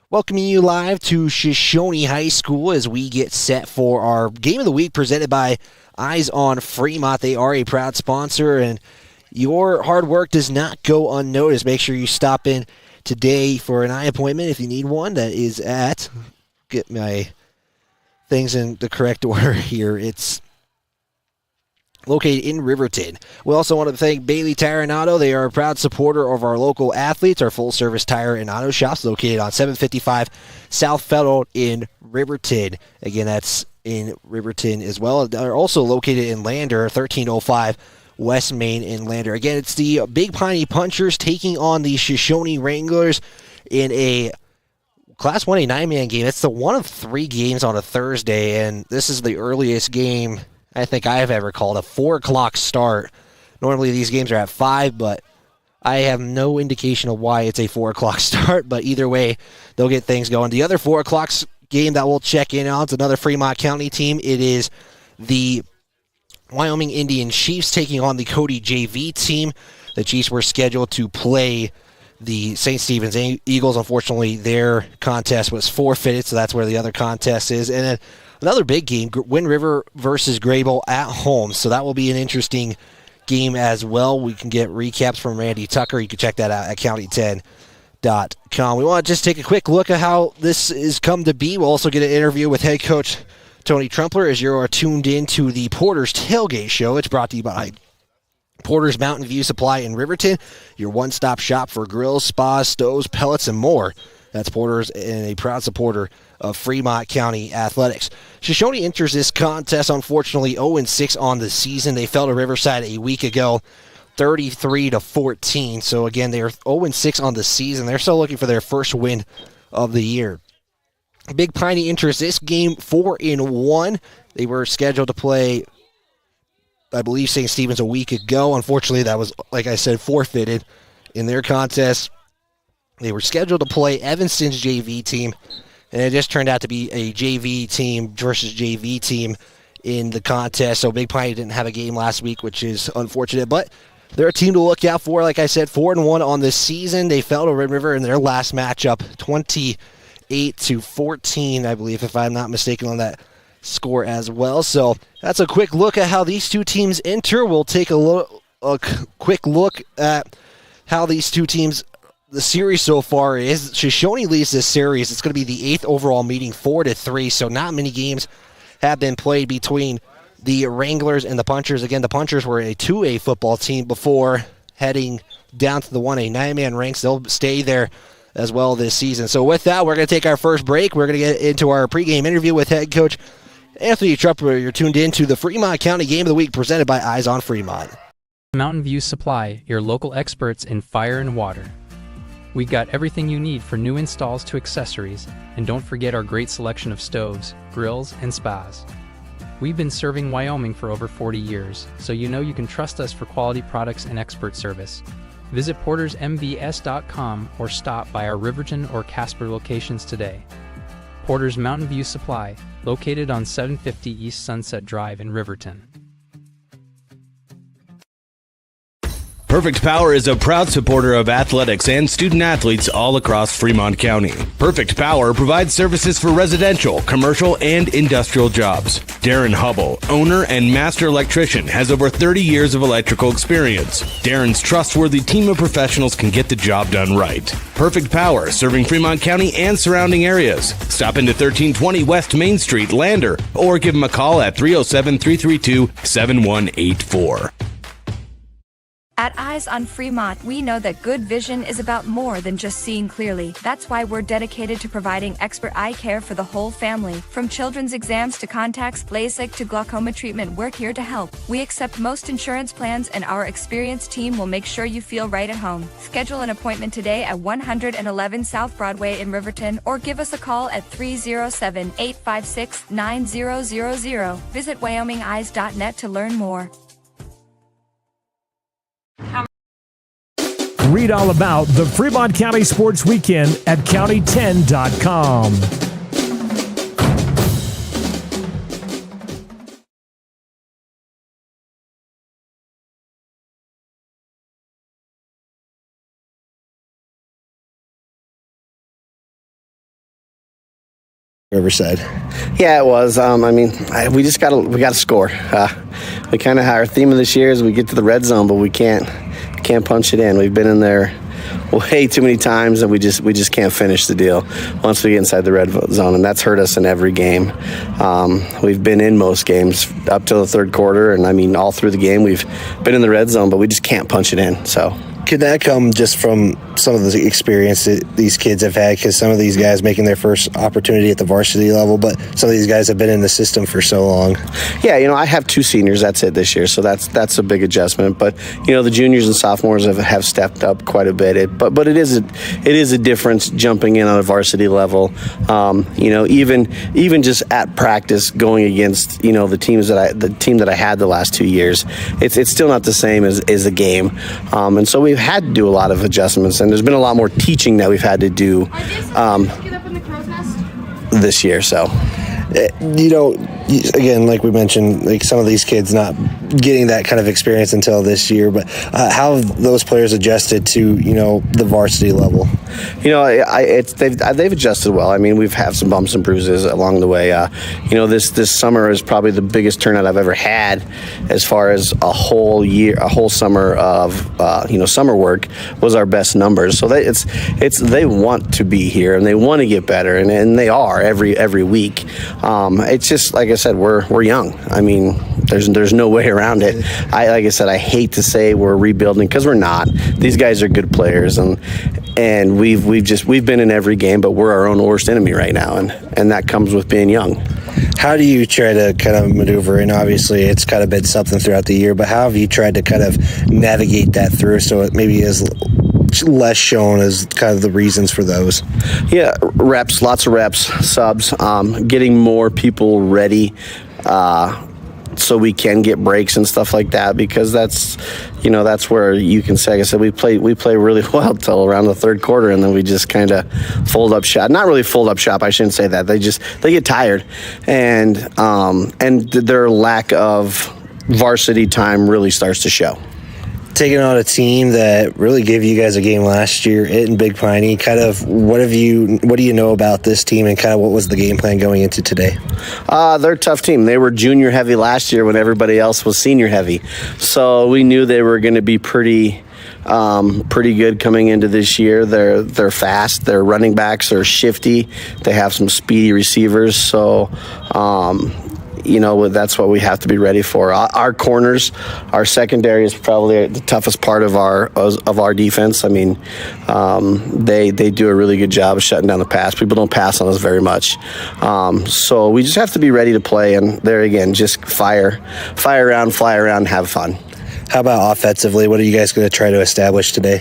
Welcoming you live to Shoshoni High School as we get set for our Game of the Week presented by Eyes on Fremont. They are a proud sponsor, and your hard work does not go unnoticed. Make sure you stop in today for an eye appointment if you need one. That is at, get my things in the correct order here, it's located in Riverton. We also want to thank Bailey Tire and Auto. They are a proud supporter of our local athletes. Our full-service tire and auto shops located on 755 South Federal in Riverton. Again, that's in Riverton as well. They're also located in Lander, 1305 West Main in Lander. Again, it's the Big Piney Punchers taking on the Shoshoni Wranglers in a Class 1A 9-man game. It's the one of three games on a Thursday, and this is the earliest game I think I've ever called, a 4 o'clock start. Normally these games are at 5, but I have no indication of why it's a 4 o'clock start, but either way, they'll get things going. The other 4 o'clock game that we'll check in on is another Fremont County team. It is the Wyoming Indian Chiefs taking on the Cody JV team. The Chiefs were scheduled to play the St. Stephen's Eagles. Unfortunately, their contest was forfeited, so that's where the other contest is. And then another big game, Wind River versus Grable at home. So that will be an interesting game as well. We can get recaps from Randy Tucker. You can check that out at county10.com. We want to just take a quick look at how this has come to be. We'll also get an interview with head coach Tony Trumpler as you are tuned in to the Porter's Tailgate Show. It's brought to you by Porter's Mountain View Supply in Riverton, your one-stop shop for grills, spas, stoves, pellets, and more. That's Porter's and a proud supporter of Fremont County Athletics. Shoshoni enters this contest, unfortunately, 0-6 on the season. They fell to Riverside a week ago, 33-14. So, again, they are 0-6 on the season. They're still looking for their first win of the year. Big Piney enters this game 4-1. They were scheduled to play, I believe, St. Stephen's a week ago. Unfortunately, that was, like I said, forfeited in their contest. They were scheduled to play Evanston's JV team, and it just turned out to be a JV team versus JV team in the contest. So Big Piney didn't have a game last week, which is unfortunate, but they're a team to look out for. Like I said, 4-1 on the season. They fell to Red River in their last matchup, 28-14, I believe, if I'm not mistaken on that score as well. So that's a quick look at how these two teams enter. We'll take a quick look at how these two teams, the series so far is. Shoshoni leads this series. It's going to be the 8th overall meeting, 4-3, so not many games have been played between the Wranglers and the Punchers. Again, the Punchers were a 2A football team before heading down to the 1A 9-man ranks. They'll stay there as well this season. So with that, we're going to take our first break. We're going to get into our pregame interview with head coach Anthony Trumpler. You're tuned in to the Fremont County Game of the Week presented by Eyes on Fremont. Mountain View Supply, your local experts in fire and water. We got everything you need for new installs to accessories, and don't forget our great selection of stoves, grills, and spas. We've been serving Wyoming for over 40 years, so you know you can trust us for quality products and expert service. Visit portersmvs.com or stop by our Riverton or Casper locations today. Porter's Mountain View Supply, located on 750 East Sunset Drive in Riverton. Perfect Power is a proud supporter of athletics and student athletes all across Fremont County. Perfect Power provides services for residential, commercial, and industrial jobs. Darren Hubble, owner and master electrician, has over 30 years of electrical experience. Darren's trustworthy team of professionals can get the job done right. Perfect Power, serving Fremont County and surrounding areas. Stop into 1320 West Main Street, Lander, or give them a call at 307-332-7184. At Eyes on Fremont, we know that good vision is about more than just seeing clearly. That's why we're dedicated to providing expert eye care for the whole family. From children's exams to contacts, LASIK to glaucoma treatment, we're here to help. We accept most insurance plans, and our experienced team will make sure you feel right at home. Schedule an appointment today at 111 South Broadway in Riverton, or give us a call at 307-856-9000. Visit wyomingeyes.net to learn more. Read all about the Fremont County Sports Weekend at county10.com. Riverside. Yeah, it was. We just gotta score. We kind of our theme of this year is we get to the red zone, but we can't punch it in. We've been in there way too many times, and we just can't finish the deal once we get inside the red zone, and that's hurt us in every game. We've been in most games up till the third quarter, and all through the game we've been in the red zone, but we just can't punch it in. So. Could that come just from some of the experience that these kids have had? Because some of these guys making their first opportunity at the varsity level, but some of these guys have been in the system for so long. Yeah, I have 2 seniors. That's it this year, so that's a big adjustment. But the juniors and sophomores have stepped up quite a bit. But it is a difference jumping in on a varsity level. Even just at practice going against the team that I had the last 2 years, it's still not the same as a game. And so we've had to do a lot of adjustments, and there's been a lot more teaching that we've had to do this year. So, again, like we mentioned, like some of these kids not getting that kind of experience until this year, but how have those players adjusted to the varsity level? They've adjusted well. We've had some bumps and bruises along the way. This summer is probably the biggest turnout I've ever had as far as a whole summer of summer work was our best numbers. So they want to be here and they want to get better, and they are every week. It's just like I said, we're young. There's no way around it. Like I said, I hate to say we're rebuilding because we're not. These guys are good players, and we've been in every game, but we're our own worst enemy right now, and that comes with being young. How do you try to kind of maneuver? And obviously, it's kind of been something throughout the year, but how have you tried to kind of navigate that through so it maybe is less shown as kind of the reasons for those? Yeah, reps, lots of reps, subs, getting more people ready. So we can get breaks and stuff like that, because that's where you can say, like I said, we play really well till around the third quarter, and then we just kind of fold up shop. Not really fold up shop, I shouldn't say that. They get tired, and their lack of varsity time really starts to show. Taking on a team that really gave you guys a game last year, it and Big Piney, kind of what do you know about this team, and kind of what was the game plan going into today? They're a tough team. They were junior heavy last year when everybody else was senior heavy, so we knew they were going to be pretty good coming into this year. They're fast. Their running backs are shifty. They have some speedy receivers, so that's what we have to be ready for. Our corners, our secondary is probably the toughest part of our defense. They do a really good job of shutting down the pass. People don't pass on us very much, so we just have to be ready to play. And there again, just fire around, fly around, have fun. How about offensively? What are you guys going to try to establish today?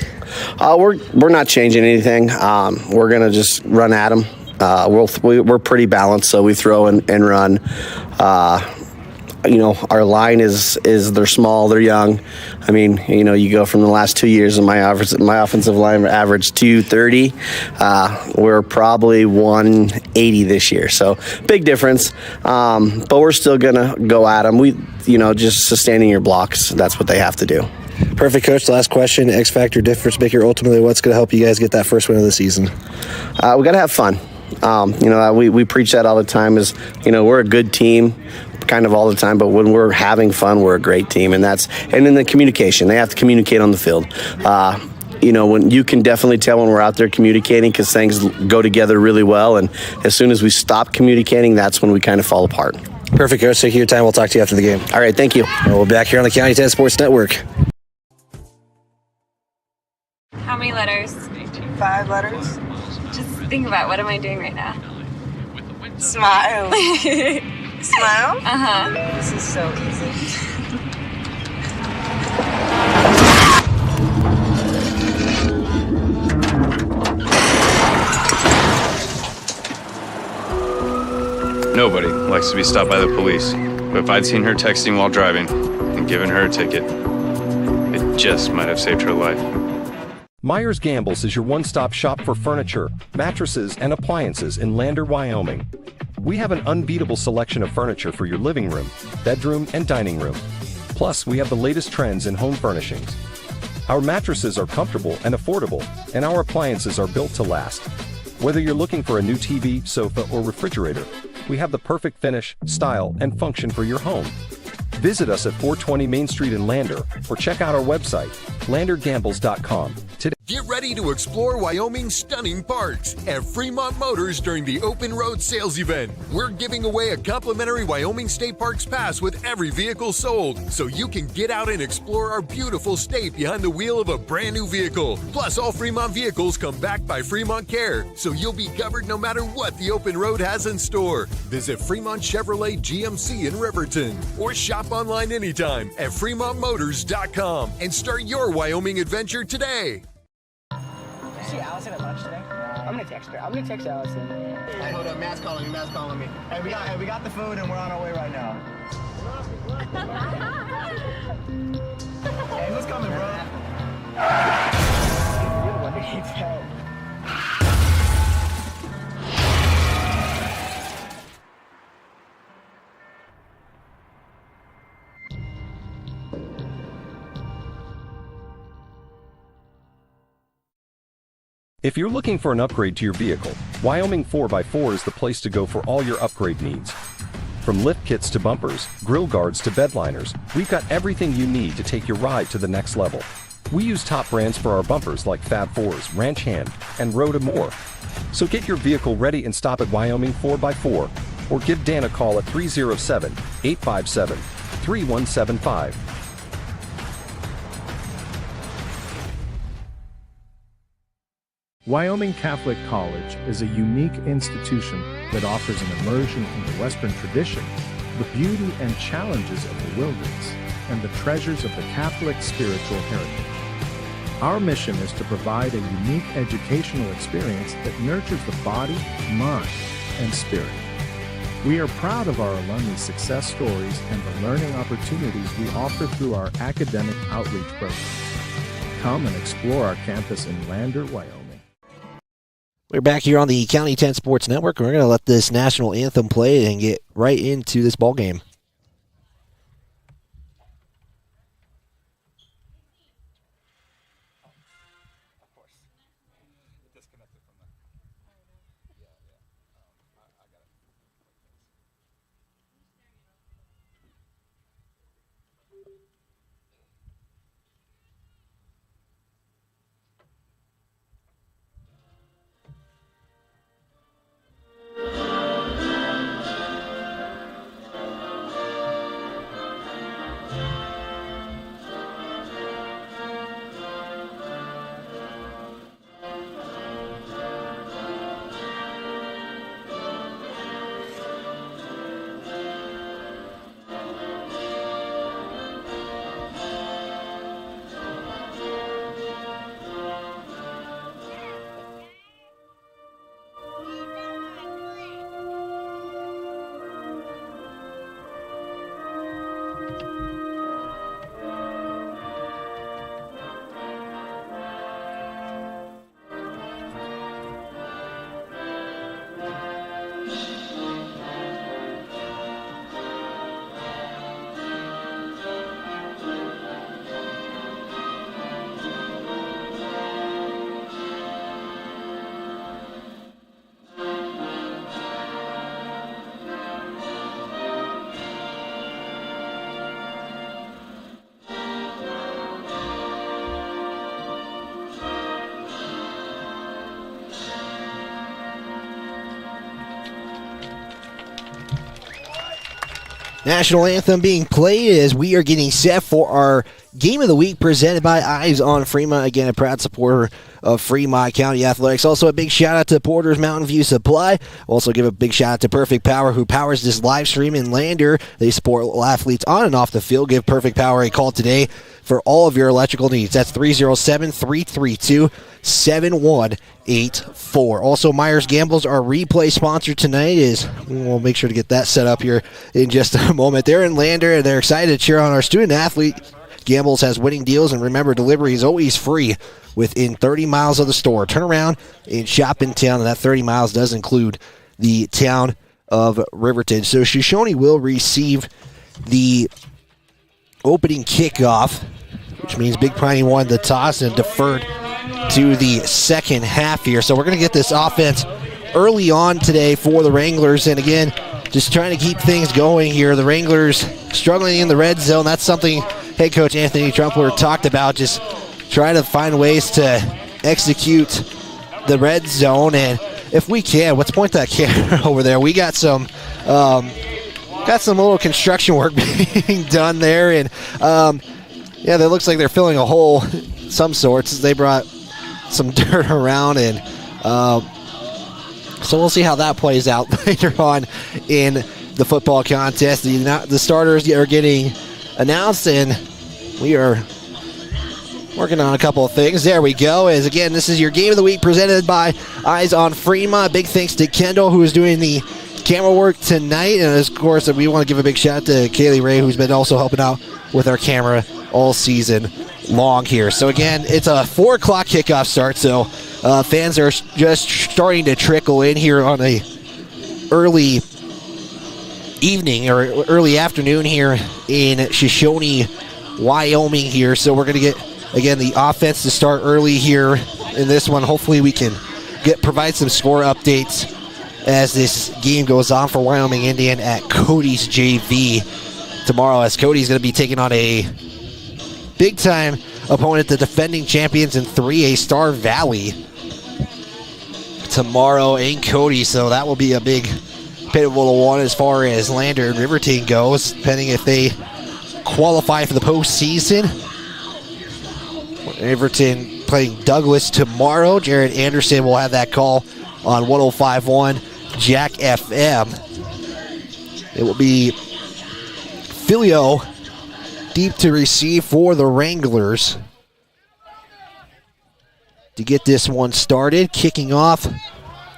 We're not changing anything. We're going to just run at them. We're pretty balanced, so we throw and run. Our line is they're small, they're young. You go from the last 2 years, and my offensive line averaged 230. We're probably 180 this year, so big difference. But we're still gonna go at them. Just sustaining your blocks. That's what they have to do. Perfect, Coach. Last question: X factor, difference maker. Ultimately, what's going to help you guys get that first win of the season? We got to have fun. We preach that all the time. We're a good team, kind of all the time, but when we're having fun, we're a great team, and in the communication, they have to communicate on the field. When you can definitely tell when we're out there communicating, because things go together really well, and as soon as we stop communicating, that's when we kind of fall apart. Perfect, Coach. Take your time. We'll talk to you after the game. All right, thank you. And we'll be back here on the County 10 Sports Network. How many letters? 5 letters. Just think about, what am I doing right now? Smile. Smile? Uh-huh. This is so easy. Nobody likes to be stopped by the police, but if I'd seen her texting while driving and given her a ticket, it just might have saved her life. Myers Gambles is your one-stop shop for furniture, mattresses, and appliances in Lander, Wyoming. We have an unbeatable selection of furniture for your living room, bedroom, and dining room. Plus, we have the latest trends in home furnishings. Our mattresses are comfortable and affordable, and our appliances are built to last. Whether you're looking for a new TV, sofa, or refrigerator, we have the perfect finish, style, and function for your home. Visit us at 420 Main Street in Lander or check out our website, landergambles.com. Today. Get ready to explore Wyoming's stunning parks at Fremont Motors during the Open Road Sales Event. We're giving away a complimentary Wyoming State Parks pass with every vehicle sold, so you can get out and explore our beautiful state behind the wheel of a brand new vehicle. Plus, all Fremont vehicles come backed by Fremont Care, so you'll be covered no matter what the open road has in store. Visit Fremont Chevrolet GMC in Riverton or shop online anytime at FremontMotors.com and start your Wyoming adventure today. See Allison at lunch today? I'm gonna text her. I'm gonna text Allison. Hey, hold up, Matt's calling me. Hey, we got the food and we're on our way right now. Hey, who's coming, bro? You're the one that keeps help. If you're looking for an upgrade to your vehicle, Wyoming 4x4 is the place to go for all your upgrade needs. From lift kits to bumpers, grill guards to bed liners, we've got everything you need to take your ride to the next level. We use top brands for our bumpers like Fab 4s, Ranch Hand, and Rhoda Moore. So get your vehicle ready and stop at Wyoming 4x4 or give Dan a call at 307-857-3175. Wyoming Catholic College is a unique institution that offers an immersion into Western tradition, the beauty and challenges of the wilderness, and the treasures of the Catholic spiritual heritage. Our mission is to provide a unique educational experience that nurtures the body, mind, and spirit. We are proud of our alumni success stories and the learning opportunities we offer through our academic outreach programs. Come and explore our campus in Lander, Wyoming. We're back here on the County 10 Sports Network, and we're going to let this national anthem play and get right into this ball game. National anthem being played as we are getting set for our Game of the Week presented by Eyes on Fremont. Again, a proud supporter of Fremont County Athletics. Also, a big shout out to Porter's Mountain View Supply. Also, give a big shout out to Perfect Power, who powers this live stream in Lander. They support athletes on and off the field. Give Perfect Power a call today for all of your electrical needs. That's 307-332-7184. Also, Myers Gambles, our replay sponsor tonight, is we'll make sure to get that set up here in just a moment. They're in Lander, and they're excited to cheer on our student athlete. Gambles has winning deals, and remember, delivery is always free within 30 miles of the store. Turn around and shop in town, and that 30 miles does include the town of Riverton. So Shoshoni will receive the opening kickoff, which means Big Piney won the toss and deferred to the second half here. So we're going to get this offense early on today for the Wranglers. And again, just trying to keep things going here. The Wranglers struggling in the red zone. That's something head coach Anthony Trumpler talked about, just trying to find ways to execute the red zone. And if we can, let's point that camera over there. We got some little construction work being done there. And yeah, that looks like they're filling a hole some sorts. They brought some dirt around, and so we'll see how that plays out later on in the football contest. The starters are getting announced, and we are working on a couple of things. There we go. As again, this is your game of the week presented by Eyes on Fremont. Big thanks to Kendall, who is doing the camera work tonight, and of course we want to give a big shout out to Kaylee Ray, who's been also helping out with our camera all season long here. So again, it's a 4 o'clock kickoff start, so fans are just starting to trickle in here on a early evening or early afternoon here in Shoshoni, Wyoming here. So we're going to get, again, the offense to start early here in this one. Hopefully we can provide some score updates as this game goes on for Wyoming Indian at Cody's JV tomorrow, as Cody's going to be taking on a big-time opponent, the defending champions in 3A Star Valley tomorrow in Cody. So that will be a big pivotal one as far as Lander and Riverton goes, depending if they qualify for the postseason. Riverton playing Douglas tomorrow. Jared Anderson will have that call on 105.1 Jack FM. It will be Filio deep to receive for the Wranglers to get this one started. Kicking off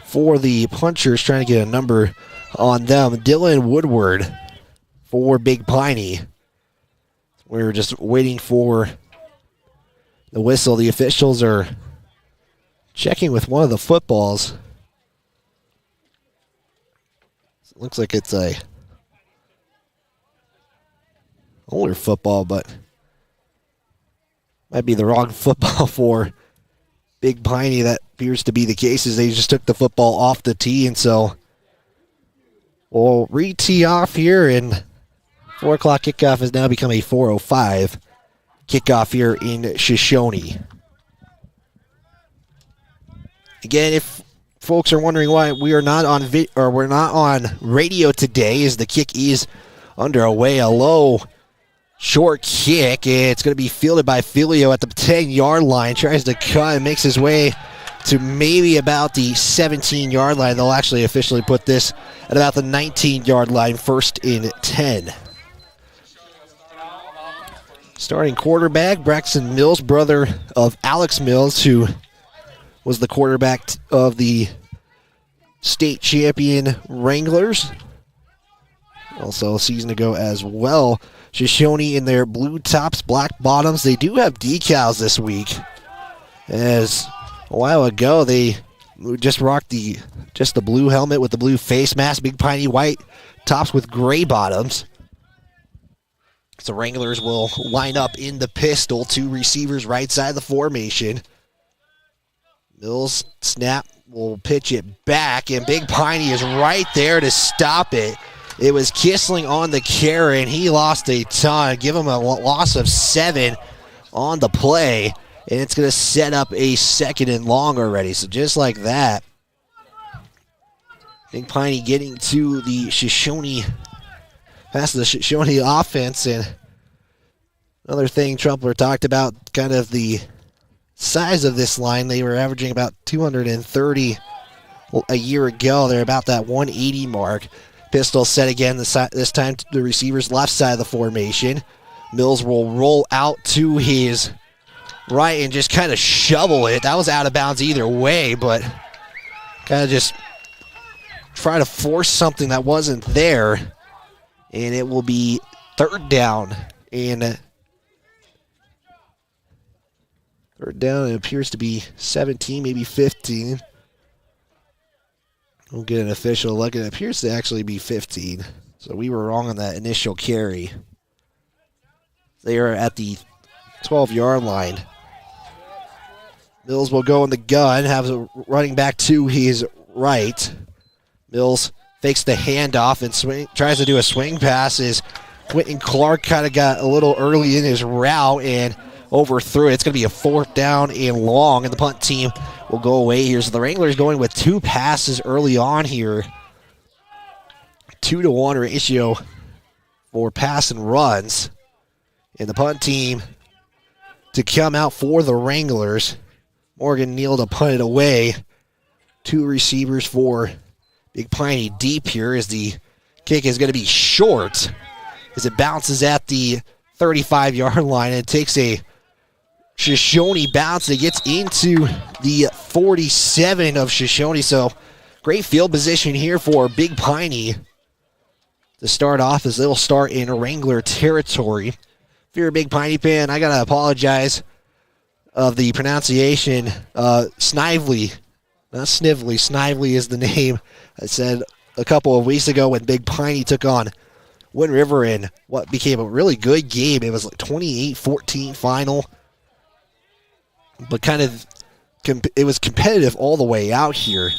for the Punchers, trying to get a number on them. Dylan Woodward for Big Piney. We're just waiting for the whistle. The officials are checking with one of the footballs. It looks like it's a older football, but might be the wrong football for Big Piney. That appears to be the case, as they just took the football off the tee, and so we'll re-tee off here, and 4 o'clock kickoff has now become a 4:05 kickoff here in Shoshone. Again, if folks are wondering why we are not on we're not on radio today, as the kick is underway, a low short kick. It's going to be fielded by Filio at the 10-yard line. Tries to cut and makes his way to maybe about the 17-yard line. They'll actually officially put this at about the 19-yard line, 1st and 10. Starting quarterback, Braxton Mills, brother of Alex Mills, who was the quarterback of the state champion Wranglers. Also a season ago as well. Shoshone in their blue tops, black bottoms. They do have decals this week, as a while ago they just rocked the blue helmet with the blue face mask. Big Piney white tops with gray bottoms. So Wranglers will line up in the pistol. 2 receivers right side of the formation. Mills snap, will pitch it back, and Big Piney is right there to stop it. It was Kissling on the carry, and he lost a ton. Give him a loss of 7 on the play, and it's going to set up a 2nd and long already. So just like that, Big Piney getting to the Shoshone, past the Shoshone offense. And another thing Trumpler talked about, kind of the size of this line. They were averaging about 230 a year ago. They're about that 180 mark. Pistol set again, this time to the receiver's left side of the formation. Mills will roll out to his right and just kind of shovel it. That was out of bounds either way, but kind of just try to force something that wasn't there. And it will be 3rd down. And 3rd down, it appears to be 17, maybe 15. We'll get an official look. It appears to actually be 15. So we were wrong on that initial carry. They are at the 12-yard line. Mills will go in the gun, have a running back to his right. Mills fakes the handoff and tries to do a swing pass. As Quentin Clark kind of got a little early in his route and overthrew it. It's going to be a 4th down and long, and the punt team will go away here. So the Wranglers going with 2 passes early on here. 2-to-1 ratio for pass and runs. And the punt team to come out for the Wranglers. Morgan Neal to punt it away. 2 receivers for Big Piney deep here as the kick is going to be short as it bounces at the 35-yard line. It takes a Shoshoni bounce that gets into the 47 of Shoshoni. So great field position here for Big Piney to start off as they'll start in Wrangler territory. If you're a Big Piney fan, I got to apologize of the pronunciation. Snively, not Snively. Snively is the name. I said a couple of weeks ago when Big Piney took on Wind River in what became a really good game. It was like 28-14 final. But kind of, it was competitive all the way out here.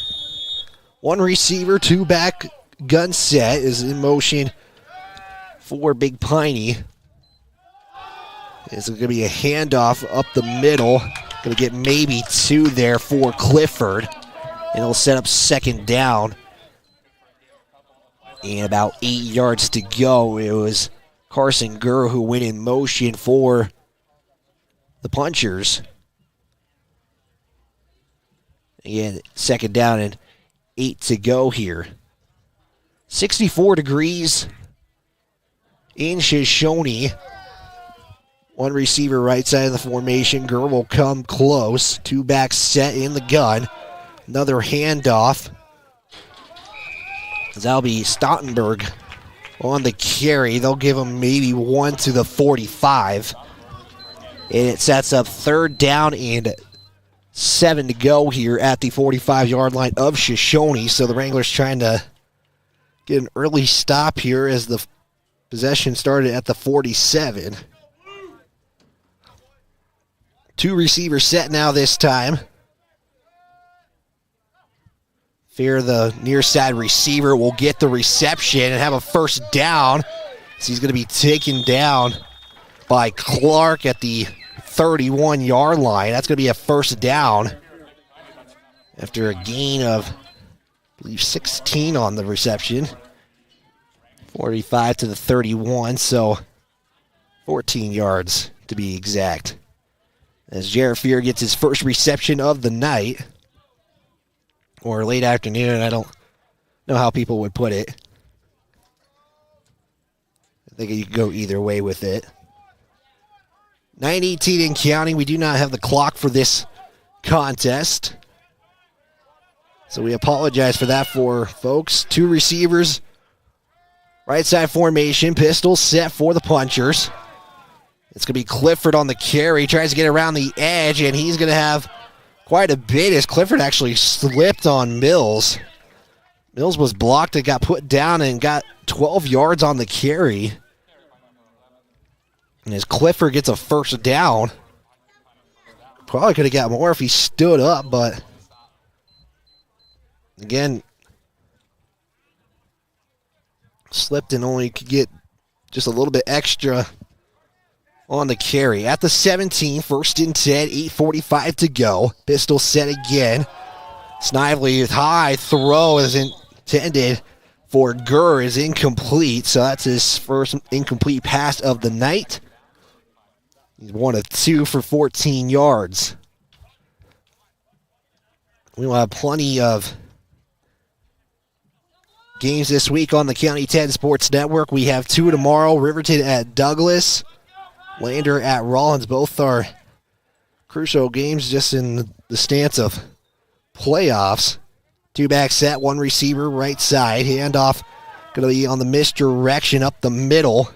1 receiver, 2 back gun set is in motion for Big Piney. It's going to be a handoff up the middle. Going to get maybe 2 there for Clifford. And it'll set up 2nd down. And about 8 yards to go. It was Carson Gurr who went in motion for the Punchers. Again, 2nd down and 8 to go here. 64 degrees in Shoshoni. 1 receiver right side of the formation. Gurr will come close. 2 backs set in the gun. Another handoff. That'll be Stottenberg on the carry. They'll give him maybe 1 to the 45. And it sets up 3rd down and 7 to go here at the 45-yard line of Shoshoni. So the Wranglers trying to get an early stop here as the possession started at the 47. 2 receivers set now this time. Fear the near side receiver will get the reception and have a 1st down. So he's going to be taken down by Clark at the 31-yard line. That's going to be a 1st down after a gain of, I believe, 16 on the reception. 45 to the 31, so 14 yards to be exact. As Jarrett Fear gets his first reception of the night, or late afternoon, I don't know how people would put it. I think you could go either way with it. 9:18 in counting. We do not have the clock for this contest, so we apologize for that for folks. 2 receivers, right side formation, pistol set for the Punchers. It's going to be Clifford on the carry. Tries to get around the edge, and he's going to have quite a bit as Clifford actually slipped on Mills. Mills was blocked and got put down and got 12 yards on the carry. And as Clifford gets a 1st down, probably could have got more if he stood up, but again, slipped and only could get just a little bit extra on the carry. At the 17, 1st and 10, 8:45 to go. Pistol set again. Snively's high throw is intended for Gurr is incomplete, so that's his first incomplete pass of the night. He's 1 of 2 for 14 yards. We will have plenty of games this week on the County 10 Sports Network. We have 2 tomorrow, Riverton at Douglas, Lander at Rollins. Both are crucial games just in the stance of playoffs. 2 back set, 1 receiver, right side. Handoff going to be on the misdirection up the middle.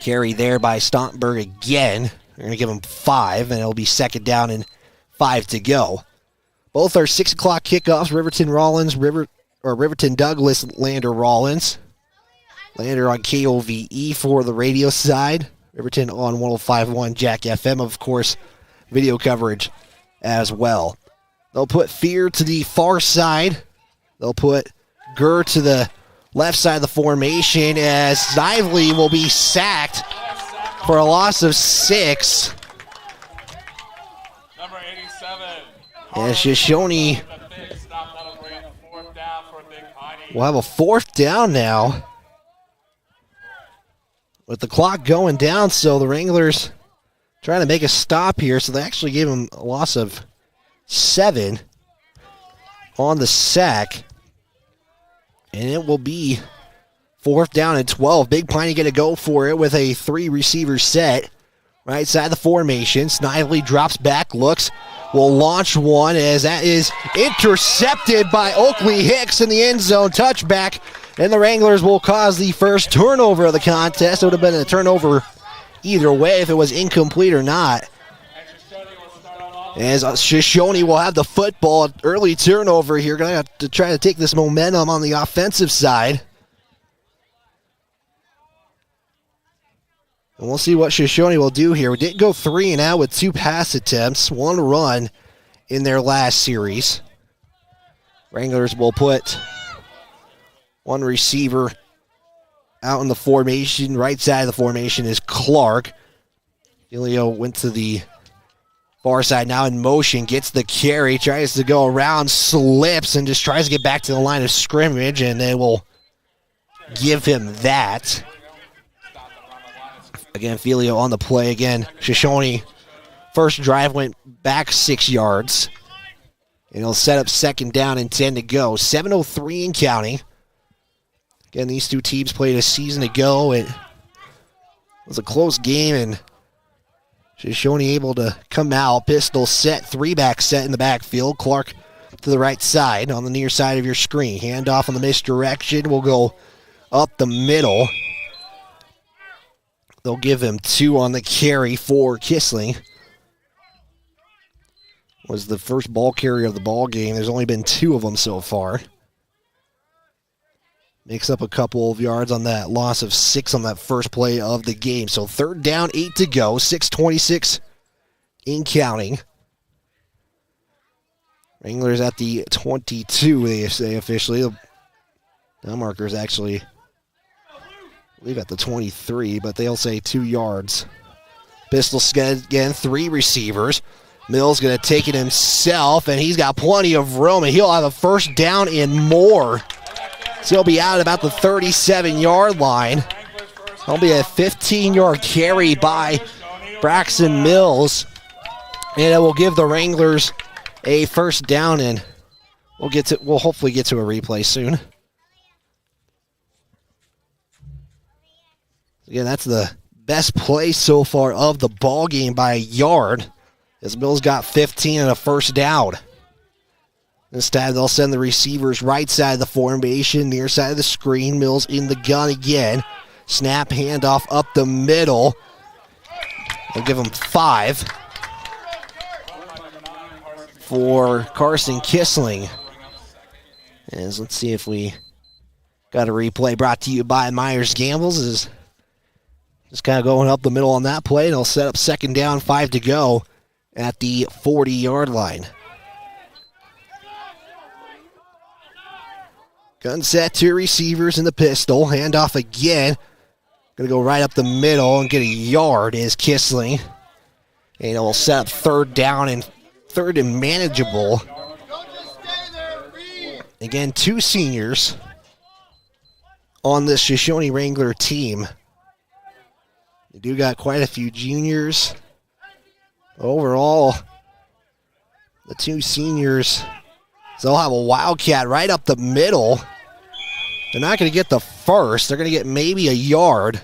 Carry there by Stottenberg again. They're going to give him 5, and it'll be 2nd down and 5 to go. Both are 6 o'clock kickoffs. Riverton Rollins, Riverton Douglas, Lander Rollins. Lander on KOVE for the radio side. Riverton on 105.1 Jack FM, of course, video coverage as well. They'll put Fear to the far side. They'll put Gurr to the left side of the formation as Snively will be sacked for a loss of 6. Number 87. And Shoshoni will have a 4th down now with the clock going down, so the Wranglers trying to make a stop here, so they actually gave him a loss of 7 on the sack. And it will be 4th down and 12. Big Piney going to go for it with a 3-receiver set. Right side of the formation. Snively drops back, looks, will launch one as that is intercepted by Oakley Hicks in the end zone. Touchback, and the Wranglers will cause the first turnover of the contest. It would have been a turnover either way if it was incomplete or not. As Shoshoni will have the football, early turnover here. Going to have to try to take this momentum on the offensive side. And we'll see what Shoshoni will do here. We did go 3 and out with 2 pass attempts, 1 run in their last series. Wranglers will put 1 receiver out in the formation. Right side of the formation is Clark. Elio went to the far side now in motion, gets the carry, tries to go around, slips, and just tries to get back to the line of scrimmage, and they will give him that. Again, Filio on the play again. Shoshoni, first drive went back 6 yards. And he'll set up 2nd down and 10 to go. 7:03 in counting. Again, these two teams played a season ago. It was a close game, and Shoshoni able to come out. Pistol set, 3-back set in the backfield. Clark to the right side on the near side of your screen. Handoff on the misdirection will go up the middle. They'll give him 2 on the carry for Kissling. Was the first ball carrier of the ball game. There's only been 2 of them so far. Makes up a couple of yards on that loss of 6 on that first play of the game. So 3rd down, 8 to go. 6:26 in counting. Wranglers at the 22, they say officially. The marker's actually, I believe, at the 23, but they'll say 2 yards. Pistol again, 3 receivers. Mills going to take it himself, and he's got plenty of room, and he'll have a 1st down and more. So he'll be out at about the 37-yard line. He'll be a 15-yard carry by Braxton Mills, and it will give the Wranglers a 1st down, and we'll hopefully get to a replay soon. Again, that's the best play so far of the ball game by a yard, as Mills got 15 and a 1st down. This time they'll send the receivers right side of the formation, near side of the screen. Mills in the gun again. Snap, handoff up the middle. They'll give him 5 for Carson Kissling. As let's see if we got a replay brought to you by Myers Gambles. Is just kind of going up the middle on that play, and they'll set up 2nd down, 5 to go at the 40-yard line. Gun set, 2 receivers in the pistol. Handoff again. Going to go right up the middle and get a yard is Kissling. And it will set up 3rd down and 3rd and manageable. Again, 2 seniors on this Shoshoni Wrangler team. They do got quite a few juniors. Overall, the 2 seniors, they'll have a Wildcat right up the middle. They're not going to get the 1st. They're going to get maybe a yard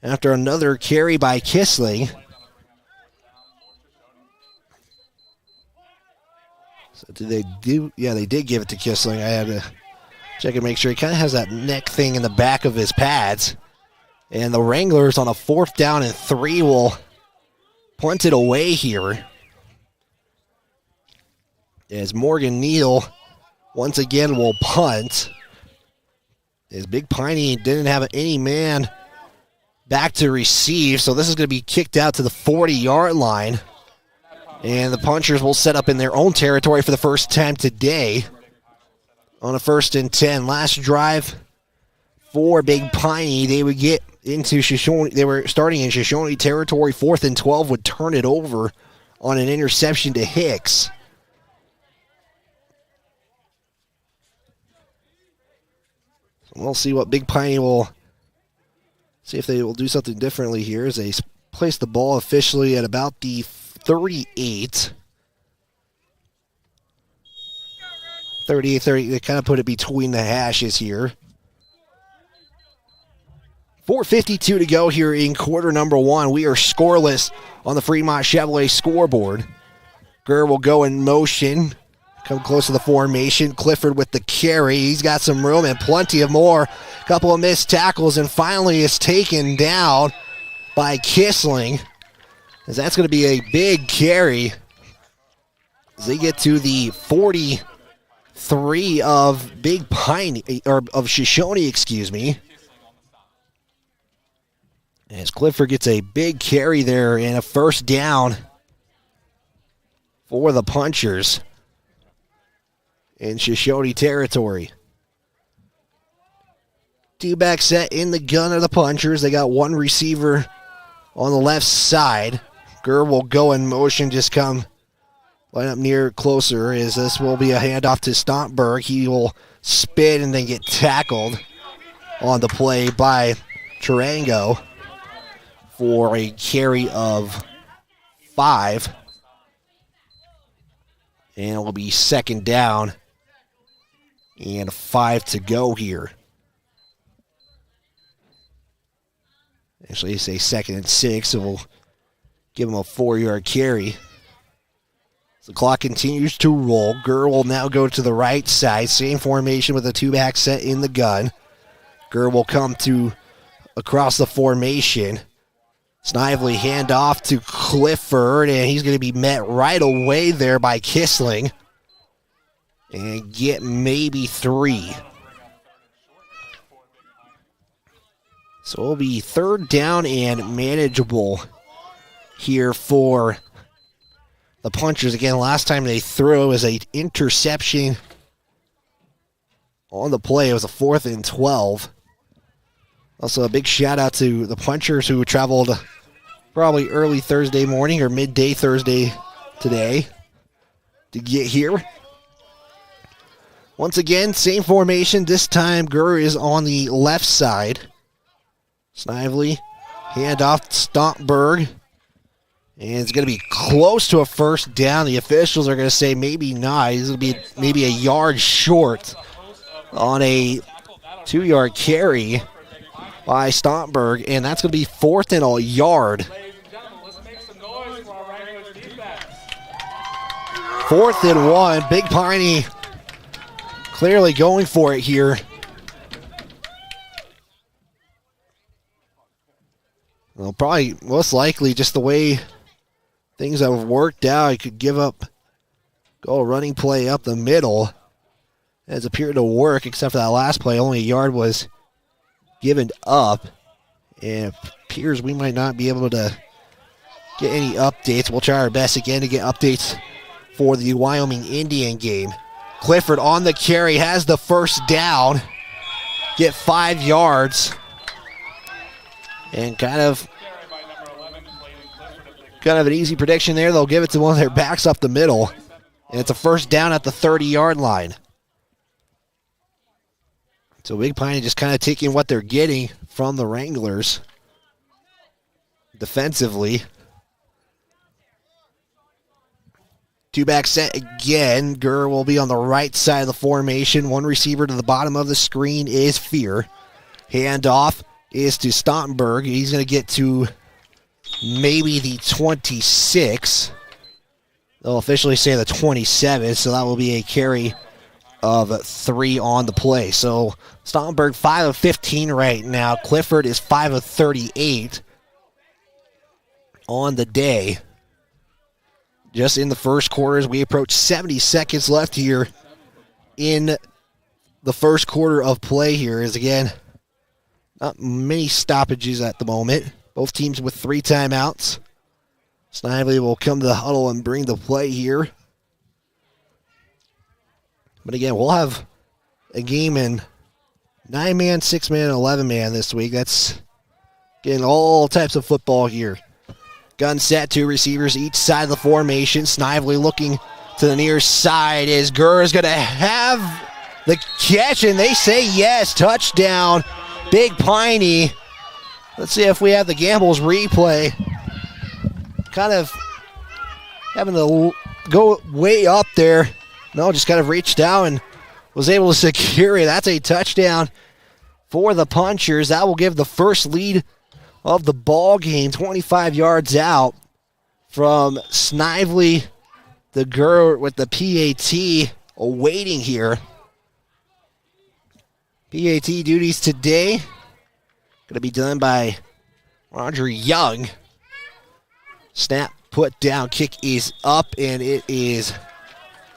after another carry by Kissling. So did they do? Yeah, they did give it to Kissling. I had to check and make sure. He kind of has that neck thing in the back of his pads. And the Wranglers on a 4th down and 3 will punt it away here. As Morgan Neal once again will punt. As Big Piney didn't have any man back to receive, so this is going to be kicked out to the 40-yard line. And the Punchers will set up in their own territory for the first time today on a 1st and 10. Last drive for Big Piney, they would get into Shoshoni. They were starting in Shoshoni territory. 4th and 12 would turn it over on an interception to Hicks. So we'll see what Big Piney will, see if they will do something differently here as they place the ball officially at about the 38. 38, 30, they kind of put it between the hashes here. 4:52 to go here in quarter number 1. We are scoreless on the Fremont Chevrolet scoreboard. Gurr will go in motion, come close to the formation. Clifford with the carry. He's got some room and plenty of more. Couple of missed tackles, and finally is taken down by Kissling, as that's going to be a big carry as they get to the 43 of Big Piney, or of Shoshoni, excuse me. As Clifford gets a big carry there and a first down for the Punchers in Shoshoni territory. 2-back set in the gun of the Punchers. They got one receiver on the left side. Gurr will go in motion, just come line up near closer, as this will be a handoff to Stompberg. He will spin and then get tackled on the play by Tarango for a carry of 5. And it will be 2nd down and 5 to go here. Actually, they say 2nd and 6, so we'll give him a 4-yard carry. The clock continues to roll. Gurr will now go to the right side. Same formation with a 2-back set in the gun. Gurr will come to across the formation. Snively hand off to Clifford, and he's going to be met right away there by Kissling and get maybe 3. So it'll be 3rd down and manageable here for the Punchers. Again, last time they threw it was an interception on the play. It was a 4th and 12. Also, a big shout out to the Punchers who traveled probably early Thursday morning or midday Thursday today to get here. Once again, same formation. This time, Gurr is on the left side. Snively, hand off to Stompberg. And it's going to be close to a first down. The officials are going to say maybe not. He's going to be maybe a yard short on a 2-yard carry by Stompberg. And that's going to be 4th and a yard. 4th and 1. Big Piney clearly going for it here. Well, probably most likely just the way things have worked out, he could go a running play up the middle. It has appeared to work, except for that last play. Only a yard was given up. And it appears we might not be able to get any updates. We'll try our best again to get updates for the Wyoming Indian game. Clifford on the carry, has the first down. Get 5 yards. And kind of an easy prediction there. They'll give it to one of their backs up the middle. And it's a first down at the 30-yard line. So Big Piney just kind of taking what they're getting from the Wranglers defensively. 2-back set again. Gurr will be on the right side of the formation. One receiver to the bottom of the screen is Fear. Handoff is to Stottenberg. He's going to get to maybe the 26. They'll officially say the 27, so that will be a carry of 3 on the play. So Stottenberg 5 of 15 right now. Clifford is 5 of 38 on the day. Just in the first quarter, as we approach 70 seconds left here in the first quarter of play here, is again not many stoppages at the moment. Both teams with 3 timeouts. Snively will come to the huddle and bring the play here. But again, we'll have a game in 9-man, 6-man, and 11-man this week. That's getting all types of football here. Gun set, 2 receivers each side of the formation. Snively looking to the near side as Gurr is going to have the catch, and they say yes. Touchdown, Big Piney. Let's see if we have the Gambles replay. Kind of having to go way up there. No, just kind of reached down and was able to secure it. That's a touchdown for the Punchers. That will give the first lead of the ball game, 25 yards out from Snively. The Gurr with the PAT awaiting here. PAT duties today going to be done by Roger Young. Snap, put down, kick is up, and it is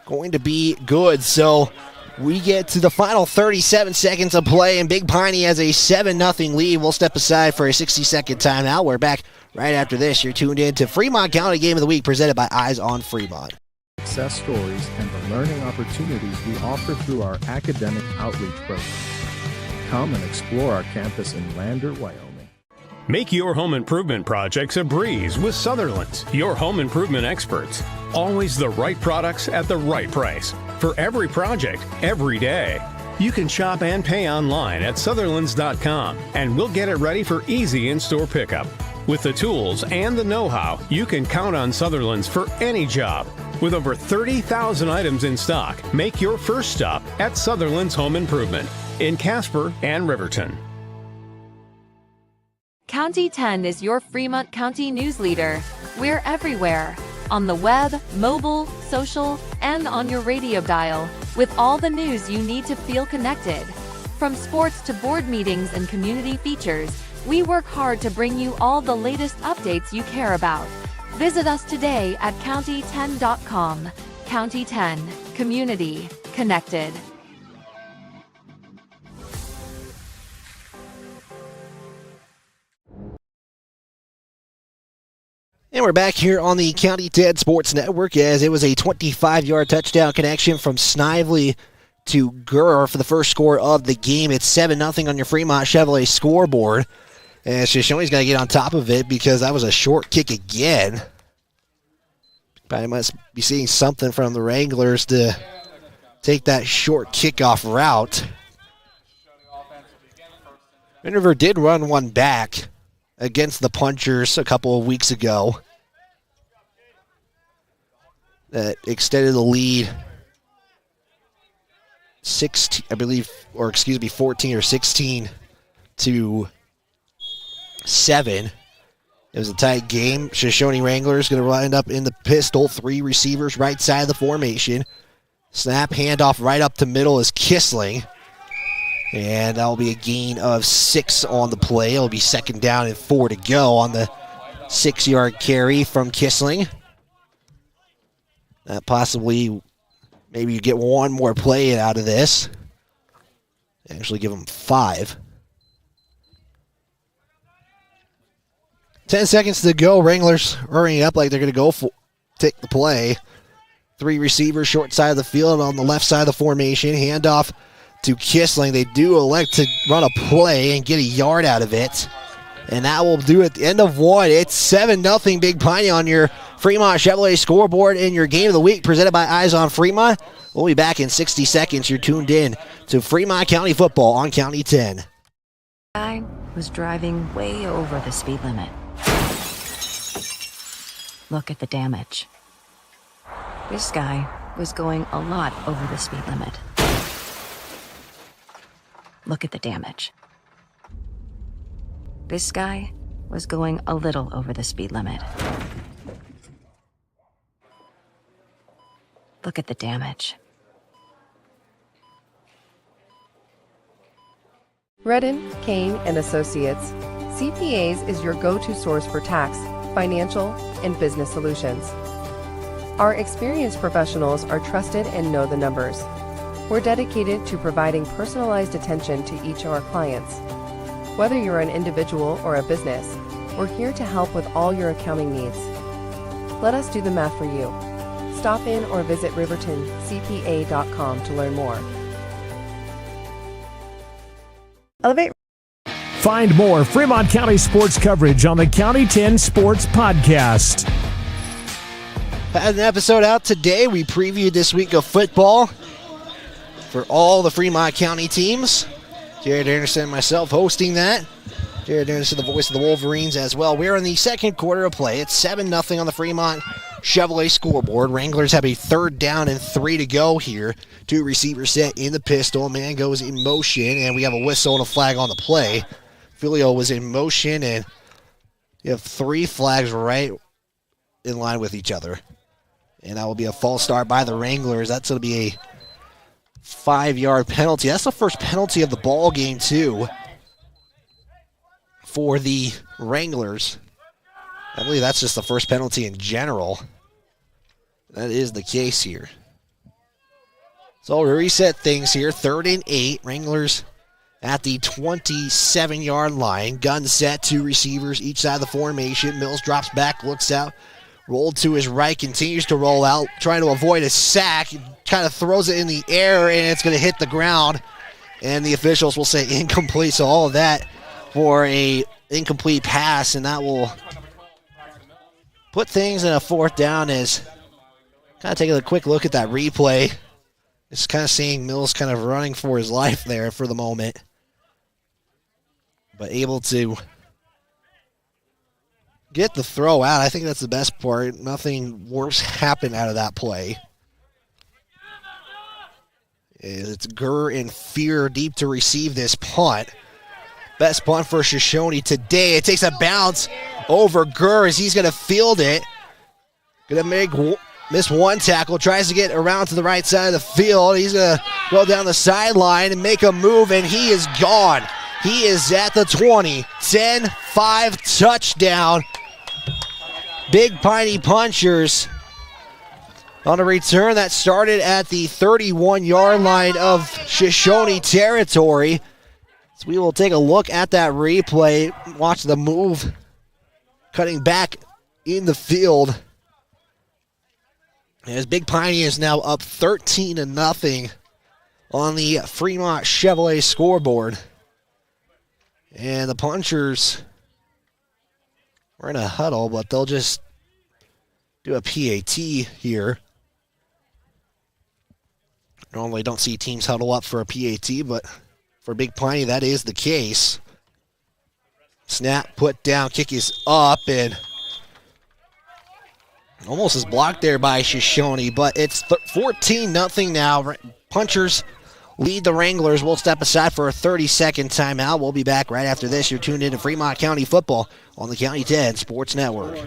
going to be good. So we get to the final 37 seconds of play, and Big Piney has a 7-0 lead. We'll step aside for a 60-second timeout. We're back right after this. You're tuned in to Fremont County Game of the Week, presented by Eyes on Fremont. Success stories and the learning opportunities we offer through our academic outreach program. Come and explore our campus in Lander, Wyoming. Make your home improvement projects a breeze with Sutherland's, your home improvement experts. Always the right products at the right price for every project, every day. You can shop and pay online at Sutherlands.com, and we'll get it ready for easy in-store pickup. With the tools and the know-how, you can count on Sutherland's for any job. With over 30,000 items in stock, make your first stop at Sutherland's Home Improvement in Casper and Riverton. County 10 is your Fremont County news leader. We're everywhere. On the web, mobile, social, and on your radio dial, with all the news you need to feel connected. From sports to board meetings and community features, we work hard to bring you all the latest updates you care about. Visit us today at county10.com. County 10, community connected. And we're back here on the County 10 Sports Network as it was a 25-yard touchdown connection from Snively to Gurr for the first score of the game. It's 7-0 on your Fremont Chevrolet scoreboard. And Shoshoni's got to get on top of it because that was a short kick again. Probably must be seeing something from the Wranglers to take that short kickoff route. River did run one back against the Punchers a couple of weeks ago that extended the lead 14 or 16 to 7. It was a tight game. Shoshoni Wranglers going to wind up in the pistol. 3 receivers right side of the formation. Snap, handoff right up to middle is Kissling. And that will be a gain of 6 on the play. It'll be second down and 4 to go on the 6-yard carry from Kissling. That possibly, maybe you get one more play out of this. Actually give them 5. 10 seconds to go. Wranglers hurrying up like they're going to go for take the play. 3 receivers short side of the field on the left side of the formation. Handoff to Kissling. They do elect to run a play and get a yard out of it. And that will do it. The end of 1. It's 7-0 Big Piney on your Fremont Chevrolet scoreboard in your game of the week presented by Eyes on Fremont. We'll be back in 60 seconds. You're tuned in to Fremont County football on County 10. I was driving way over the speed limit. Look at the damage. This guy was going a lot over the speed limit. Look at the damage. This guy was going a little over the speed limit. Look at the damage. Redden, Kane & Associates. CPAs is your go-to source for tax, financial, and business solutions. Our experienced professionals are trusted and know the numbers. We're dedicated to providing personalized attention to each of our clients. Whether you're an individual or a business, we're here to help with all your accounting needs. Let us do the math for you. Stop in or visit rivertoncpa.com to learn more. Elevate. Find more Fremont County sports coverage on the County 10 Sports Podcast. Had an episode out today. We previewed this week of football for all the Fremont County teams. Jared Anderson and myself hosting that. Jared Anderson, the voice of the Wolverines as well. We're in the second quarter of play. It's 7-0 on the Fremont Chevrolet scoreboard. Wranglers have a 3rd down and 3 to go here. 2 receivers set in the pistol. Man goes in motion, and we have a whistle and a flag on the play. Filio was in motion, and you have 3 flags right in line with each other. And that will be a false start by the Wranglers. That's going to be a 5-yard penalty. That's the first penalty of the ball game, too, for the Wranglers. I believe that's just the first penalty in general. That is the case here. So we'll reset things here. 3rd and 8. Wranglers at the 27-yard line. Gun set, 2 receivers each side of the formation. Mills drops back, looks out. Rolled to his right, continues to roll out, trying to avoid a sack. Kind of throws it in the air, and it's going to hit the ground. And the officials will say incomplete. So all of that for a incomplete pass, and that will put things in a 4th down. As kind of taking a quick look at that replay. Just kind of seeing Mills kind of running for his life there for the moment. But able to get the throw out. I think that's the best part. Nothing worse happened out of that play. It's Gurr in fear deep to receive this punt. Best punt for Shoshoni today. It takes a bounce over Gurr as he's going to field it. Going to miss 1 tackle. Tries to get around to the right side of the field. He's going to go down the sideline and make a move, and he is gone. He is at the 20. 10-5 touchdown. Big Piney Punchers on a return that started at the 31-yard line of Shoshoni territory. So we will take a look at that replay, watch the move, cutting back in the field. As Big Piney is now up 13-0 on the Fremont Chevrolet scoreboard. And the Punchers were in a huddle, but they'll just do a PAT here. Normally don't see teams huddle up for a PAT, but for Big Piney, that is the case. Snap, put down, kick is up, and almost is blocked there by Shoshoni, but it's 14-0 now. Punchers lead the Wranglers. We'll step aside for a 30-second timeout. We'll be back right after this. You're tuned in to Fremont County football on the County 10 Sports Network.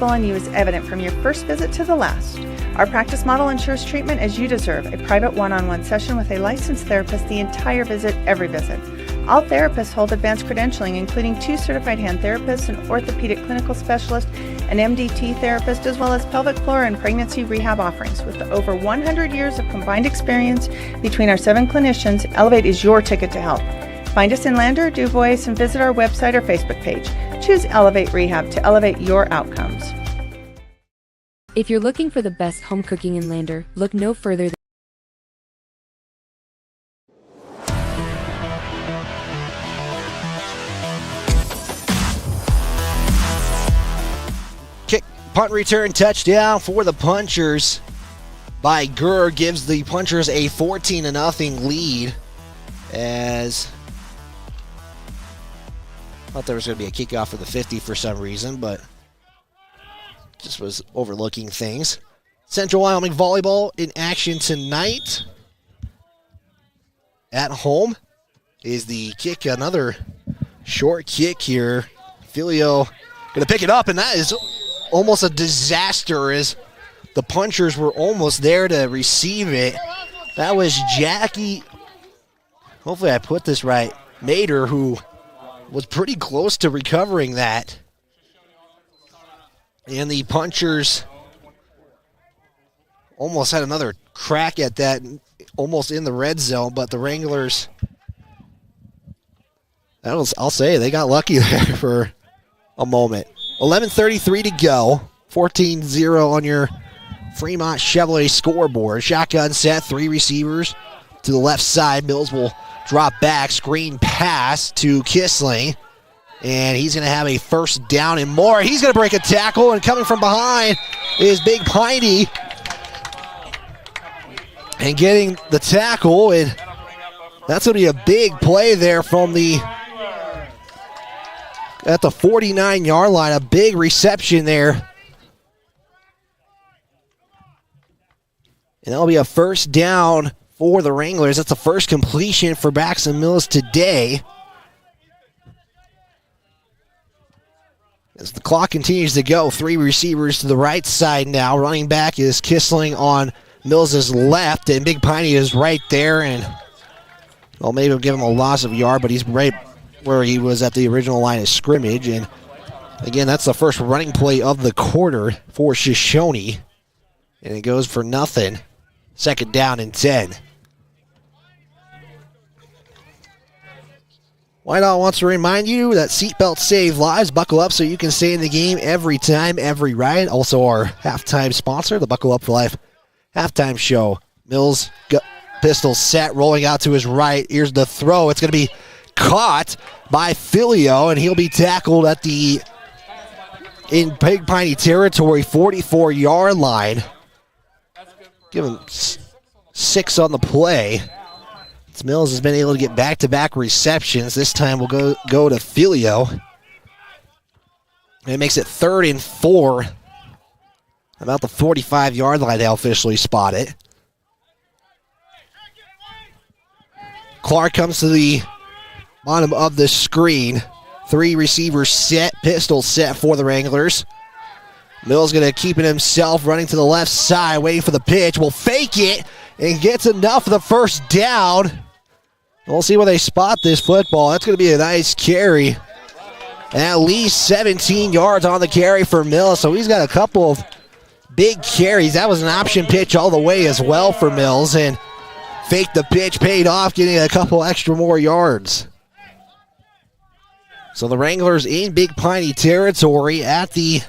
On you is evident from your first visit to the last. Our practice model ensures treatment as you deserve, a private one-on-one session with a licensed therapist the entire visit, every visit. All therapists hold advanced credentialing, including 2 certified hand therapists, an orthopedic clinical specialist, an MDT therapist, as well as pelvic floor and pregnancy rehab offerings. With over 100 years of combined experience between our 7 clinicians, Elevate is your ticket to health. Find us in Lander, DuBois, and visit our website or Facebook page. Choose Elevate Rehab to elevate your outcomes. If you're looking for the best home cooking in Lander, look no further than kick, punt return touchdown for the Punchers by Gurr gives the Punchers a 14-0 lead. As I thought there was going to be a kickoff for the 50 for some reason, but just was overlooking things. Central Wyoming volleyball in action tonight. At home is the kick, another short kick here. Filio going to pick it up, and that is almost a disaster as the Punchers were almost there to receive it. That was Jackie, hopefully I put this right, Mater, who was pretty close to recovering that. And the Punchers almost had another crack at that, almost in the red zone, but the Wranglers, I'll say, they got lucky there for a moment. 11:33 to go. 14-0 on your Fremont Chevrolet scoreboard. Shotgun set, 3 receivers to the left side. Mills will drop back, screen pass to Kissling. And he's going to have a first down and more. He's going to break a tackle, and coming from behind is Big Piney. And getting the tackle, and that's going to be a big play there from at the 49-yard line. A big reception there. And that'll be a first down for the Wranglers. That's the first completion for Baxton Mills today. As the clock continues to go, 3 receivers to the right side now. Running back is Kissling on Mills' left, and Big Piney is right there. And, well, maybe we'll give him a loss of yard, but he's right where he was at the original line of scrimmage. And, again, that's the first running play of the quarter for Shoshoni. And it goes for nothing. Second down and 10. Whiteout wants to remind you that seatbelts save lives. Buckle up so you can stay in the game every time, every ride. Also our halftime sponsor, the Buckle Up for Life halftime show. Mills pistol set, rolling out to his right. Here's the throw. It's going to be caught by Filio, and he'll be tackled in Big Piney territory, 44-yard line. Give him 6 on the play. Mills has been able to get back-to-back receptions. This time we'll go to Filio. And it makes it 3rd and 4. About the 45-yard line, they'll officially spot it. Clark comes to the bottom of the screen. 3 receivers set, pistol set for the Wranglers. Mills going to keep it himself, running to the left side, waiting for the pitch. Will fake it and gets enough for the first down. We'll see where they spot this football. That's going to be a nice carry. And at least 17 yards on the carry for Mills. So he's got a couple of big carries. That was an option pitch all the way as well for Mills. And faked the pitch, paid off, getting a couple extra more yards. So the Wranglers in Big Piney territory at the,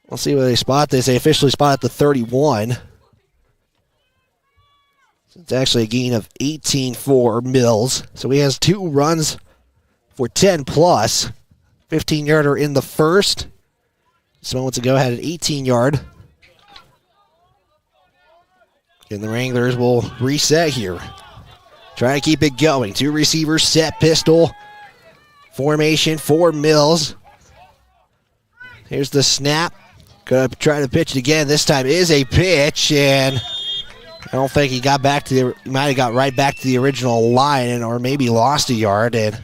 we'll see where they spot this. They officially spot at the 31. It's actually a gain of 18 for Mills. So he has 2 runs for 10 plus. 15-yarder in the first. Just moments ago had an 18-yard. And the Wranglers will reset here. Try to keep it going. 2 receivers set, pistol formation for Mills. Here's the snap. Gonna try to pitch it again. This time is a pitch, and I don't think he got back to he might have got right back to the original line, or maybe lost a yard. And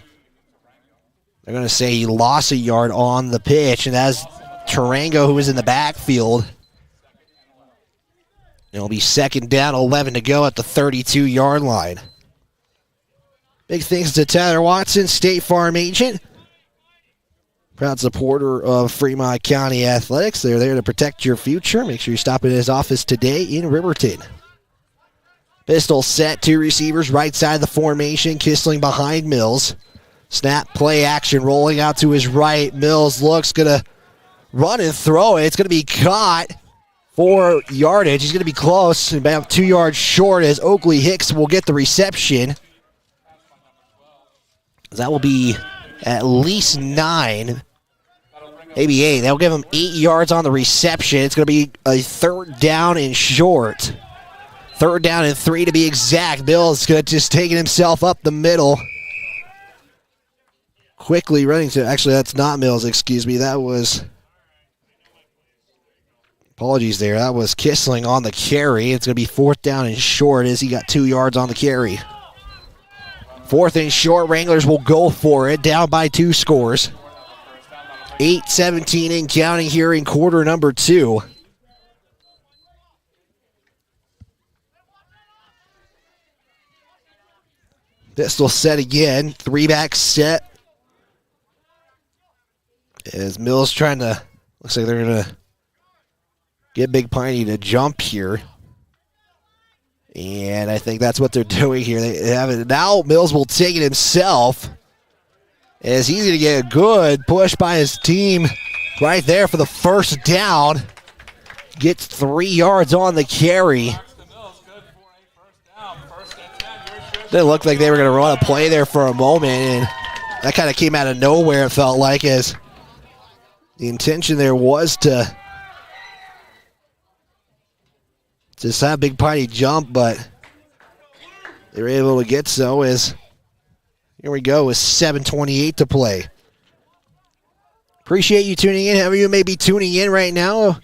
they're going to say he lost a yard on the pitch, and that's Tarango, who was in the backfield. It'll be 2nd down, 11 to go at the 32-yard line. Big thanks to Tyler Watson, State Farm agent. Proud supporter of Fremont County Athletics. They're there to protect your future. Make sure you stop in his office today in Riverton. Pistol set, 2 receivers, right side of the formation. Kissling behind Mills. Snap, play action, rolling out to his right. Mills looks, going to run and throw it. It's going to be caught for yardage. He's going to be close, about 2 yards short, as Oakley Hicks will get the reception. That will be at least 9, maybe 8. That'll give him 8 yards on the reception. It's going to be a 3rd down and short. 3rd down and 3 to be exact. Mills going to just taking himself up the middle. Quickly running to, actually that's not Mills, excuse me. That was, apologies there. That was Kissling on the carry. It's going to be 4th down and short as he got 2 yards on the carry. 4th and short, Wranglers will go for it. Down by 2 scores. 8-17 in counting here in quarter number 2. Pistol set again. 3-back set. As Mills trying to, looks like they're going to get Big Piney to jump here. And I think that's what they're doing here. They have it now. Mills will take it himself. as he's going to get a good push by his team right there for the first down. Gets 3 yards on the carry. It looked like they were going to run a play there for a moment, and that kind of came out of nowhere, it felt like, as the intention there was to just have Big Piney jump, but they were able to get so as here we go with 7:28 to play. Appreciate you tuning in. However you may be tuning in right now, want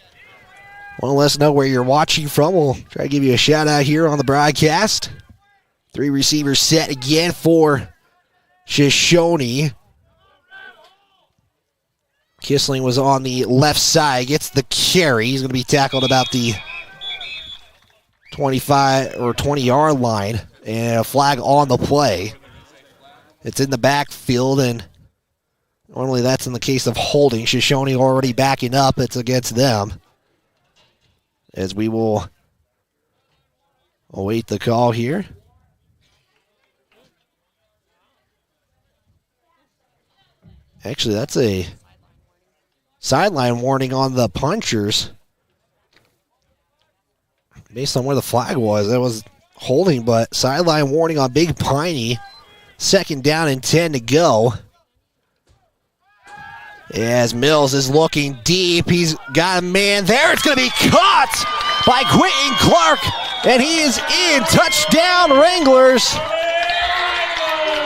to let us know where you're watching from. We'll try to give you a shout out here on the broadcast. 3 receivers set again for Shoshoni. Kissling was on the left side, gets the carry. He's going to be tackled about the 25 or 20-yard line, and a flag on the play. It's in the backfield, and normally that's in the case of holding. Shoshoni already backing up. It's against them, as we will await the call here. Actually, that's a sideline warning on the Punchers. Based on where the flag was, that was holding, but sideline warning on Big Piney. 2nd down and 10 to go. As Mills is looking deep, he's got a man there. It's going to be caught by Quentin Clark, and he is in. Touchdown, Wranglers.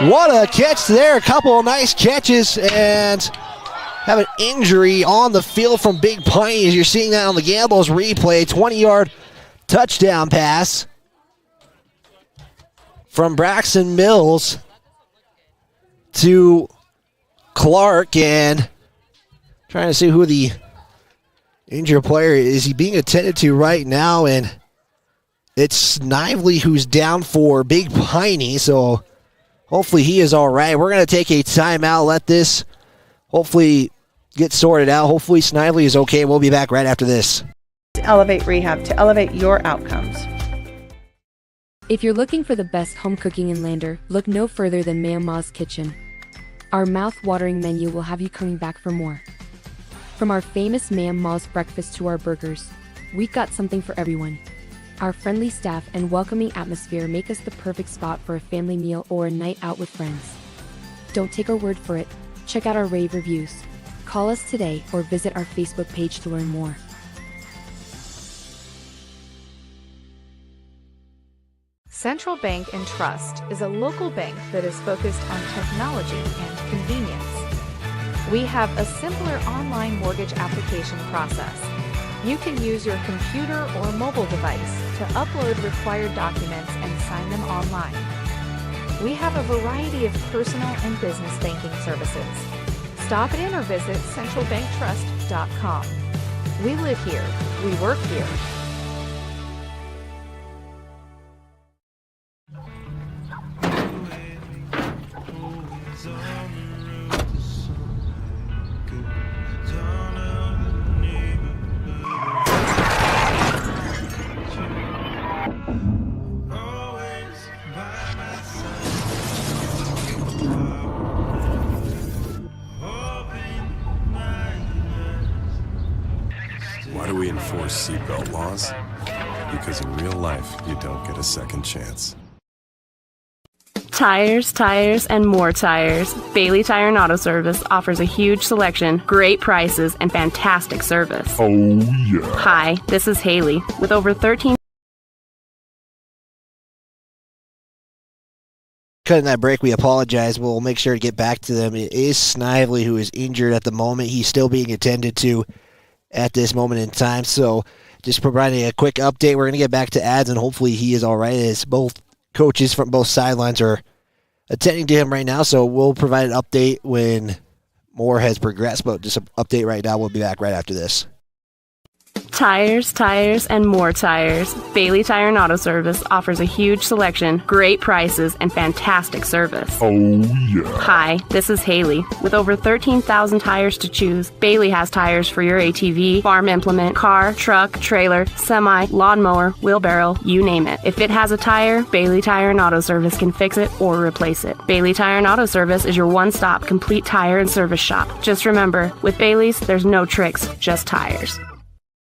What a catch there. A couple of nice catches, and have an injury on the field from Big Piney, as you're seeing that on the Gambles replay. 20-yard touchdown pass from Braxton Mills to Clark, and trying to see who the injured player is. He being attended to right now, and it's Snively who's down for Big Piney, so hopefully he is all right. We're going to take a timeout, let this hopefully get sorted out. Hopefully Snively is okay. We'll be back right after this. Elevate Rehab to elevate your outcomes. If you're looking for the best home cooking in Lander, look no further than Ma'am Ma's Kitchen. Our mouth-watering menu will have you coming back for more. From our famous Ma'am Ma's breakfast to our burgers, we've got something for everyone. Our friendly staff and welcoming atmosphere make us the perfect spot for a family meal or a night out with friends. Don't take our word for it. Check out our rave reviews. Call us today or visit our Facebook page to learn more. Central Bank & Trust is a local bank that is focused on technology and convenience. We have a simpler online mortgage application process. You can use your computer or mobile device to upload required documents and sign them online. We have a variety of personal and business banking services. Stop in or visit centralbanktrust.com. We live here. We work here. Why do we enforce seatbelt laws? Because in real life, you don't get a second chance. Tires, tires, and more tires. Bailey Tire and Auto Service offers a huge selection, great prices, and fantastic service. Oh, yeah. Hi, this is Haley. With over 13... Cutting that break, we apologize. We'll make sure to get back to them. It is Snively who is injured at the moment. He's still being attended to at this moment in time. So just providing a quick update. We're going to get back to ads, and hopefully he is all right, as both coaches from both sidelines are attending to him right now. So we'll provide an update when more has progressed, but just an update right now. We'll be back right after this. Tires, tires, and more tires. Bailey Tire and Auto Service offers a huge selection, great prices, and fantastic service. Oh, yeah. Hi, this is Haley. With over 13,000 tires to choose, Bailey has tires for your ATV, farm implement, car, truck, trailer, semi, lawnmower, wheelbarrow, you name it. If it has a tire, Bailey Tire and Auto Service can fix it or replace it. Bailey Tire and Auto Service is your one-stop complete tire and service shop. Just remember, with Bailey's, there's no tricks, just tires.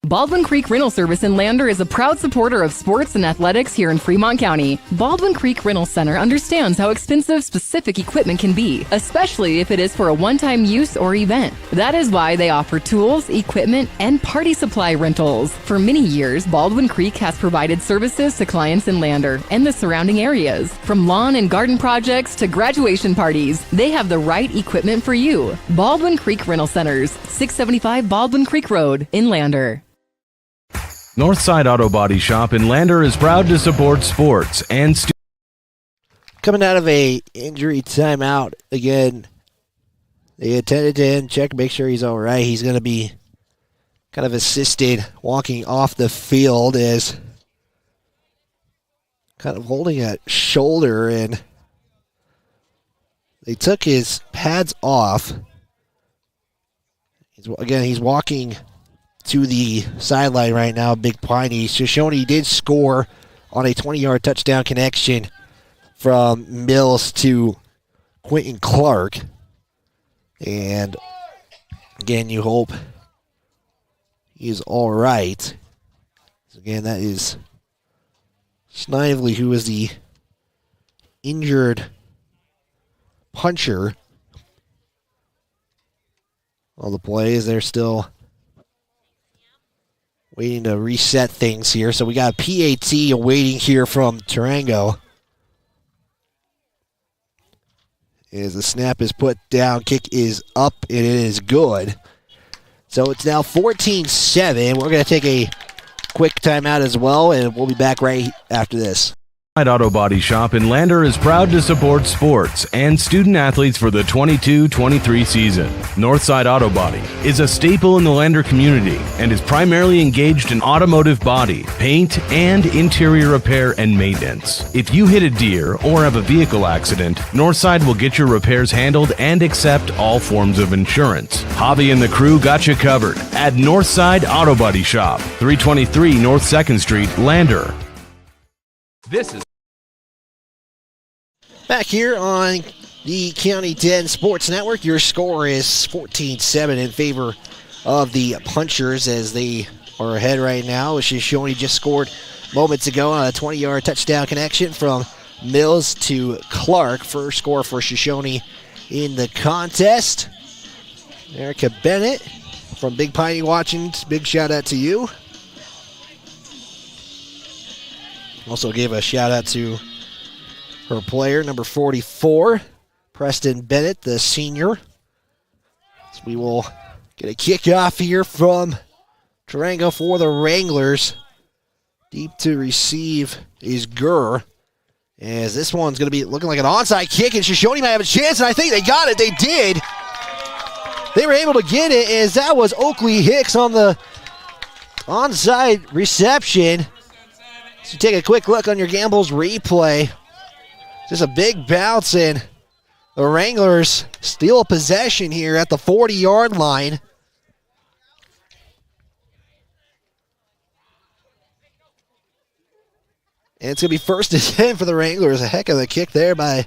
Baldwin Creek Rental Service in Lander is a proud supporter of sports and athletics here in Fremont County. Baldwin Creek Rental Center understands how expensive specific equipment can be, especially if it is for a one-time use or event. That is why they offer tools, equipment, and party supply rentals. For many years, Baldwin Creek has provided services to clients in Lander and the surrounding areas. From lawn and garden projects to graduation parties, they have the right equipment for you. Baldwin Creek Rental Centers, 675 Baldwin Creek Road in Lander. Northside Auto Body Shop in Lander is proud to support sports and coming out of a injury timeout again. They attended to him, check, make sure he's all right. He's going to be kind of assisted walking off the field as kind of holding a shoulder, and they took his pads off. He's walking to the sideline right now, Big Piney. Shoshoni did score on a 20-yard touchdown connection from Mills to Quentin Clark. And again, you hope he's all right. So again, that is Snively, who is the injured puncher. All the plays, they're still waiting to reset things here. So we got a PAT awaiting here from Tarango. As the snap is put down, kick is up, and it is good. So it's now 14-7. We're going to take a quick timeout as well, and we'll be back right after this. Auto Body Shop in Lander is proud to support sports and student athletes for the 22-23 season. Northside Auto Body is a staple in the Lander community and is primarily engaged in automotive body, paint, and interior repair and maintenance. If you hit a deer or have a vehicle accident, Northside will get your repairs handled and accept all forms of insurance. Javi and the crew got you covered at Northside Auto Body Shop, 323 North 2nd Street, Lander. This is back here on the County 10 Sports Network. Your score is 14-7 in favor of the Punchers as they are ahead right now. Shoshoni just scored moments ago on a 20-yard touchdown connection from Mills to Clark. First score for Shoshoni in the contest. Erica Bennett from Big Piney watching. Big shout out to you. Also gave a shout out to her player, number 44, Preston Bennett, the senior. So we will get a kickoff here from Tarango for the Wranglers. Deep to receive is Gurr. As this one's going to be looking like an onside kick, and Shoshoni might have a chance, and I think they got it. They did. They were able to get it, as that was Oakley Hicks on the onside reception. So take a quick look on your Gambles replay. Just a big bounce, and the Wranglers steal possession here at the 40-yard line. And it's going to be 1st and 10 for the Wranglers. A heck of a kick there by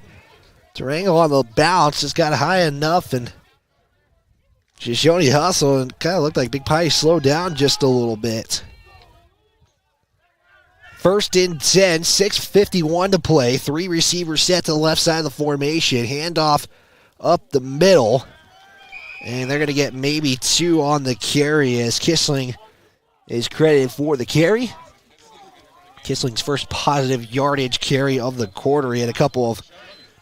Tarango on the bounce. Just got high enough, and Shoshoni hustled and kind of looked like Big Pie slowed down just a little bit. 1st and 10, 6:51 to play. 3 receivers set to the left side of the formation. Handoff up the middle. And they're going to get maybe 2 on the carry as Kissling is credited for the carry. Kissling's first positive yardage carry of the quarter. He had a couple of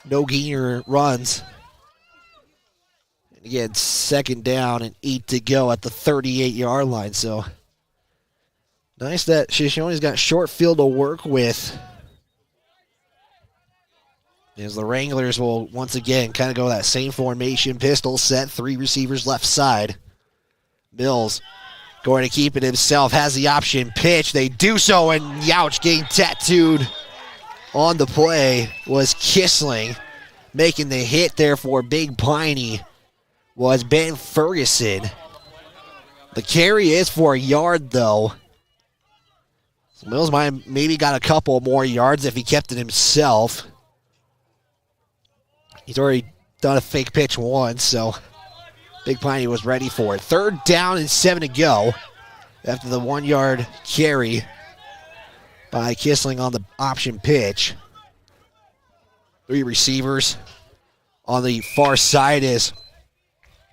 no-gainer runs. And again, 2nd down and 8 to go at the 38-yard line. So nice that Shoshoni's got short field to work with. As the Wranglers will once again kind of go that same formation, pistol set, 3 receivers left side. Mills going to keep it himself, has the option pitch. They do so, and Youch getting tattooed on the play was Kissling. Making the hit there for Big Piney was Ben Ferguson. The carry is for a yard, though. So Mills might maybe got a couple more yards if he kept it himself. He's already done a fake pitch once, so Big Piney was ready for it. 3rd down and 7 to go after the 1-yard carry by Kissling on the option pitch. 3 receivers. On the far side is,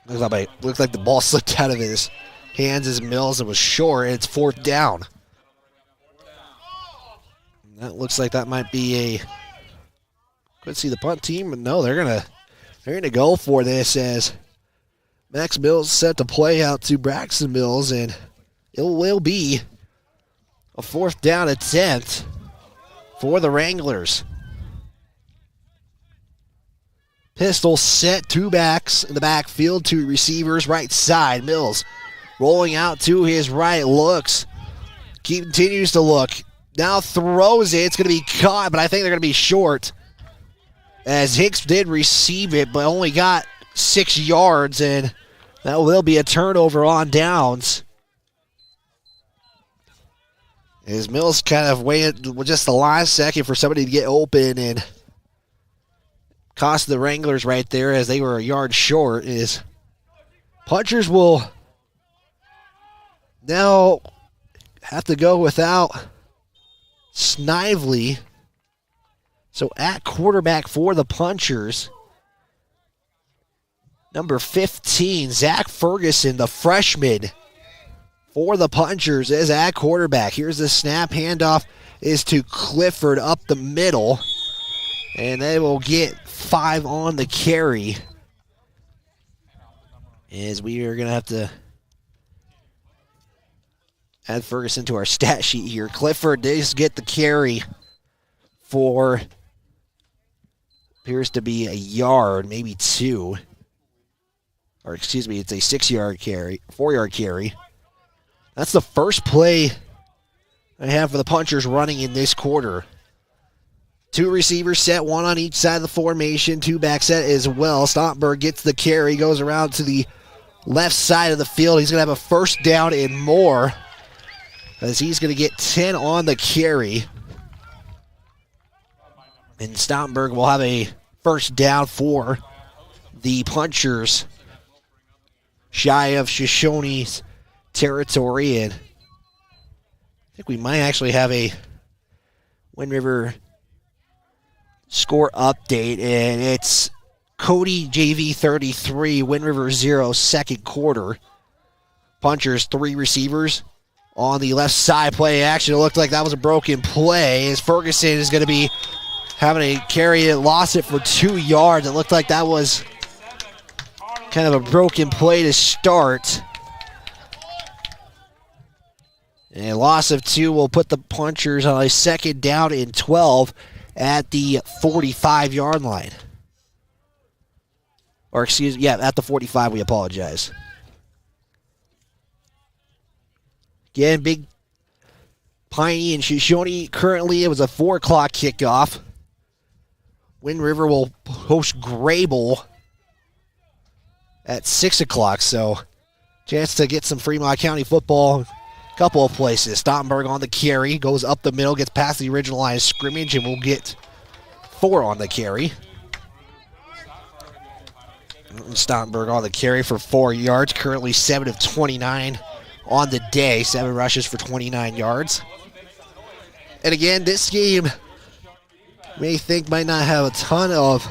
looks like the ball slipped out of his hands as Mills. It was short, and it's 4th down. That looks like that might be a, couldn't see the punt team, but no, they're gonna go for this as Max Mills set the play out to Braxton Mills, and it will be a 4th down attempt for the Wranglers. Pistol set, 2 backs in the backfield, 2 receivers right side. Mills rolling out to his right, looks, continues to look, now throws it. It's going to be caught, but I think they're going to be short, as Hicks did receive it, but only got 6 yards, and that will be a turnover on downs. As Mills kind of waited just the last second for somebody to get open and cost the Wranglers right there as they were a yard short. Is Punchers will now have to go without Snively. So at quarterback for the Punchers, number 15, Zach Ferguson, the freshman for the Punchers, is at quarterback. Here's the snap. Handoff is to Clifford up the middle, and they will get 5 on the carry. As we are going to have to add Ferguson to our stat sheet here. Clifford does get the carry for, appears to be a yard, maybe 2. Or excuse me, it's a 6-yard carry, 4-yard carry. That's the first play I have for the Punchers running in this quarter. 2 receivers set, 1 on each side of the formation, 2 back set as well. Stompberg gets the carry, goes around to the left side of the field. He's going to have a 1st down and more, as he's going to get 10 on the carry. And Stompberg will have a 1st down for the Punchers, shy of Shoshoni's territory. And I think we might actually have a Wind River score update, and it's Cody JV 33, Wind River 0, 2nd quarter. Punchers 3 receivers on the left side. Play action. It looked like that was a broken play, as Ferguson is going to be having a carry. It lost it for 2 yards. It looked like that was kind of a broken play to start. And a loss of 2 will put the Punchers on a 2nd down and 12 at the 45-yard line. Or excuse me, yeah, at the 45, we apologize. Again, Big Piney and Shoshoni currently, it was a 4 o'clock kickoff. Wind River will host Grable at 6 o'clock, so chance to get some Fremont County football. Couple of places. Stottenberg on the carry, goes up the middle, gets past the original line of scrimmage, and will get 4 on the carry. Stottenberg on the carry for 4 yards, currently 7 of 29 on the day, 7 rushes for 29 yards. And again, this game, you may think might not have a ton of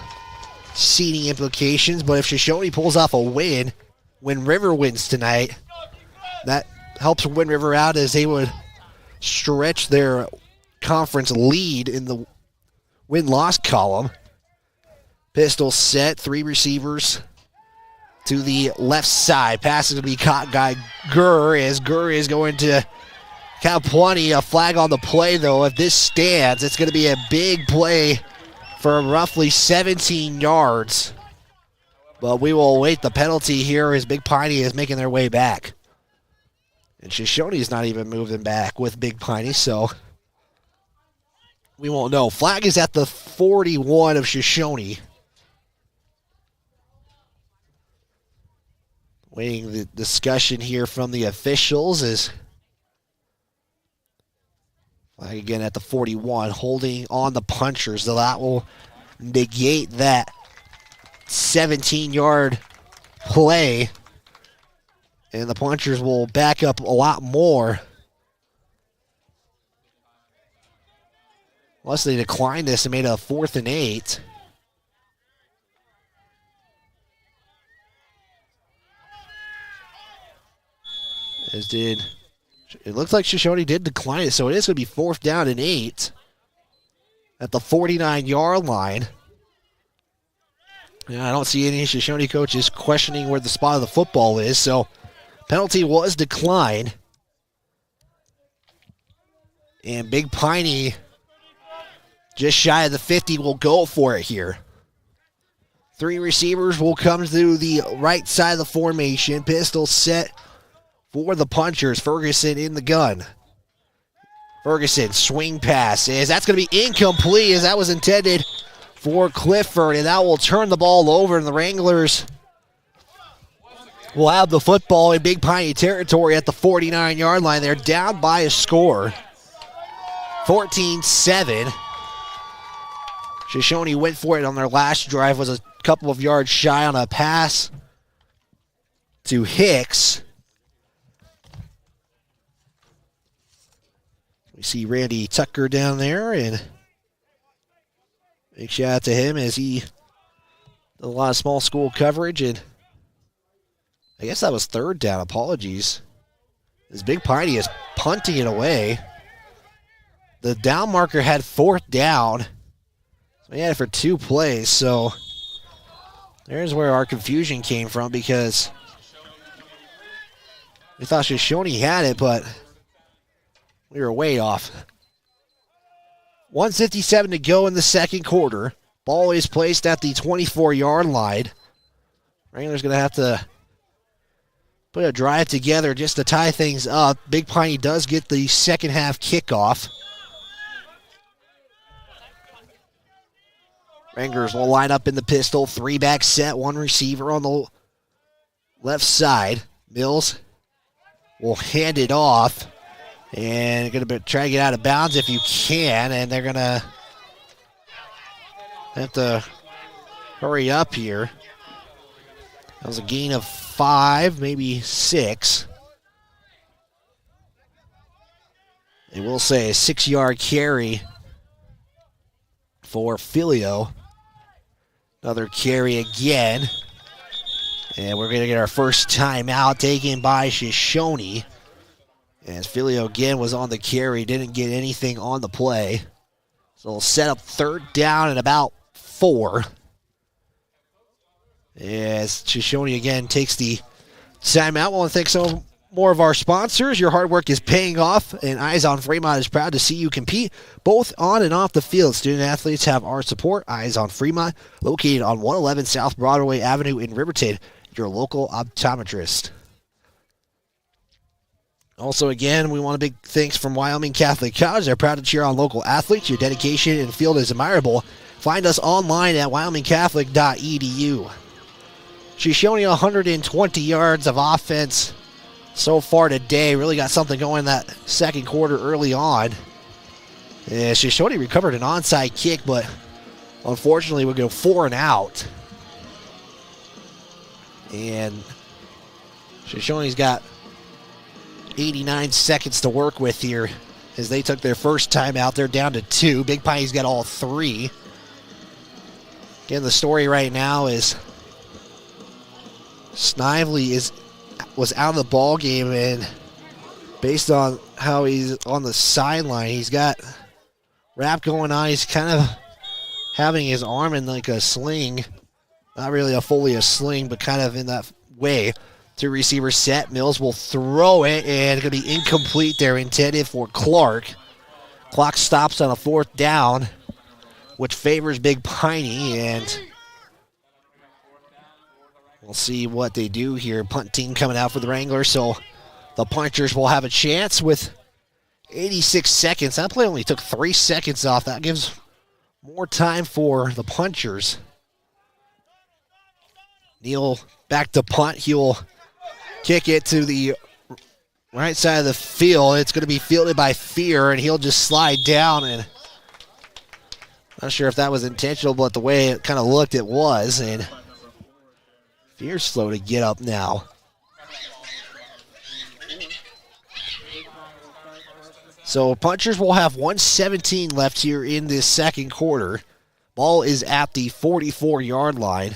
seeding implications, but if Shoshoni pulls off a win, when River wins tonight, that helps Wind River out, as they would stretch their conference lead in the win-loss column. Pistol set, 3 receivers to the left side. Pass is going to be caught by Gurr, as Gurr is going to count plenty. A flag on the play, though. If this stands, it's going to be a big play for roughly 17 yards. But we will await the penalty here as Big Piney is making their way back. And Shoshoni's not even moving back with Big Piney, so we won't know. Flag is at the 41 of Shoshoni. Waiting the discussion here from the officials is flag again at the 41, holding on the Punchers. So that will negate that 17-yard play. And the Punchers will back up a lot more. Unless they declined this and made a 4th and 8. It looks like Shoshoni did decline it, so it is going to be 4th down and 8 at the 49-yard line. And I don't see any Shoshoni coaches questioning where the spot of the football is, so penalty was declined. And Big Piney, just shy of the 50, will go for it here. 3 receivers will come to the right side of the formation. Pistol set for the Punchers. Ferguson in the gun. Ferguson, swing pass. That's going to be incomplete, as that was intended for Clifford, and that will turn the ball over, and the Wranglers will have the football in Big Piney territory at the 49-yard line. They're down by a score, 14-7. Shoshoni went for it on their last drive, was a couple of yards shy on a pass to Hicks. We see Randy Tucker down there, and big shout out to him as he did a lot of small school coverage, and I guess that was 3rd down. Apologies. As Big Piney is punting it away. The down marker had 4th down. So he had it for 2 plays, so there's where our confusion came from, because we thought Shoshoni had it, but we were way off. 1:57 to go in the second quarter. Ball is placed at the 24-yard line. Wranglers going to have to put a drive together just to tie things up. Big Piney does get the second half kickoff. Wranglers will line up in the pistol. 3-back set, 1 receiver on the left side. Mills will hand it off. And going to try to get out of bounds if you can. And they're going to have to hurry up here. That was a gain of 5, maybe 6. They will say a 6-yard carry for Filio. Another carry again. And we're going to get our first timeout taken by Shoshoni. As Filio again was on the carry, didn't get anything on the play. So we'll set up 3rd down and about 4. As Shoshoni again takes the timeout. I want to thank some more of our sponsors. Your hard work is paying off, and Eyes on Fremont is proud to see you compete both on and off the field. Student athletes have our support. Eyes on Fremont, located on 111 South Broadway Avenue in Riverton, your local optometrist. Also, again, we want a big thanks from Wyoming Catholic College. They're proud to cheer on local athletes. Your dedication in the field is admirable. Find us online at wyomingcatholic.edu. Shoshoni 120 yards of offense so far today. Really got something going in that second quarter early on. Shoshoni recovered an onside kick, but unfortunately would go 4 and out. And Shoshoni's got 89 seconds to work with here as they took their first time out. They're down to 2. Big Piney's got all 3. Again, the story right now is Snively was out of the ball game, and based on how he's on the sideline, he's got wrap going on. He's kind of having his arm in like a sling. Not really fully a sling, but kind of in that way. 2 receivers set. Mills will throw it, and it's going to be incomplete there, intended for Clark. Clock stops on a 4th down, which favors Big Piney, and we'll see what they do here. Punt team coming out for the Wranglers, so the Punchers will have a chance with 86 seconds. That play only took 3 seconds off. That gives more time for the Punchers. Neal back to punt. He'll kick it to the right side of the field. It's going to be fielded by Fear, and he'll just slide down. And not sure if that was intentional, but the way it kind of looked, it was. And Fear's slow to get up now. So Punchers will have 1:17 left here in this second quarter. Ball is at the 44-yard line.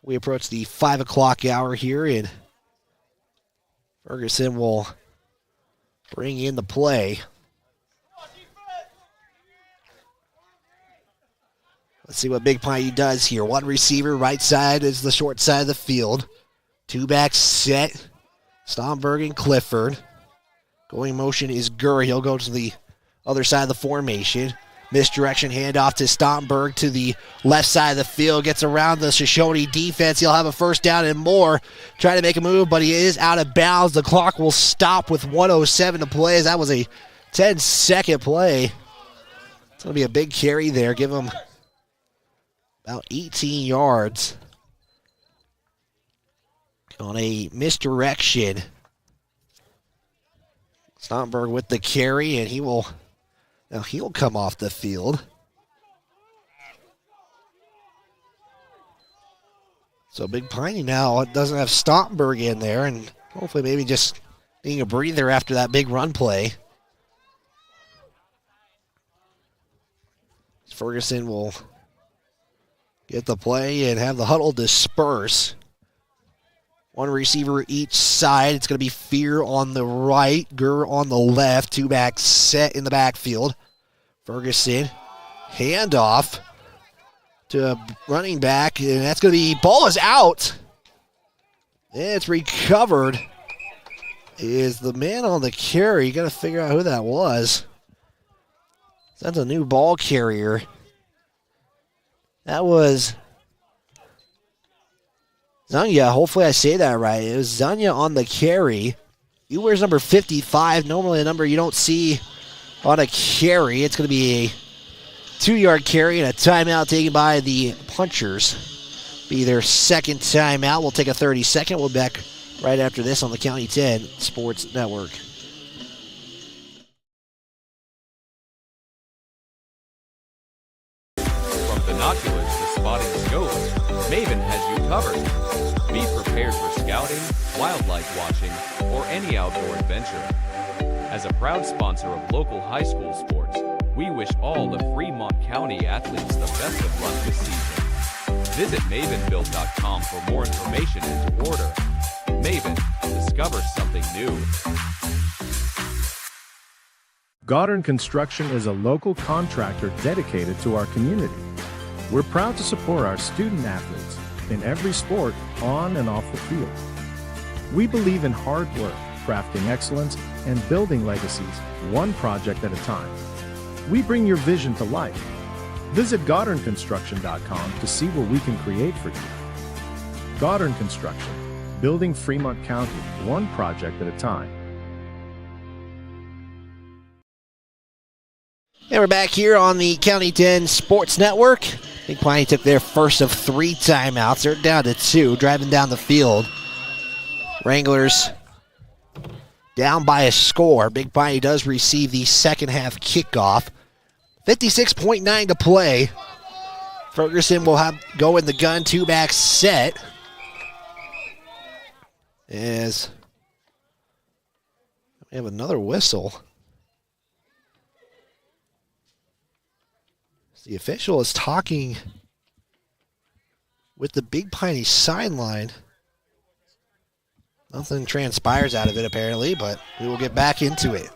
We approach the 5 o'clock hour here, and Ferguson will bring in the play. Let's see what Big Piney does here. One receiver, right side is the short side of the field. Two backs set. Stomberg and Clifford. Going motion is Gurry. He'll go to the other side of the formation. Misdirection handoff to Stomberg to the left side of the field. Gets around the Shoshoni defense. He'll have a first down and more. Trying to make a move, but he is out of bounds. The clock will stop with 1:07 to play, as that was a 10-second play. It's going to be a big carry there. Give him about 18 yards. On a misdirection. Stomberg with the carry, and he'll come off the field. So Big Piney now doesn't have Stomberg in there, and hopefully maybe just needing a breather after that big run play. Ferguson will get the play and have the huddle disperse. One receiver each side. It's going to be Fear on the right, Gurr on the left. Two backs set in the backfield. Ferguson, handoff to a running back, and that's going to be, ball is out. It's recovered. Is the man on the carry. You got to figure out who that was. That's a new ball carrier. That was Zanya, hopefully I say that right. It was Zanya on the carry. He wears number 55, normally a number you don't see on a carry. It's going to be a 2-yard carry and a timeout taken by the Punchers. Be their second timeout. We'll take a 30-second. We'll be back right after this on the County 10 Sports Network. From binoculars to spotting scopes, Maven has you covered. Be prepared for scouting, wildlife watching, or any outdoor adventure. As a proud sponsor of local high school sports, we wish all the Fremont County athletes the best of luck this season. Visit mavenbuild.com for more information and to order. Maven, discover something new. Goddard Construction is a local contractor dedicated to our community. We're proud to support our student athletes in every sport, on and off the field. We believe in hard work, crafting excellence, and building legacies, one project at a time. We bring your vision to life. Visit GoddardConstruction.com to see what we can create for you. Goddard Construction, building Fremont County, one project at a time. And we're back here on the County 10 Sports Network. Big Piney took their first of 3 timeouts. They're down to 2, driving down the field. Wranglers down by a score. Big Piney does receive the second half kickoff. 56.9 to play. Ferguson will go in the gun, 2-back set. As we have another whistle. The official is talking with the Big Piney sideline. Nothing transpires out of it apparently, but we will get back into it.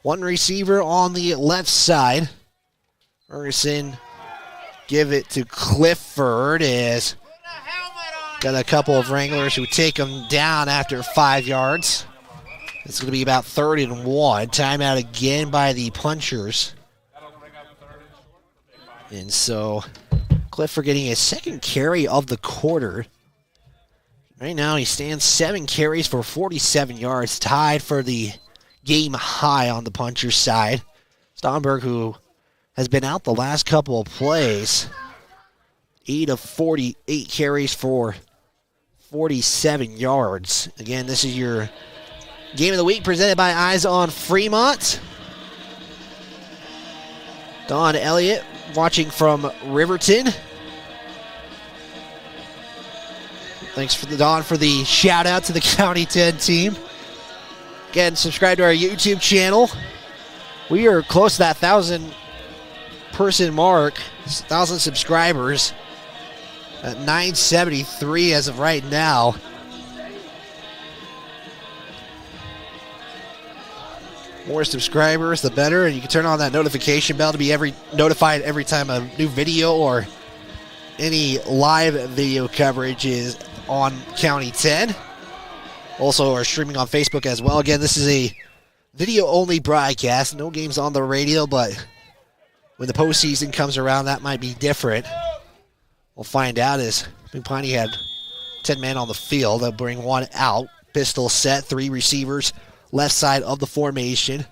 One receiver on the left side. Ferguson give it to Clifford as got a couple of Wranglers who take him down after 5 yards. It's going to be about 3rd and 1. Timeout again by the Punchers. And so Clifford getting his second carry of the quarter. Right now he stands 7 carries for 47 yards, tied for the game high on the Punchers side. Stomberg, who has been out the last couple of plays, 8 of 48 carries for 47 yards. Again, this is your game of the week presented by Eyes on Fremont. Don Elliott watching from Riverton. Thanks for the Don for the shout out to the County 10 team. Again, subscribe to our YouTube channel. We are close to that 1,000 person mark, 1,000 subscribers at 973 as of right now. More subscribers, the better, and you can turn on that notification bell to be notified every time a new video or any live video coverage is on County 10. Also, are streaming on Facebook as well. Again, this is a video-only broadcast. No games on the radio, but when the postseason comes around, that might be different. We'll find out as Big Piney had 10 men on the field. They'll bring one out. Pistol set, 3 receivers, left side of the formation.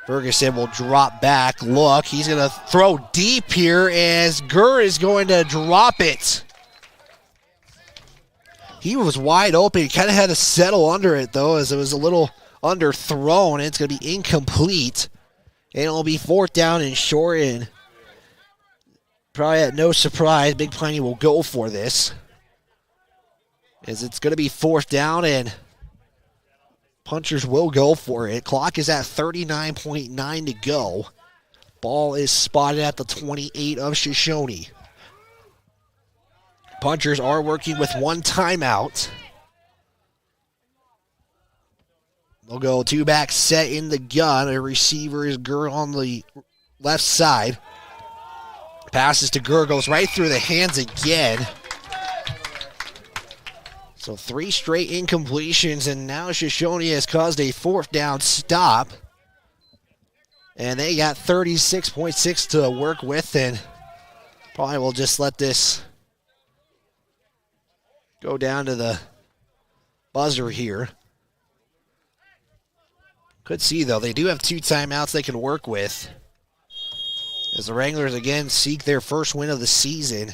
Ferguson will drop back. Look, he's going to throw deep here as Gurr is going to drop it. He was wide open. He kind of had to settle under it, though, as it was a little underthrown. It's going to be incomplete. And it'll be 4th down and short. And probably at no surprise, Big Piney will go for this, as it's going to be 4th down, and Punchers will go for it. Clock is at 39.9 to go. Ball is spotted at the 28 of Shoshoni. Punchers are working with 1 timeout. They'll go 2-back set in the gun. A receiver is Gurr on the left side. Passes to Gurr, goes right through the hands again. So 3 straight incompletions, and now Shoshoni has caused a 4th down stop. And they got 36.6 to work with, and probably will just let this go down to the buzzer here. Could see, though, they do have 2 timeouts they can work with, as the Wranglers again seek their first win of the season.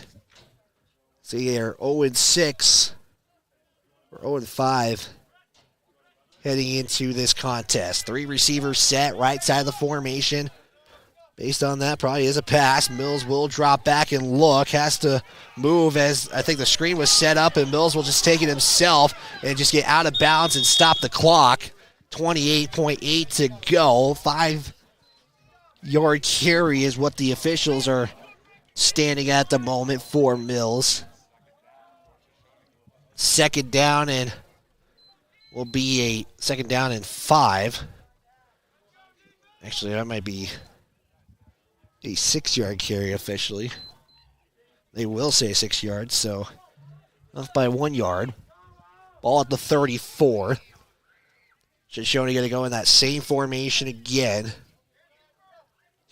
See, they're 0-6 or 0-5 heading into this contest. 3 receivers set, right side of the formation. Based on that, probably is a pass. Mills will drop back and look. Has to move as I think the screen was set up, and Mills will just take it himself and just get out of bounds and stop the clock. 28.8 to go. 5-yard carry is what the officials are standing at the moment for Mills. 2nd down, and will be a 2nd down and 5. Actually, that might be a 6-yard carry officially. They will say 6 yards, so off by 1 yard. Ball at the 34. Shoshoni going to go in that same formation again.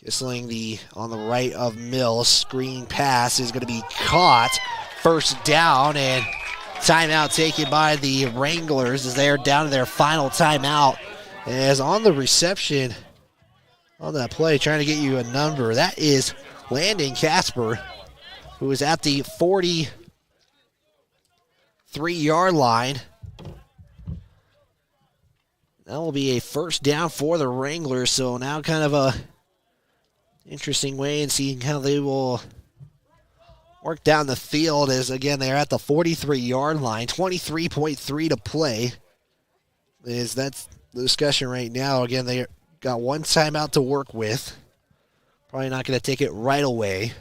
Kissling on the right of Mills. Screen pass is going to be caught. 1st down, and timeout taken by the Wranglers as they are down to their final timeout. As on the reception on that play, trying to get you a number, that is Landon Casper, who is at the 43-yard line. That will be a 1st down for the Wranglers, so now kind of a interesting way and seeing how they will work down the field, as again they're at the 43-yard line, 23.3 to play. That's the discussion right now. Again, they got 1 timeout to work with. Probably not going to take it right away.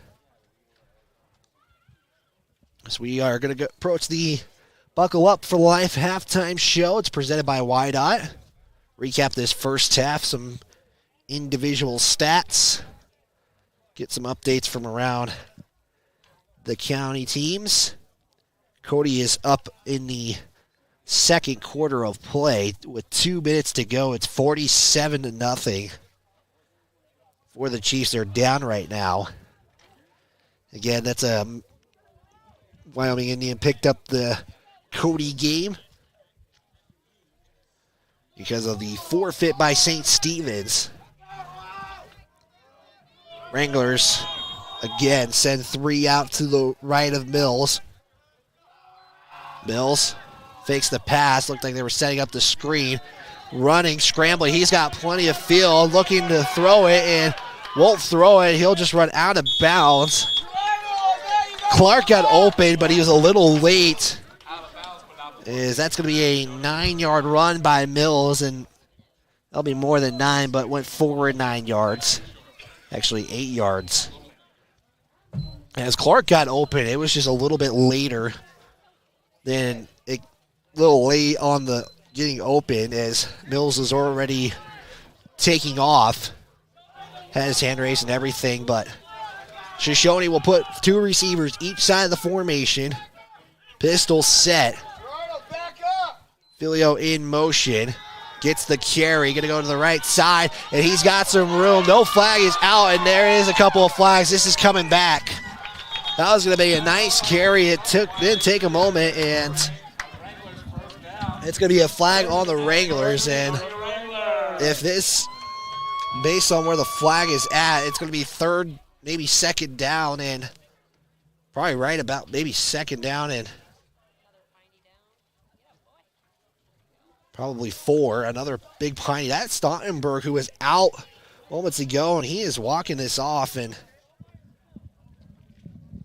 So we are going to approach the Buckle Up for Life halftime show. It's presented by YDOT. Recap this first half, some individual stats. Get some updates from around the county teams. Cody is up in the 2nd quarter of play with 2 minutes to go. It's 47-0 for the Chiefs. They're down right now. Again, that's a Wyoming Indian picked up the Cody game because of the forfeit by St. Stephen's. Wranglers again send 3 out to the right of Mills. Mills fakes the pass. Looked like they were setting up the screen. Running, scrambling. He's got plenty of field. Looking to throw it and won't throw it. He'll just run out of bounds. Clark got open, but he was a little late. That's going to be a 9-yard run by Mills, and that'll be more than 9, but went forward 9 yards. Actually, 8 yards. As Clark got open, it was just a little bit later than a little late on the getting open as Mills was already taking off. Had his hand raised and everything, but Shoshoni will put 2 receivers each side of the formation. Pistol set. Filio in motion. Gets the carry. Going to go to the right side, and he's got some room. No flag is out, and there is a couple of flags. This is coming back. That was going to be a nice carry. It didn't take a moment, and it's going to be a flag on the Wranglers. And if this, based on where the flag is at, it's going to be 3rd, maybe 2nd down, and probably right about maybe 2nd down and probably 4. Another Big Piney. That's Stottenberg, who was out moments ago, and he is walking this off and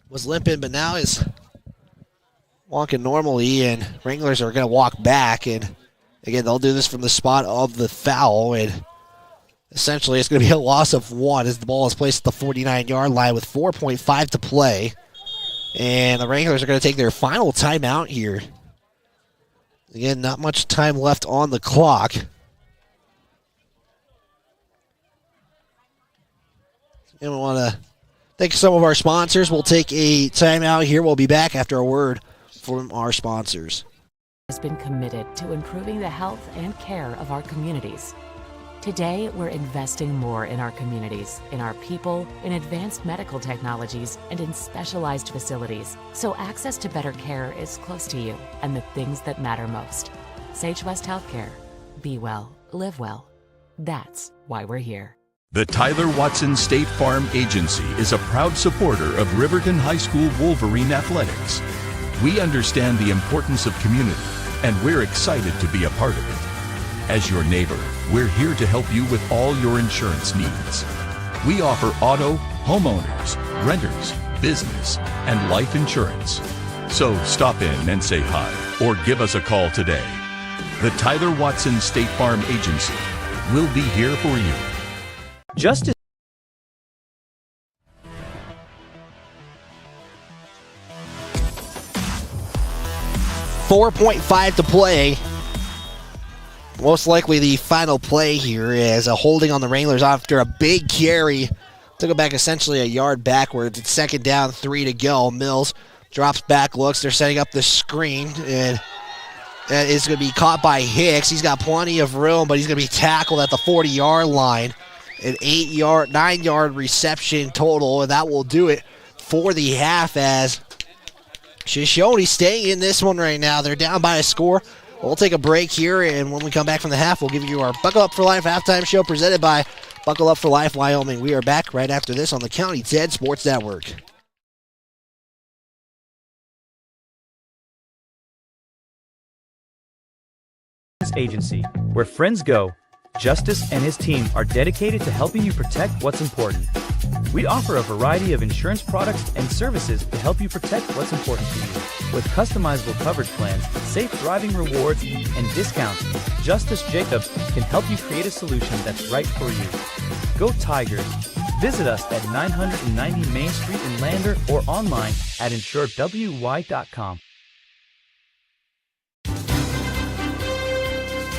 was limping, but now is walking normally, and Wranglers are going to walk back, and again, they'll do this from the spot of the foul, and essentially it's going to be a loss of 1 as the ball is placed at the 49-yard line with 4.5 to play, and the Wranglers are going to take their final timeout here. Again, not much time left on the clock. And we want to thank some of our sponsors. We'll take a timeout here. We'll be back after a word from our sponsors. Has been committed to improving the health and care of our communities. Today, we're investing more in our communities, in our people, in advanced medical technologies, and in specialized facilities, so access to better care is close to you and the things that matter most. Sage West Healthcare. Be well, live well. That's why we're here. The Tyler Watson State Farm Agency is a proud supporter of Riverton High School Wolverine Athletics. We understand the importance of community, and we're excited to be a part of it. As your neighbor, we're here to help you with all your insurance needs. We offer auto, homeowners, renters, business, and life insurance. So stop in and say hi or give us a call today. The Tyler Watson State Farm Agency will be here for you. Justice. .5 to play. Most likely the final play here is a holding on the Wranglers after a big carry. Took it back essentially a yard backwards. It's 2nd down, 3 to go. Mills drops back, looks. They're setting up the screen, and that is going to be caught by Hicks. He's got plenty of room, but he's going to be tackled at the 40-yard line. An 9-yard reception total, and that will do it for the half as Shoshoni staying in this one right now. They're down by a score. We'll take a break here, and when we come back from the half, we'll give you our Buckle Up for Life halftime show presented by Buckle Up for Life Wyoming. We are back right after this on the County 10 Sports Network. Agency, where friends go, Justice and his team are dedicated to helping you protect what's important. We offer a variety of insurance products and services to help you protect what's important to you. With customizable coverage plans, safe driving rewards, and discounts, Justice Jacobs can help you create a solution that's right for you. Go Tigers! Visit us at 990 Main Street in Lander or online at insuredwy.com.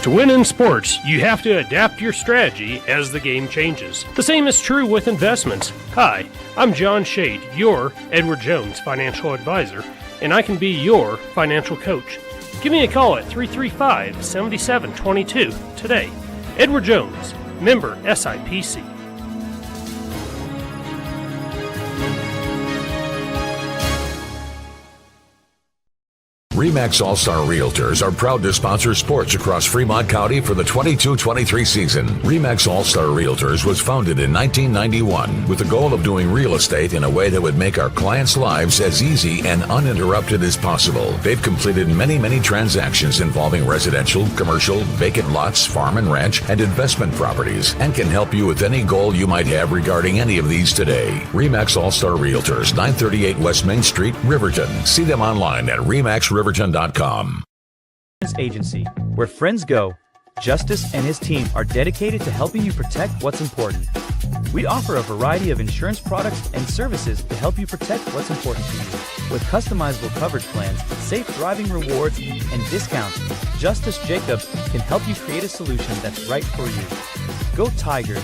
To win in sports, you have to adapt your strategy as the game changes. The same is true with investments. Hi, I'm John Shade, your Edward Jones financial advisor, and I can be your financial coach. Give me a call at 335-7722 today. Edward Jones, member SIPC. RE/MAX All-Star Realtors are proud to sponsor sports across Fremont County for the 22-23 season. RE/MAX All-Star Realtors was founded in 1991 with the goal of doing real estate in a way that would make our clients' lives as easy and uninterrupted as possible. They've completed many transactions involving residential, commercial, vacant lots, farm and ranch, and investment properties, and can help you with any goal you might have regarding any of these today. RE/MAX All-Star Realtors, 938 West Main Street, Riverton. See them online at remaxriverton.com. Agency, where friends go. Justice and his team are dedicated to helping you protect what's important. We offer a variety of insurance products and services to help you protect what's important to you. With customizable coverage plans, safe driving rewards, and discounts, Justice Jacobs can help you create a solution that's right for you. Go Tigers!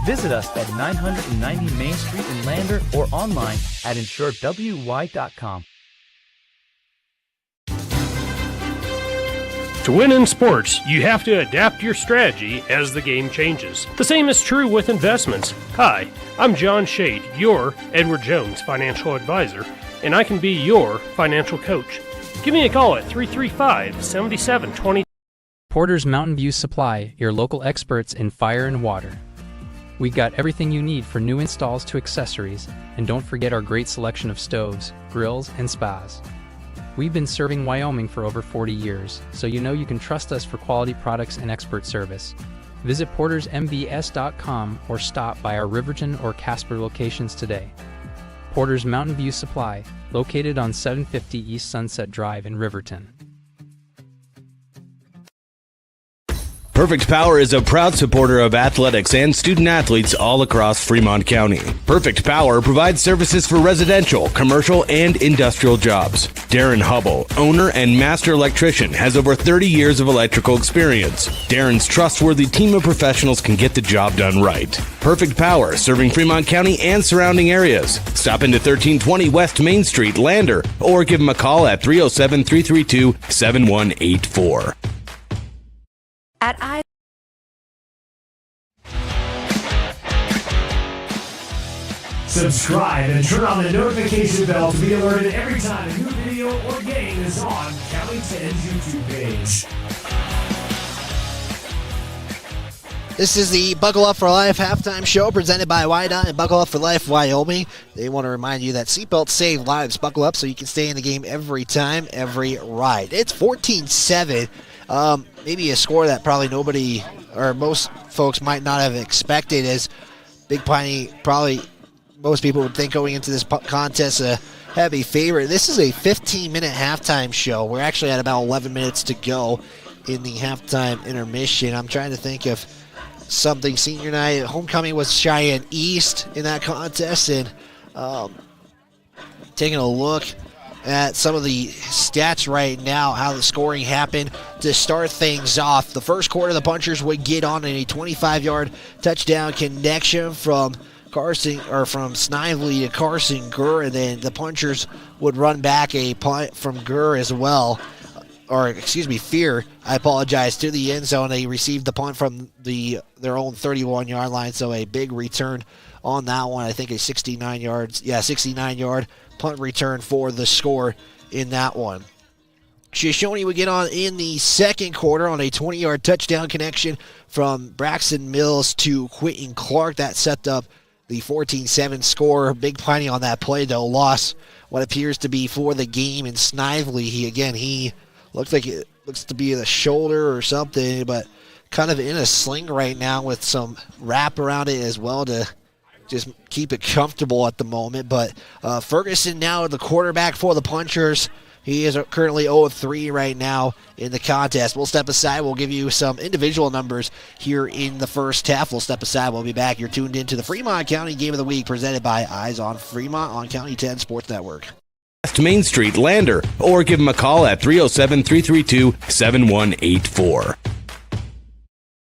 Visit us at 990 Main Street in Lander or online at insuredwy.com. To win in sports, you have to adapt your strategy as the game changes. The same is true with investments. Hi, I'm John Shade, your Edward Jones financial advisor, and I can be your financial coach. Give me a call at 335-7720. Porter's Mountain View Supply, your local experts in fire and water. We got everything you need for new installs to accessories, and don't forget our great selection of stoves, grills, and spas. We've been serving Wyoming for over 40 years, so you know you can trust us for quality products and expert service. Visit portersmbs.com or stop by our Riverton or Casper locations today. Porter's Mountain View Supply, located on 750 East Sunset Drive in Riverton. Perfect Power is a proud supporter of athletics and student athletes all across Fremont County. Perfect Power provides services for residential, commercial, and industrial jobs. Darren Hubble, owner and master electrician, has over 30 years of electrical experience. Darren's trustworthy team of professionals can get the job done right. Perfect Power, serving Fremont County and surrounding areas. Stop into 1320 West Main Street, Lander, or give them a call at 307-332-7184. At I Subscribe and turn on the notification bell to be alerted every time a new video or game is on County 10's YouTube page. This is the Buckle Up for Life halftime show presented by WYDOT and Buckle Up for Life Wyoming. They want to remind you that seatbelts save lives. Buckle up so you can stay in the game every time, every ride. It's 14-7. Maybe a score that probably nobody or most folks might not have expected, as Big Piney, probably most people would think going into this contest a heavy favorite. This is a 15-minute halftime show. We're actually at about 11 minutes to go in the halftime intermission. I'm trying to think of something. Senior night, homecoming was Cheyenne East in that contest, and taking a look at some of the stats right now, how the scoring happened to start things off. The first quarter, the Punchers would get on a 25-yard touchdown connection from Snively to Carson Gurr, and then the Punchers would run back a punt from Gurr as well. Fear, I apologize, to the end zone. They received the punt from their own 31-yard line, so a big return on that one. I think a 69-yard punt return for the score in that one. Shoshoni would get on in the second quarter on a 20-yard touchdown connection from Braxton Mills to Quentin Clark. That set up the 14-7 score. Big Piney on that play, though, lost what appears to be for the game in Snively. He looks like it looks to be the shoulder or something, but kind of in a sling right now with some wrap around it as well to just keep it comfortable at the moment. But Ferguson now the quarterback for the Punchers. He is currently 0-3 right now in the contest. We'll step aside. We'll give you some individual numbers here in the first half. We'll step aside. We'll be back. You're tuned into the Fremont County Game of the Week presented by Eyes on Fremont on County 10 Sports Network. West Main Street, Lander, or give them a call at 307-332-7184.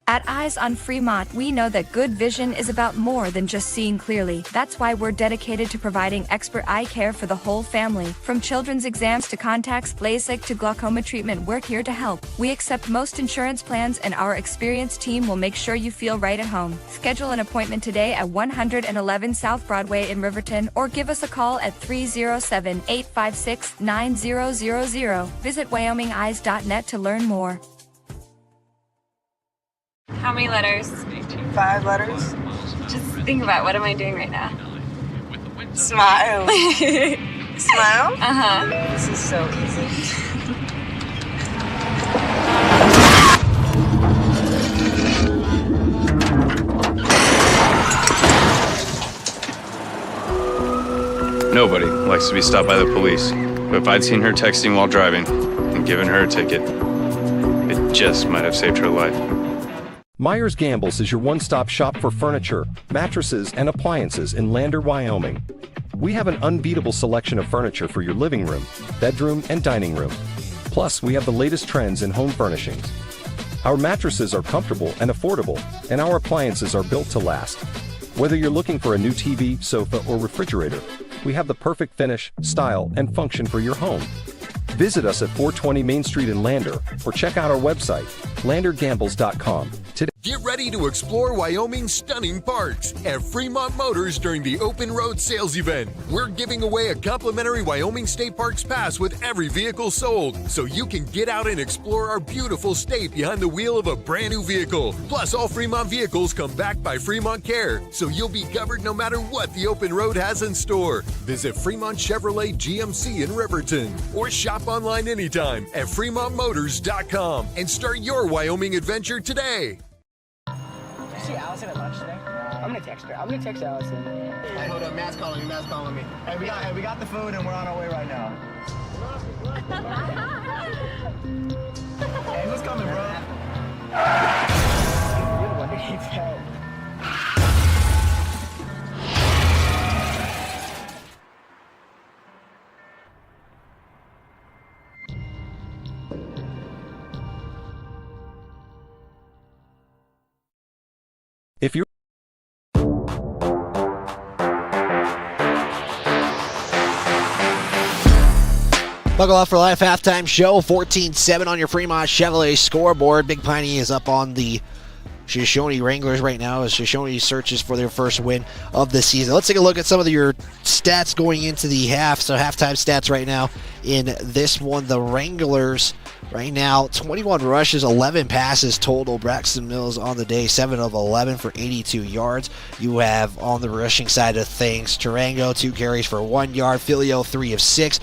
At At Eyes on Fremont, we know that good vision is about more than just seeing clearly. That's why we're dedicated to providing expert eye care for the whole family. From children's exams to contacts, LASIK to glaucoma treatment, we're here to help. We accept most insurance plans, and our experienced team will make sure you feel right at home. Schedule an appointment today at 111 South Broadway in Riverton, or give us a call at 307-856-9000. Visit WyomingEyes.net to learn more. How many letters? 5 letters. Just think about, what am I doing right now? Smile. Smile? Uh-huh. This is so easy. Nobody likes to be stopped by the police, but if I'd seen her texting while driving and given her a ticket, it just might have saved her life. Myers Gambles is your one-stop shop for furniture, mattresses, and appliances in Lander, Wyoming. We have an unbeatable selection of furniture for your living room, bedroom, and dining room. Plus, we have the latest trends in home furnishings. Our mattresses are comfortable and affordable, and our appliances are built to last. Whether you're looking for a new TV, sofa, or refrigerator, we have the perfect finish, style, and function for your home. Visit us at 420 Main Street in Lander, or check out our website, landergambles.com. Today. Get ready to explore Wyoming's stunning parks at Fremont Motors during the Open Road Sales Event. We're giving away a complimentary Wyoming State Parks pass with every vehicle sold, so you can get out and explore our beautiful state behind the wheel of a brand new vehicle. Plus, all Fremont vehicles come back by Fremont Care, so you'll be covered no matter what the open road has in store. Visit Fremont Chevrolet GMC in Riverton, or shop online anytime at FremontMotors.com and start your Wyoming adventure today. Did you see Allison at lunch today? I'm gonna text her. I'm gonna text Allison. Hey, hold up, Matt's calling me. Hey, we got the food and we're on our way right now. Hey, who's coming, bro? You're the one that needs help. If you're Buckle up for live halftime show. 14-7 on your Fremont Chevrolet scoreboard. Big Piney is up on the Shoshoni Wranglers right now as Shoshoni searches for their first win of the season. Let's take a look at some of your stats going into the half. So halftime stats right now in this one. The Wranglers right now, 21 rushes, 11 passes total. Braxton Mills on the day, 7 of 11 for 82 yards. You have on the rushing side of things, Tarango, 2 carries for 1 yard. Filio, 3 of 6.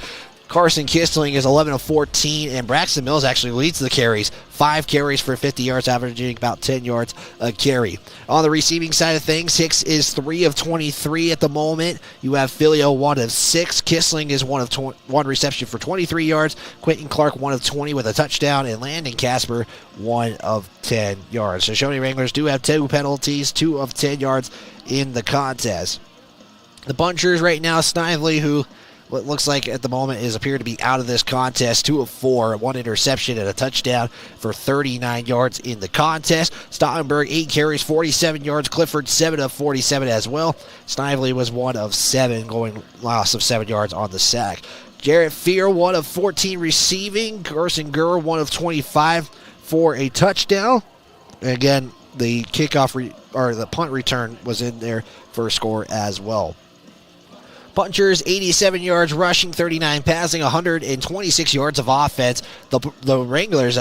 Carson Kistling is 11 of 14, and Braxton Mills actually leads the carries. 5 carries for 50 yards, averaging about 10 yards a carry. On the receiving side of things, Hicks is 3 of 23 at the moment. You have Filio, 1 of 6. Kistling is 1 reception for 23 yards. Quentin Clark, 1 of 20 with a touchdown, and Landon Casper, 1 of 10 yards. Shoshoni Wranglers do have 2 penalties, 2 of 10 yards in the contest. The Punchers right now, Snively, who what looks like at the moment is appeared to be out of this contest. 2 of 4, 1 interception and a touchdown for 39 yards in the contest. Stottenberg, 8 carries, 47 yards. Clifford, 7 of 47 as well. Snively was 1 of 7, going loss of 7 yards on the sack. Jarrett Fear, 1 of 14 receiving. Carson Gurr, 1 of 25 for a touchdown. Again, the kickoff or the punt return was in there for a score as well. Punchers, 87 yards rushing, 39 passing, 126 yards of offense. The Wranglers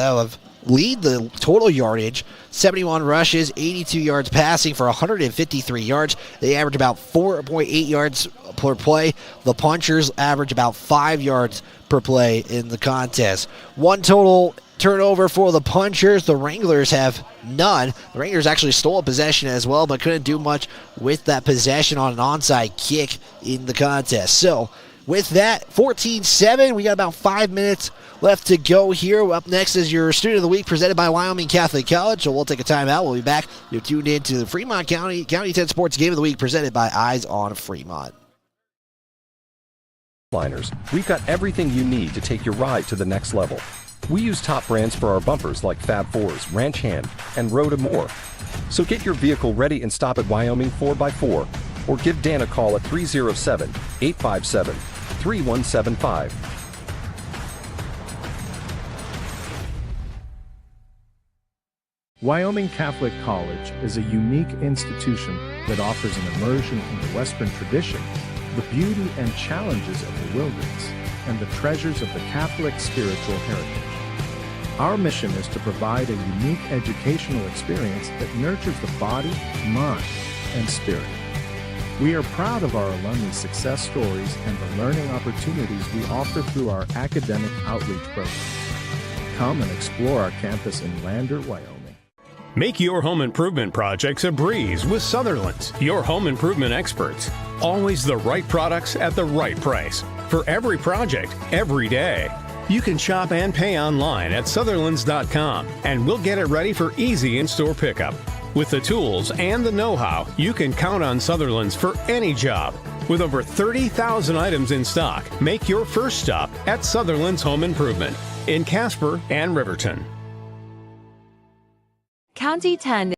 lead the total yardage, 71 rushes, 82 yards passing for 153 yards. They average about 4.8 yards per play. The Punchers average about 5 yards per play in the contest. 1 total turnover for the Punchers. The Wranglers have none. The Wranglers actually stole a possession as well, but couldn't do much with that possession on an onside kick in the contest. So with that, 14-7, we got about 5 minutes left to go here. Up next is your Student of the Week presented by Wyoming Catholic College. So we'll take a timeout. We'll be back. You're tuned in to the Fremont County 10 Sports Game of the Week presented by Eyes on Fremont. We've got everything you need to take your ride to the next level. We use top brands for our bumpers like Fab 4s, Ranch Hand, and Road and more. So get your vehicle ready and stop at Wyoming 4x4 or give Dan a call at 307-857-3175. Wyoming Catholic College is a unique institution that offers an immersion into Western tradition, the beauty and challenges of the wilderness, and the treasures of the Catholic spiritual heritage. Our mission is to provide a unique educational experience that nurtures the body, mind, and spirit. We are proud of our alumni success stories and the learning opportunities we offer through our academic outreach programs. Come and explore our campus in Lander, Wyoming. Make your home improvement projects a breeze with Sutherland's, your home improvement experts. Always the right products at the right price. For every project, every day. You can shop and pay online at Sutherlands.com, and we'll get it ready for easy in-store pickup. With the tools and the know-how, you can count on Sutherlands for any job. With over 30,000 items in stock, make your first stop at Sutherland's Home Improvement in Casper and Riverton. County 10.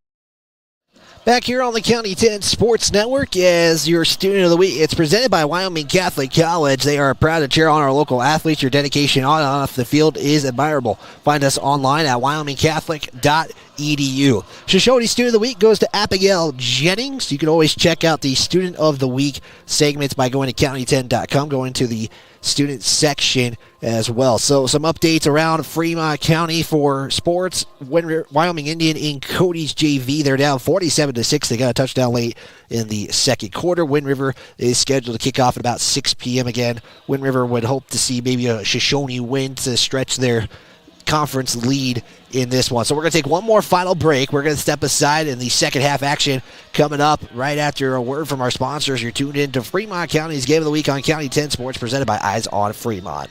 Back here on the County 10 Sports Network as your Student of the Week. It's presented by Wyoming Catholic College. They are proud to cheer on our local athletes. Your dedication on and off the field is admirable. Find us online at wyomingcatholic.edu. Shoshoni Student of the Week goes to Abigail Jennings. You can always check out the Student of the Week segments by going to county10.com, going to the student section as well. So some updates around Fremont County for sports. Wyoming Indian in Cody's JV, they're down 47-6. They got a touchdown late in the second quarter. Wind River is scheduled to kick off at about 6 p.m. again. Wind River would hope to see maybe a Shoshoni win to stretch their conference lead in this one. So we're going to take one more final break. We're going to step aside in the second half action coming up right after a word from our sponsors. You're tuned in to Fremont County's Game of the Week on County 10 Sports, presented by Eyes on Fremont.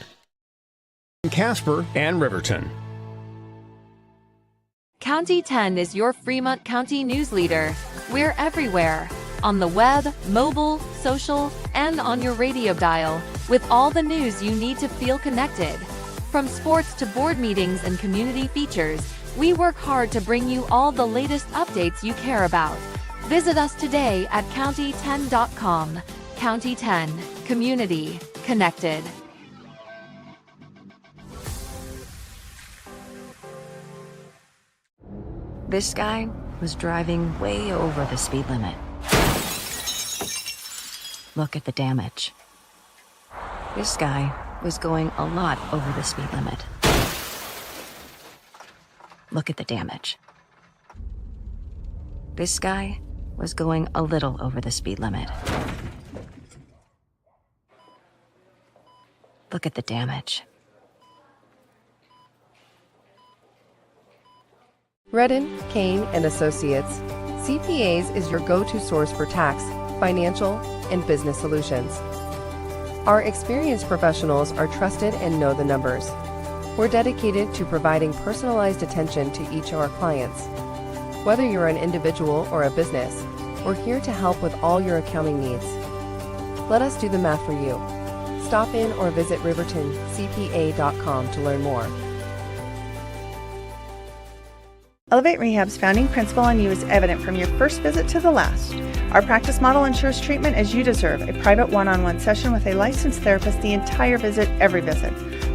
Casper and Riverton. County 10 is your Fremont County news leader. We're everywhere. On the web, mobile, social, and on your radio dial, with all the news you need to feel connected. From sports to board meetings and community features, we work hard to bring you all the latest updates you care about. Visit us today at county10.com. County 10, community connected. This guy was driving way over the speed limit. Look at the damage. This guy was going a lot over the speed limit. Look at the damage. This guy was going a little over the speed limit. Look at the damage. Redden, Kane and Associates, CPAs is your go-to source for tax, financial, and business solutions. Our experienced professionals are trusted and know the numbers. We're dedicated to providing personalized attention to each of our clients. Whether you're an individual or a business, we're here to help with all your accounting needs. Let us do the math for you. Stop in or visit rivertoncpa.com to learn more. Elevate Rehab's founding principle on you is evident from your first visit to the last. Our practice model ensures treatment as you deserve, a private one-on-one session with a licensed therapist the entire visit, every visit.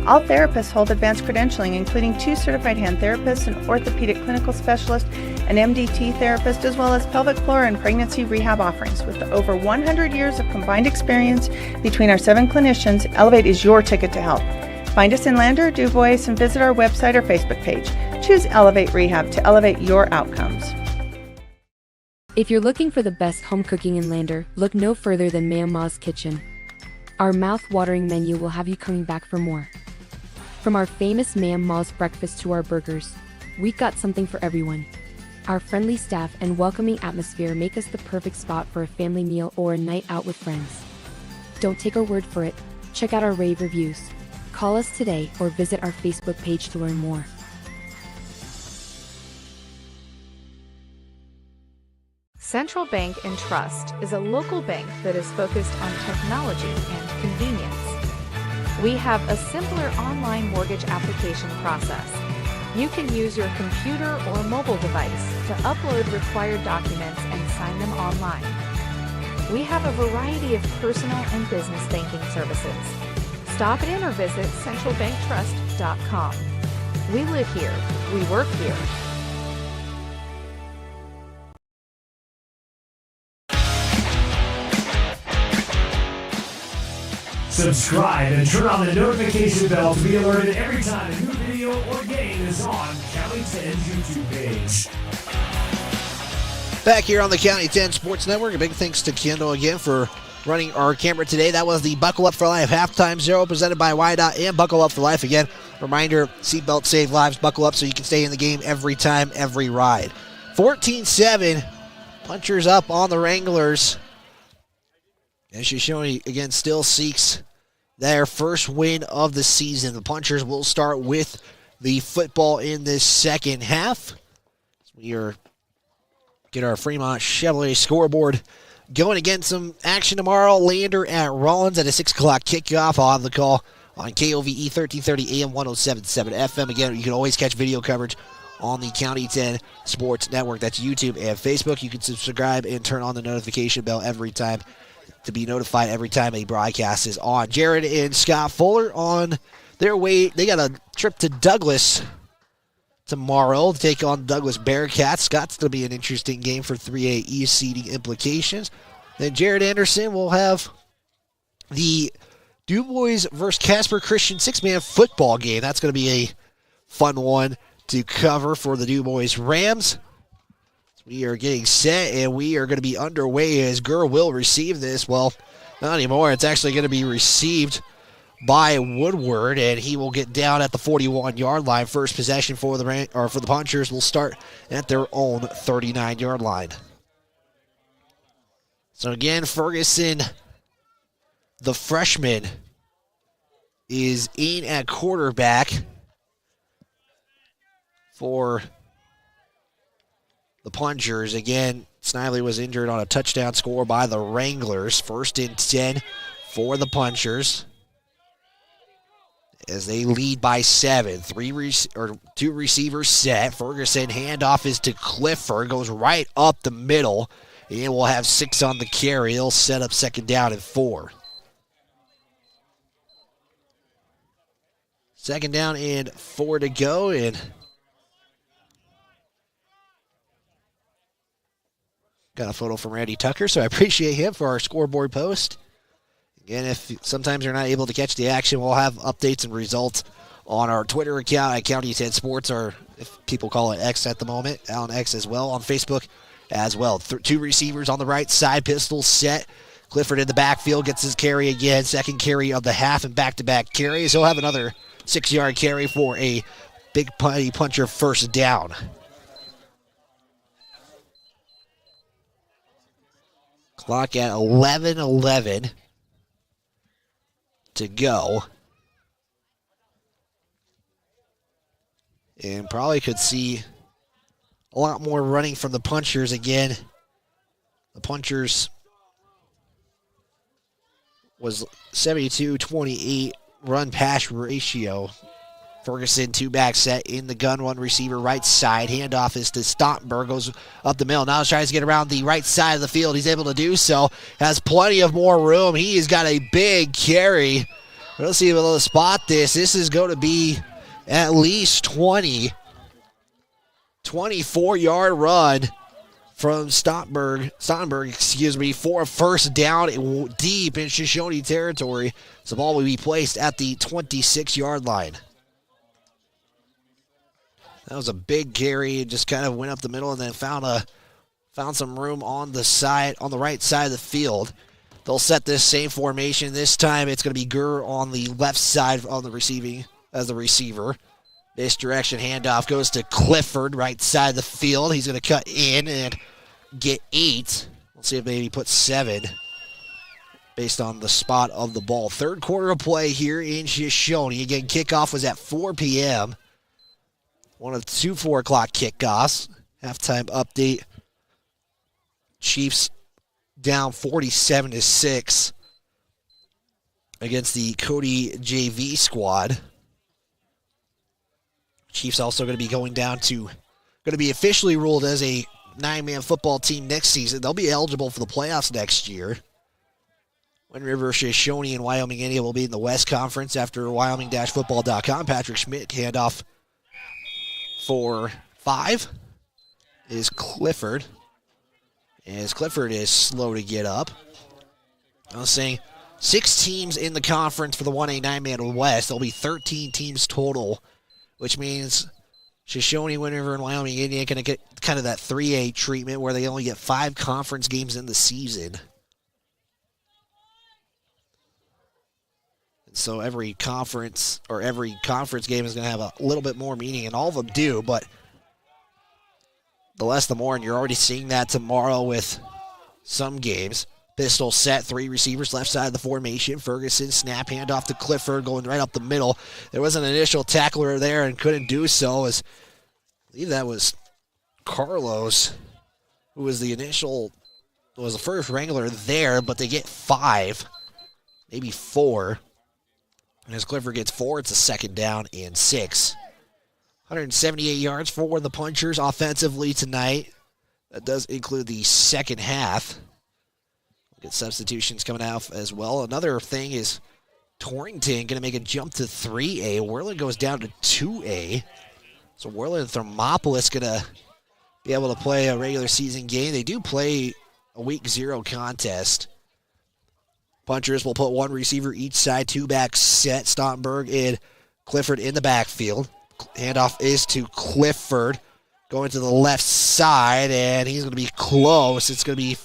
All therapists hold advanced credentialing, including 2 certified hand therapists, an orthopedic clinical specialist, an MDT therapist, as well as pelvic floor and pregnancy rehab offerings. With over 100 years of combined experience between our 7 clinicians, Elevate is your ticket to health. Find us in Lander, DuBois, and visit our website or Facebook page. Choose Elevate Rehab to elevate your outcomes. If you're looking for the best home cooking in Lander, look no further than Ma'am Ma's Kitchen. Our mouth-watering menu will have you coming back for more. From our famous Ma'am Ma's breakfast to our burgers, we've got something for everyone. Our friendly staff and welcoming atmosphere make us the perfect spot for a family meal or a night out with friends. Don't take our word for it. Check out our rave reviews. Call us today or visit our Facebook page to learn more. Central Bank and Trust is a local bank that is focused on technology and convenience. We have a simpler online mortgage application process. You can use your computer or mobile device to upload required documents and sign them online. We have a variety of personal and business banking services. Stop in or visit centralbanktrust.com. We live here. We work here. Subscribe and turn on the notification bell to be alerted every time a new video or game is on County 10's YouTube page. Back here on the County 10 Sports Network, a big thanks to Kendall again for running our camera today. That was the Buckle Up for Life Halftime Zero presented by YDOT and Buckle Up for Life. Again, reminder, seatbelt save lives, buckle up so you can stay in the game every time, every ride. 14-7, Punchers up on the Wranglers. And Shoshoni, again, still seeks their first win of the season. The Punchers will start with the football in this second half. We are get our Fremont Chevrolet scoreboard going again. Some action tomorrow. Lander at Rollins at a 6 o'clock kickoff. I'll have the call on KOVE 1330 AM 107.7 FM. Again, you can always catch video coverage on the County 10 Sports Network. That's YouTube and Facebook. You can subscribe and turn on the notification bell every time to be notified every time a broadcast is on. Jared and Scott Fuller on their way. They got a trip to Douglas tomorrow to take on Douglas Bearcats. Scott's going to be an interesting game for 3A East seeding implications. Then Jared Anderson will have the Du Bois versus Casper Christian 6-man football game. That's going to be a fun one to cover for the Du Bois Rams. We are getting set, and we are going to be underway as Gurr will receive this. Well, not anymore. It's actually going to be received by Woodward, and he will get down at the 41-yard line. First possession for the Punchers will start at their own 39-yard line. So again, Ferguson, the freshman, is in at quarterback for the Punchers. Again, Snively was injured on a touchdown score by the Wranglers. 1st and 10 for the Punchers as they lead by 7. 2 receivers set. Ferguson, handoff is to Clifford, goes right up the middle, and we'll have 6 on the carry. They'll set up 2nd down and 4. 2nd down and 4 to go, and got a photo from Randy Tucker, so I appreciate him for our scoreboard post. Again, if sometimes you're not able to catch the action, we'll have updates and results on our Twitter account at County 10 Sports, or if people call it X at the moment, on X as well, on Facebook as well. 2 receivers on the right side, pistol set. Clifford in the backfield gets his carry again, 2nd carry of the half and back-to-back carries. He'll have another 6-yard carry for a Big Piney Puncher 1st down. Clock at 11:11 to go. And probably could see a lot more running from the Punchers again. The Punchers was 72-28 run-pass ratio. Ferguson, 2-back set in the gun, 1 receiver right side. Handoff is to Stottenberg, goes up the middle. Now tries to get around the right side of the field. He's able to do so. Has plenty of more room. He has got a big carry. Let's see if we'll spot this. This is going to be at least 24-yard run from Stottenberg, for a 1st down deep in Shoshoni territory. So the ball will be placed at the 26-yard line. That was a big carry. It just kind of went up the middle and then found some room on the right side of the field. They'll set this same formation. This time it's going to be Gurr on the left side on the receiving as the receiver. Misdirection handoff goes to Clifford, right side of the field. He's going to cut in and get 8. We'll see if maybe he puts 7 based on the spot of the ball. 3rd quarter of play here in Shoshoni. Again, kickoff was at 4 p.m. One of 2 4 o'clock kickoffs. Halftime update. Chiefs down 47-6 against the Cody JV squad. Chiefs also going to be going to be officially ruled as a 9-man football team next season. They'll be eligible for the playoffs next year. Wind River, Shoshoni, and Wyoming India will be in the West Conference after Wyoming-football.com. Patrick Schmidt handoff for 5 is Clifford. As Clifford is slow to get up. I was saying 6 teams in the conference for the 1A 9-man West. There'll be 13 teams total, which means Shoshoni, Wind River, and Wyoming Indiana going to get kind of that 3A treatment where they only get 5 conference games in the season. And so every conference game is going to have a little bit more meaning, and all of them do, but the less the more, and you're already seeing that tomorrow with some games. Pistol set, 3 receivers left side of the formation. Ferguson, snap, handoff to Clifford, going right up the middle. There was an initial tackler there and couldn't do so. I believe that was Carlos, who was the first Wrangler there, but they get 5, maybe 4. And as Clifford gets 4, it's a second down and 6. 178 yards for the Punchers offensively tonight. That does include the second half. Get substitutions coming out as well. Another thing is Torrington going to make a jump to 3A. Worland goes down to 2A. So Worland and Thermopolis going to be able to play a regular season game. They do play a week 0 contest. Punchers will put 1 receiver each side, 2 back set. Stottenberg and Clifford in the backfield. Handoff is to Clifford, going to the left side, and he's going to be close. It's going to be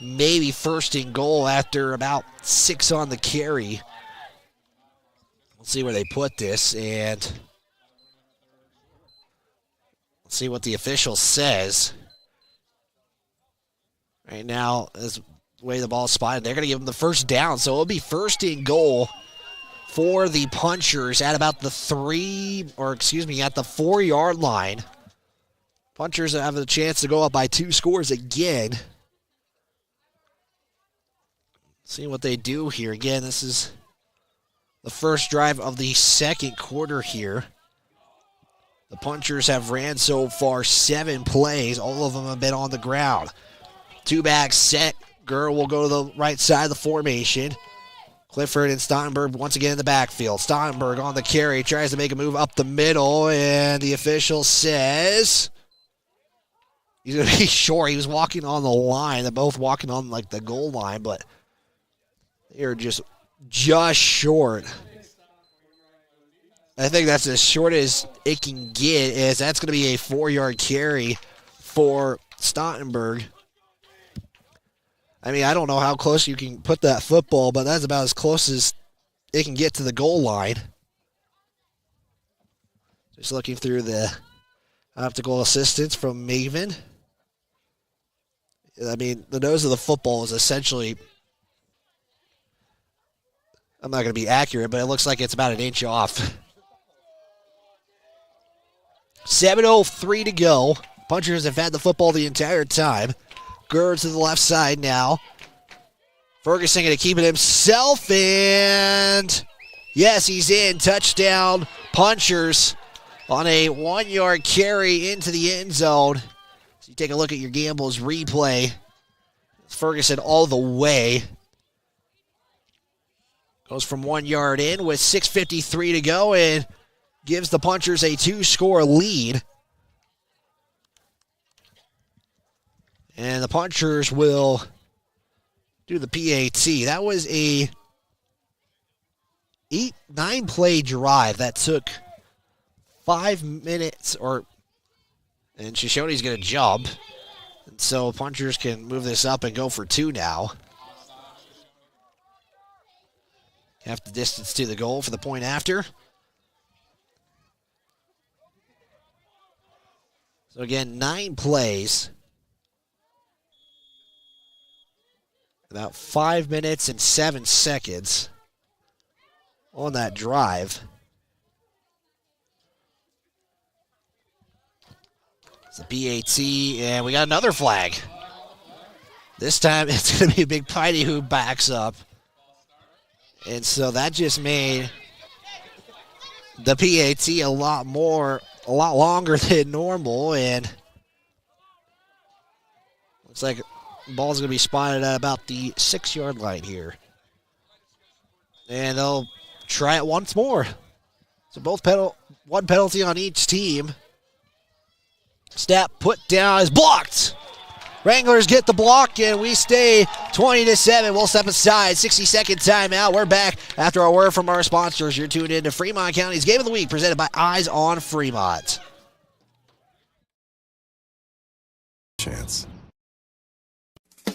maybe first and goal after about 6 on the carry. We'll see where they put this, and let's see what the official says. Right now, as the way the ball is spotted, they're going to give them the first down, so it'll be first and goal for the Punchers at about the 4-yard line. Punchers have a chance to go up by 2 scores again. See what they do here. Again, this is the first drive of the second quarter here. The Punchers have ran so far 7 plays. All of them have been on the ground. 2 back set. Gurr will go to the right side of the formation. Clifford and Stottenberg once again in the backfield. Stottenberg on the carry, tries to make a move up the middle, and the official says he's going to be short. He was walking on the line. They're both walking on like the goal line, but they are just short. I think that's as short as it can get, as that's going to be a 4-yard carry for Stottenberg. I mean, I don't know how close you can put that football, but that's about as close as it can get to the goal line. Just looking through the optical assistance from Maven. I mean, the nose of the football is essentially, I'm not going to be accurate, but it looks like it's about an inch off. 7:03 to go. Punchers have had the football the entire time. Gurr to the left side now. Ferguson going to keep it himself, and yes, he's in. Touchdown, Punchers on a 1-yard carry into the end zone. So you take a look at your Gambles replay. Ferguson all the way. Goes from 1 yard in with 6:53 to go and gives the Punchers a 2-score lead. And the Punchers will do the PAT. That was a 9-play drive that took 5 minutes, and Shoshoni's going to jump. And so Punchers can move this up and go for 2 now. Half the distance to the goal for the point after. So again, 9 plays. About 5 minutes and 7 seconds on that drive. It's a PAT, and we got another flag. This time it's going to be Big Piney who backs up. And so that just made the PAT a lot longer than normal, and looks like the ball's going to be spotted at about the 6-yard line here. And they'll try it once more. So one penalty on each team. Snap put down is blocked. Wranglers get the block, and we stay 20-7. We'll step aside. 60-second timeout. We're back after a word from our sponsors. You're tuned in to Fremont County's Game of the Week, presented by Eyes on Fremont. Chance.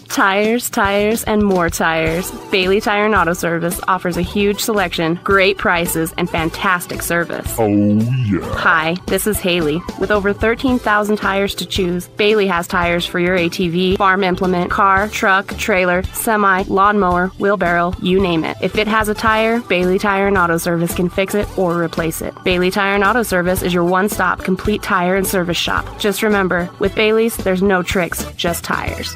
Tires, and more tires. Bailey Tire and Auto Service offers a huge selection, great prices, and fantastic service. Oh, yeah. Hi, this is Haley. With over 13,000 tires to choose, Bailey has tires for your ATV, farm implement, car, truck, trailer, semi, lawnmower, wheelbarrow, you name it. If it has a tire, Bailey Tire and Auto Service can fix it or replace it. Bailey Tire and Auto Service is your one-stop complete tire and service shop. Just remember, with Bailey's, there's no tricks, just tires.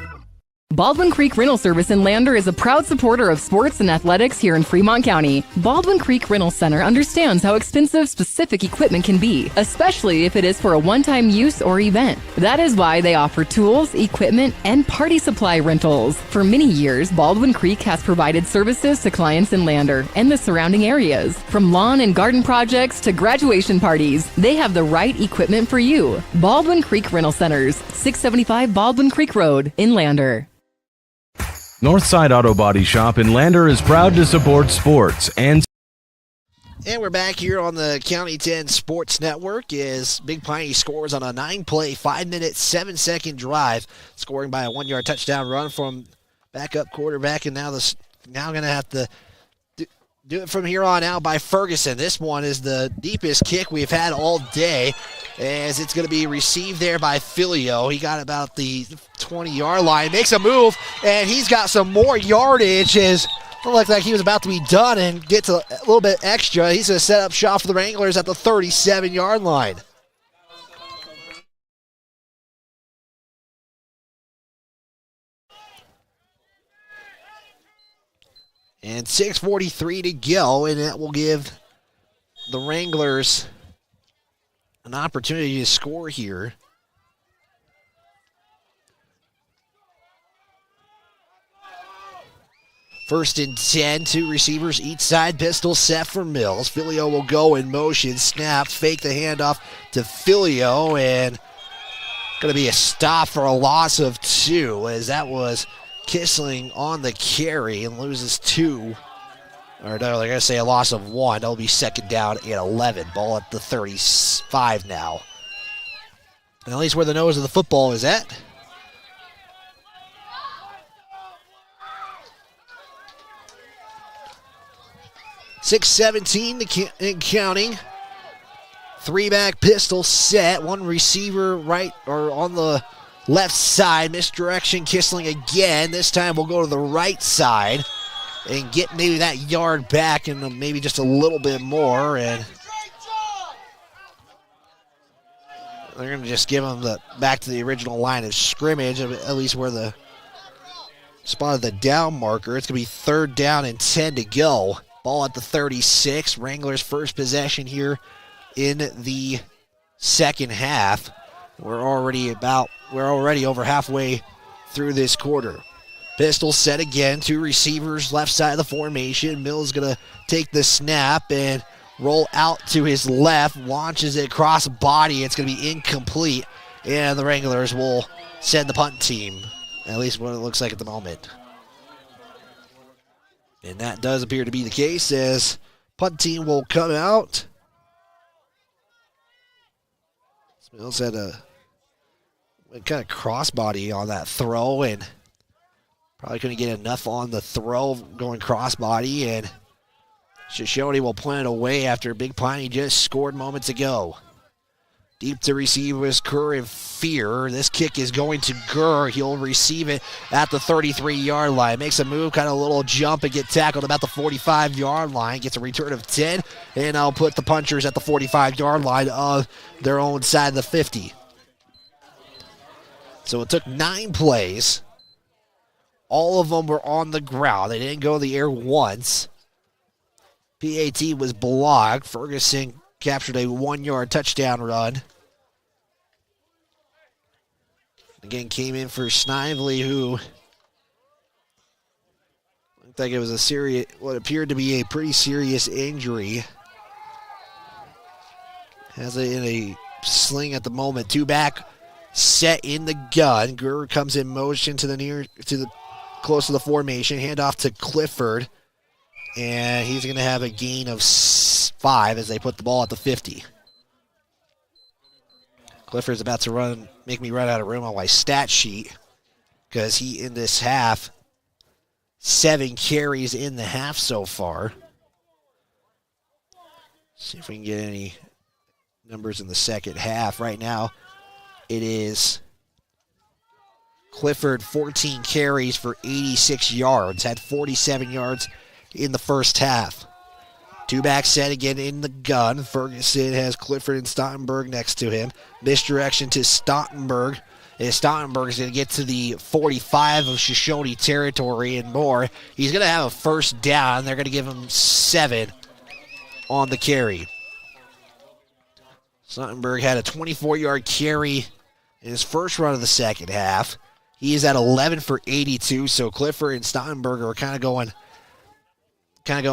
Baldwin Creek Rental Service in Lander is a proud supporter of sports and athletics here in Fremont County. Baldwin Creek Rental Center understands how expensive specific equipment can be, especially if it is for a one-time use or event. That is why they offer tools, equipment, and party supply rentals. For many years, Baldwin Creek has provided services to clients in Lander and the surrounding areas. From lawn and garden projects to graduation parties, they have the right equipment for you. Baldwin Creek Rental Centers, 675 Baldwin Creek Road in Lander. Northside Auto Body Shop in Lander is proud to support sports and we're back here on the County 10 Sports Network as Big Piney scores on a 9-play, 5-minute, 7-second drive, scoring by a 1-yard touchdown run from backup quarterback, and now going to have to do it from here on out by Ferguson. This one is the deepest kick we've had all day, as it's going to be received there by Filio. He got about the 20-yard line, makes a move, and he's got some more yardage. It looked like he was about to be done and gets a little bit extra. He's going to set up shop for the Wranglers at the 37-yard line. And 6:43 to go, and that will give the Wranglers an opportunity to score here. First and 10, two receivers each side, pistol set for Mills. Filio will go in motion, snap, fake the handoff to Filio, and going to be a stop for a loss of 2, as that was Kissling on the carry and loses 2. Or no, they're going to say a loss of 1. That'll be second down at 11. Ball at the 35 now. And at least where the nose of the football is at. .617 and counting. 3-back pistol set. One receiver right or on the left side. Misdirection. Kissling again. This time we'll go to the right side and get maybe that yard back and maybe just a little bit more. And they're going to just give them back to the original line of scrimmage, at least where the spot of the down marker. It's going to be third down and 10 to go. Ball at the 36. Wranglers' first possession here in the second half. We're already over halfway through this quarter. Pistol set again. Two receivers left side of the formation. Mills going to take the snap and roll out to his left. Launches it across body. It's going to be incomplete. And the Wranglers will send the punt team. At least what it looks like at the moment. And that does appear to be the case, as punt team will come out. Mills had a kind of crossbody on that throw and probably couldn't get enough on the throw going crossbody, and Shoshoni will punt it away after Big Piney just scored moments ago. Deep to receive was Kerr in fear. This kick is going to Gurr. He'll receive it at the 33-yard line. Makes a move, kind of a little jump, and get tackled about the 45-yard line. Gets a return of 10, and I'll put the Punchers at the 45-yard line of their own side of the 50. So it took 9 plays. All of them were on the ground. They didn't go in the air once. PAT was blocked. Ferguson captured a 1-yard touchdown run. Again, came in for Snively, who looked like it was what appeared to be a pretty serious injury. Has it in a sling at the moment. 2-back set in the gun. Gurr comes in motion to the close to the formation. Handoff to Clifford. And he's going to have a gain of 5 as they put the ball at the 50. Clifford's about to make me run out of room on my stat sheet because he, in this half, 7 carries in the half so far. See if we can get any numbers in the second half. Right now, it is Clifford, 14 carries for 86 yards, had 47 yards in the first half. 2-back set again in the gun. Ferguson has Clifford and Stottenberg next to him. Misdirection to Stottenberg. And Stottenberg is going to get to the 45 of Shoshoni territory and more. He's going to have a first down. They're going to give him 7 on the carry. Stottenberg had a 24-yard carry in his first run of the second half. He is at 11 for 82, so Clifford and Stottenberg are kind of going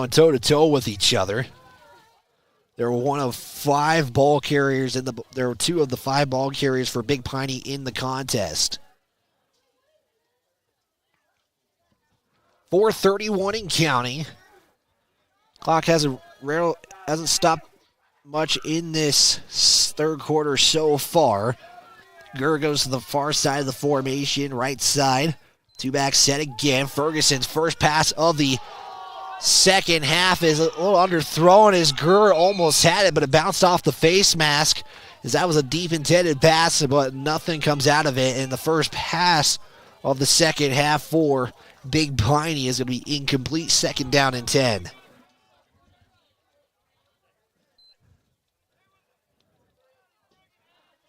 toe-to-toe with each other. There were 2 of the 5 ball carriers for Big Piney in the contest. 4:31 in counting. Clock hasn't stopped much in this third quarter so far. Gurr goes to the far side of the formation, right side. 2-back set again. Ferguson's first pass of the second half is a little underthrown as Gurr almost had it, but it bounced off the face mask as that was a deep intended pass, but nothing comes out of it. And the first pass of the second half for Big Piney is going to be incomplete. 2nd down and 10.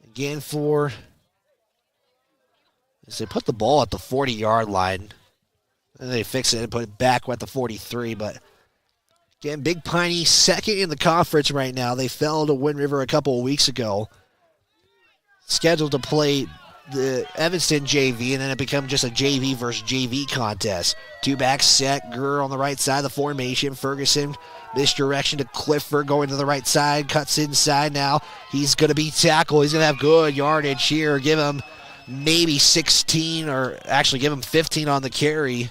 Again they put the ball at the 40-yard line. And they fix it and put it back at the 43. But again, Big Piney 2nd in the conference right now. They fell to Wind River a couple of weeks ago. Scheduled to play the Evanston JV, and then it became just a JV versus JV contest. 2-back set, Gurr on the right side of the formation. Ferguson, misdirection to Clifford, going to the right side, cuts inside now. He's going to be tackled. He's going to have good yardage here. Give him maybe 16, or actually give him 15 on the carry.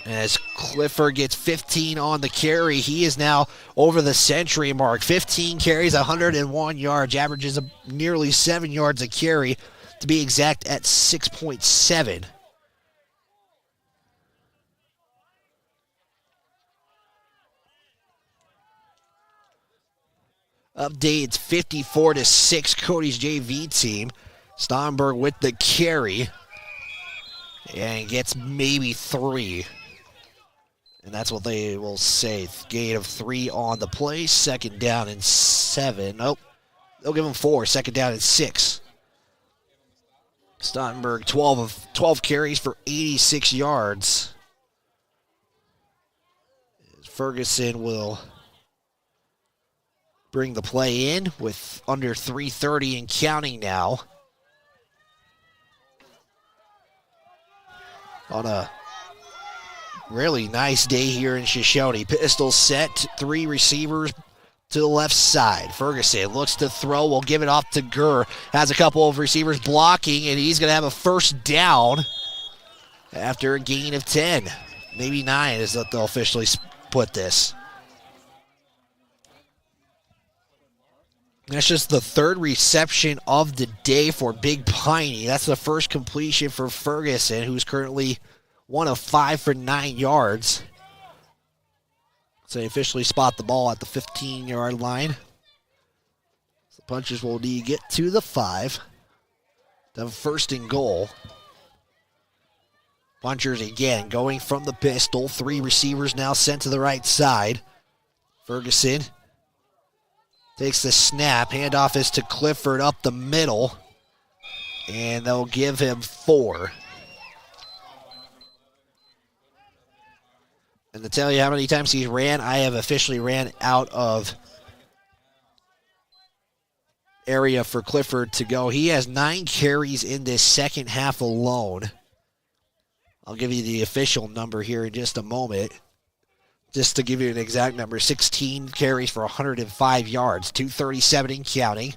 As Clifford gets 15 on the carry, he is now over the century mark. 15 carries, 101 yards, averages nearly 7 yards a carry, to be exact at 6.7. Update, it's 54-6, Cody's JV team. Steinberg with the carry, and gets maybe 3. And that's what they will say. Gain of 3 on the play. 2nd down and 7. Nope. They'll give him 4. 2nd down and 6. Stottenberg, 12 carries for 86 yards. Ferguson will bring the play in with under 3:30 and counting now. On a really nice day here in Shoshoni. Pistol set, 3 receivers to the left side. Ferguson looks to throw, will give it off to Gurr. Has a couple of receivers blocking, and he's going to have a first down after a gain of 10. Maybe 9 is what they'll officially put this. That's just the 3rd reception of the day for Big Piney. That's the first completion for Ferguson, who's currently 1 of 5 for 9 yards. So they officially spot the ball at the 15-yard line. The Punchers will need to get to the 5. The 1st and goal. Punchers again going from the pistol. 3 receivers now sent to the right side. Ferguson takes the snap. Handoff is to Clifford up the middle. And they'll give him 4. And to tell you how many times he's ran, I have officially ran out of area for Clifford to go. He has 9 carries in this second half alone. I'll give you the official number here in just a moment. Just to give you an exact number, 16 carries for 105 yards, 237 and counting.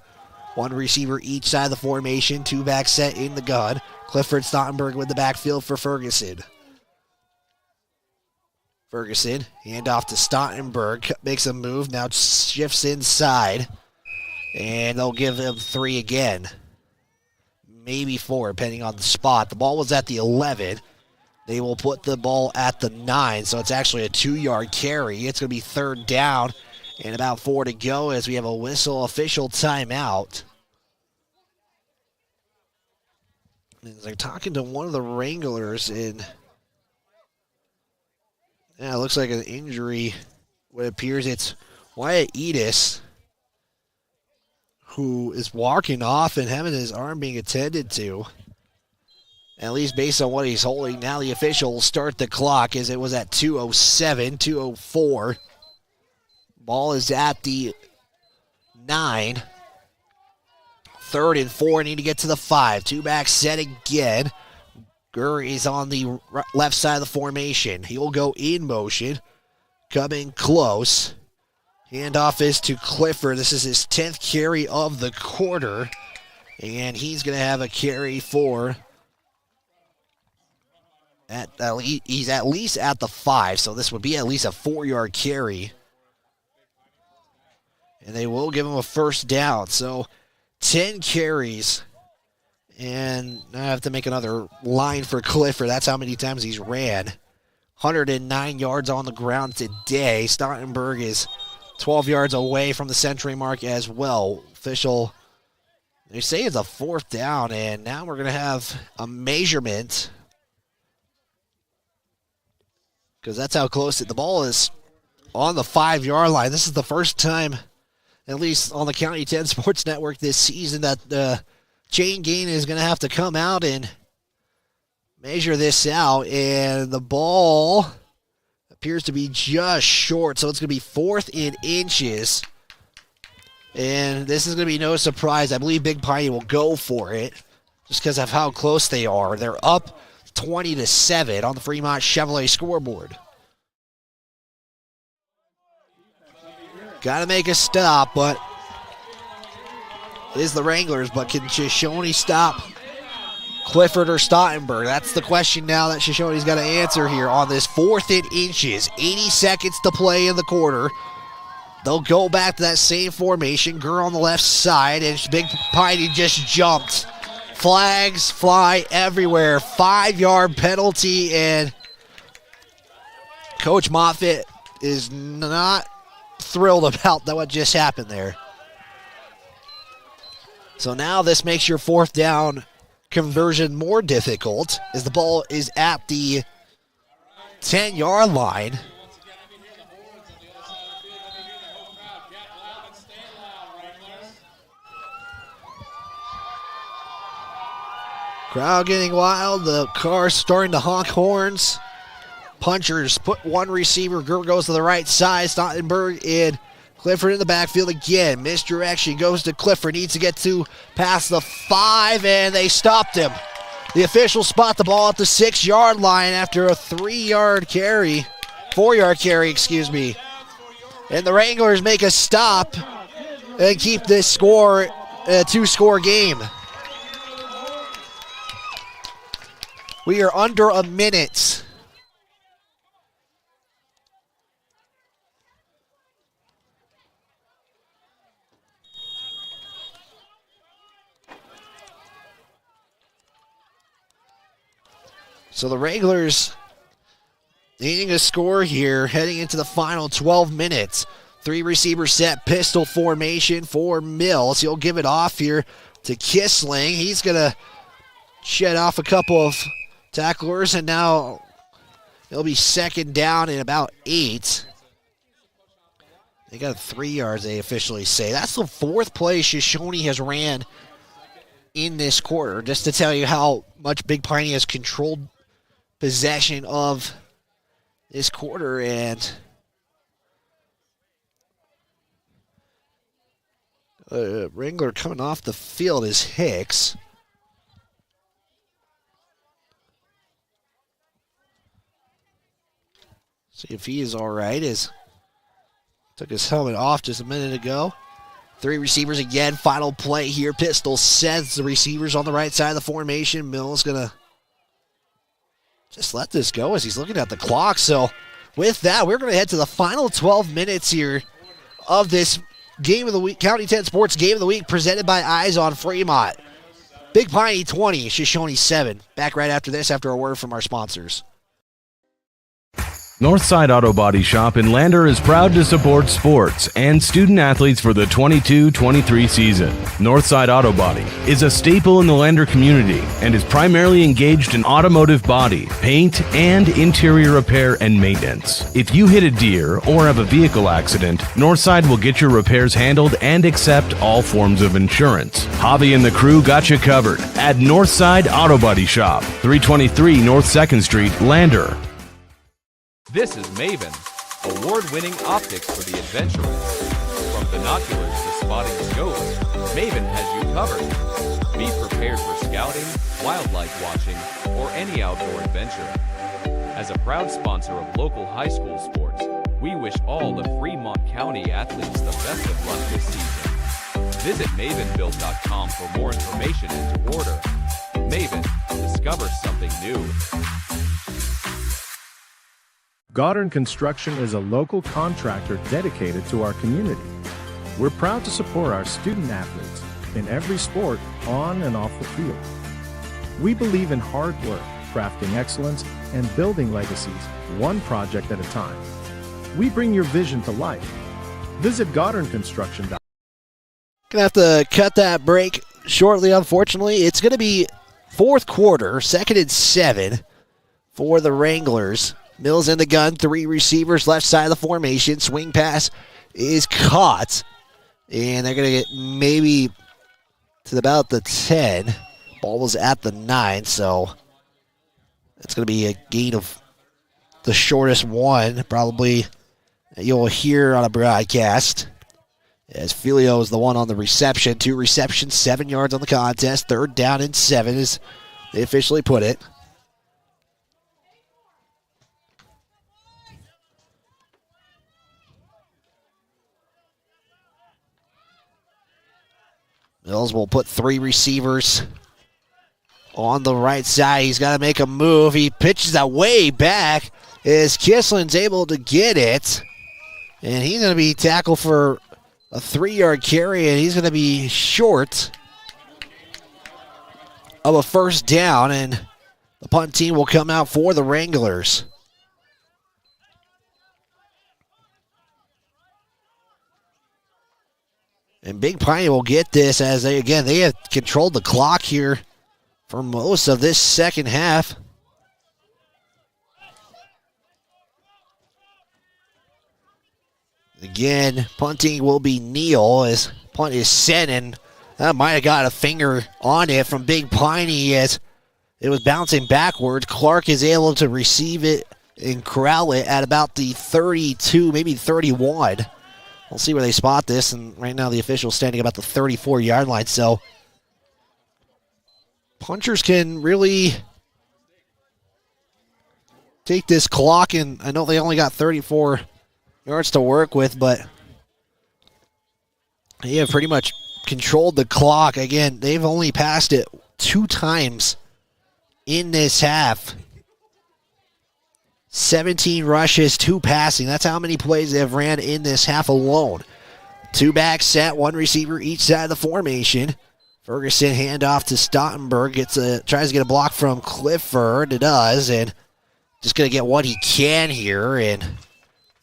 1 receiver each side of the formation, 2 back set in the gun. Clifford Stottenberg with the backfield for Ferguson. Ferguson, handoff to Stottenberg, makes a move, now shifts inside. And they'll give him 3 again. Maybe 4, depending on the spot. The ball was at the 11. They will put the ball at the 9, so it's actually a 2-yard carry. It's going to be 3rd down and about 4 to go as we have a whistle official timeout. And they're talking to one of the Wranglers, and it looks like an injury. What appears it's Wyatt Edis, who is walking off and having his arm being attended to. At least based on what he's holding. Now the official will start the clock as it was at 2:07, 2:04. Ball is at the 9. 3rd and 4, need to get to the 5. 2 back set again. Gurr is on the left side of the formation. He will go in motion. Coming close. Handoff is to Clifford. This is his 10th carry of the quarter. And he's going to have a carry for... he's at least at the 5, so this would be at least a 4-yard carry. And they will give him a 1st down. So 10 carries. And I have to make another line for Clifford. That's how many times he's ran. 109 yards on the ground today. Stottenberg is 12 yards away from the century mark as well. Official, they say it's a 4th down, and now we're going to have a measurement. Because that's how close the ball is on the 5-yard line. This is the first time, at least on the County 10 Sports Network this season, that the chain gain is going to have to come out and measure this out. And the ball appears to be just short, so it's going to be 4th and inches. And this is going to be no surprise. I believe Big Piney will go for it just because of how close they are. They're up 20-7 on the Fremont Chevrolet scoreboard. Got to make a stop, but it is the Wranglers. But can Shoshoni stop Clifford or Stottenberg? That's the question now that Shoshoni's got to answer here on this 4th and inches. 80 seconds to play in the quarter. They'll go back to that same formation. Gurr on the left side, and Big Piney just jumped. Flags fly everywhere. 5-yard penalty, and Coach Moffitt is not thrilled about what just happened there. So now this makes your 4th down conversion more difficult as the ball is at the 10-yard line. Crowd getting wild. The car's starting to honk horns. Punchers put 1 receiver. Gurr goes to the right side. Stottenberg and Clifford in the backfield again. Misdirection goes to Clifford. Needs to get to past the 5, and they stopped him. The officials spot the ball at the 6-yard line after a 4-yard carry, excuse me. And the Wranglers make a stop and keep this score a 2-score game. We are under a minute. So the Wranglers needing a score here, heading into the final 12 minutes. 3 receiver set, pistol formation for Mills. He'll give it off here to Kissling. He's going to shed off a couple of tacklers, and now it'll be 2nd down and about 8. They got 3 yards, they officially say. That's the 4th play Shoshoni has ran in this quarter, just to tell you how much Big Piney has controlled possession of this quarter, and Wrangler coming off the field is Hicks. See if he is all right. Took his helmet off just a minute ago. 3 receivers again. Final play here. Pistol sets the receivers on the right side of the formation. Mills going to just let this go as he's looking at the clock. So with that, we're going to head to the final 12 minutes here of this Game of the Week, County 10 Sports Game of the Week, presented by Eyes on Fremont. Big Piney 20, Shoshoni 7. Back right after this, after a word from our sponsors. Northside Auto Body Shop in Lander is proud to support sports and student athletes for the 22-23 season. Northside Auto Body is a staple in the Lander community and is primarily engaged in automotive body, paint, and interior repair and maintenance. If you hit a deer or have a vehicle accident, Northside will get your repairs handled and accept all forms of insurance. Javi and the crew got you covered at Northside Auto Body Shop, 323 North 2nd Street, Lander. This is Maven, award-winning optics for the adventurous. From binoculars to spotting scopes, Maven has you covered. Be prepared for scouting, wildlife watching, or any outdoor adventure. As a proud sponsor of local high school sports, we wish all the Fremont County athletes the best of luck this season. Visit mavenbuild.com for more information and to order. Maven, discover something new. Goddard Construction is a local contractor dedicated to our community. We're proud to support our student athletes in every sport on and off the field. We believe in hard work, crafting excellence, and building legacies one project at a time. We bring your vision to life. Visit GoddardConstruction.com. Gonna have to cut that break shortly, unfortunately. It's gonna be fourth quarter, 2nd and 7 for the Wranglers. Mills in the gun, 3 receivers, left side of the formation. Swing pass is caught. And they're going to get maybe to about the 10. Ball was at the 9, so it's going to be a gain of the shortest one, probably you'll hear on a broadcast. As Filio is the one on the reception. 2 receptions, 7 yards on the contest. 3rd down and 7 as they officially put it. Mills will put 3 receivers on the right side. He's got to make a move. He pitches that way back as Kislin's able to get it. And he's going to be tackled for a 3-yard carry, and he's going to be short of a first down, and the punt team will come out for the Wranglers. And Big Piney will get this as they have controlled the clock here for most of this second half. Again, punting will be Neal as punt is sent, and that might have got a finger on it from Big Piney as it was bouncing backwards. Clark is able to receive it and corral it at about the 32, maybe 31. We'll see where they spot this, and right now the official's standing about the 34-yard line, so Punchers can really take this clock, and I know they only got 34 yards to work with, but they have pretty much controlled the clock. Again, they've only passed it 2 times in this half. 17 rushes, 2 passing. That's how many plays they have ran in this half alone. 2 back set, 1 receiver each side of the formation. Ferguson handoff to Stottenberg. Tries to get a block from Clifford. It does, and just going to get what he can here. And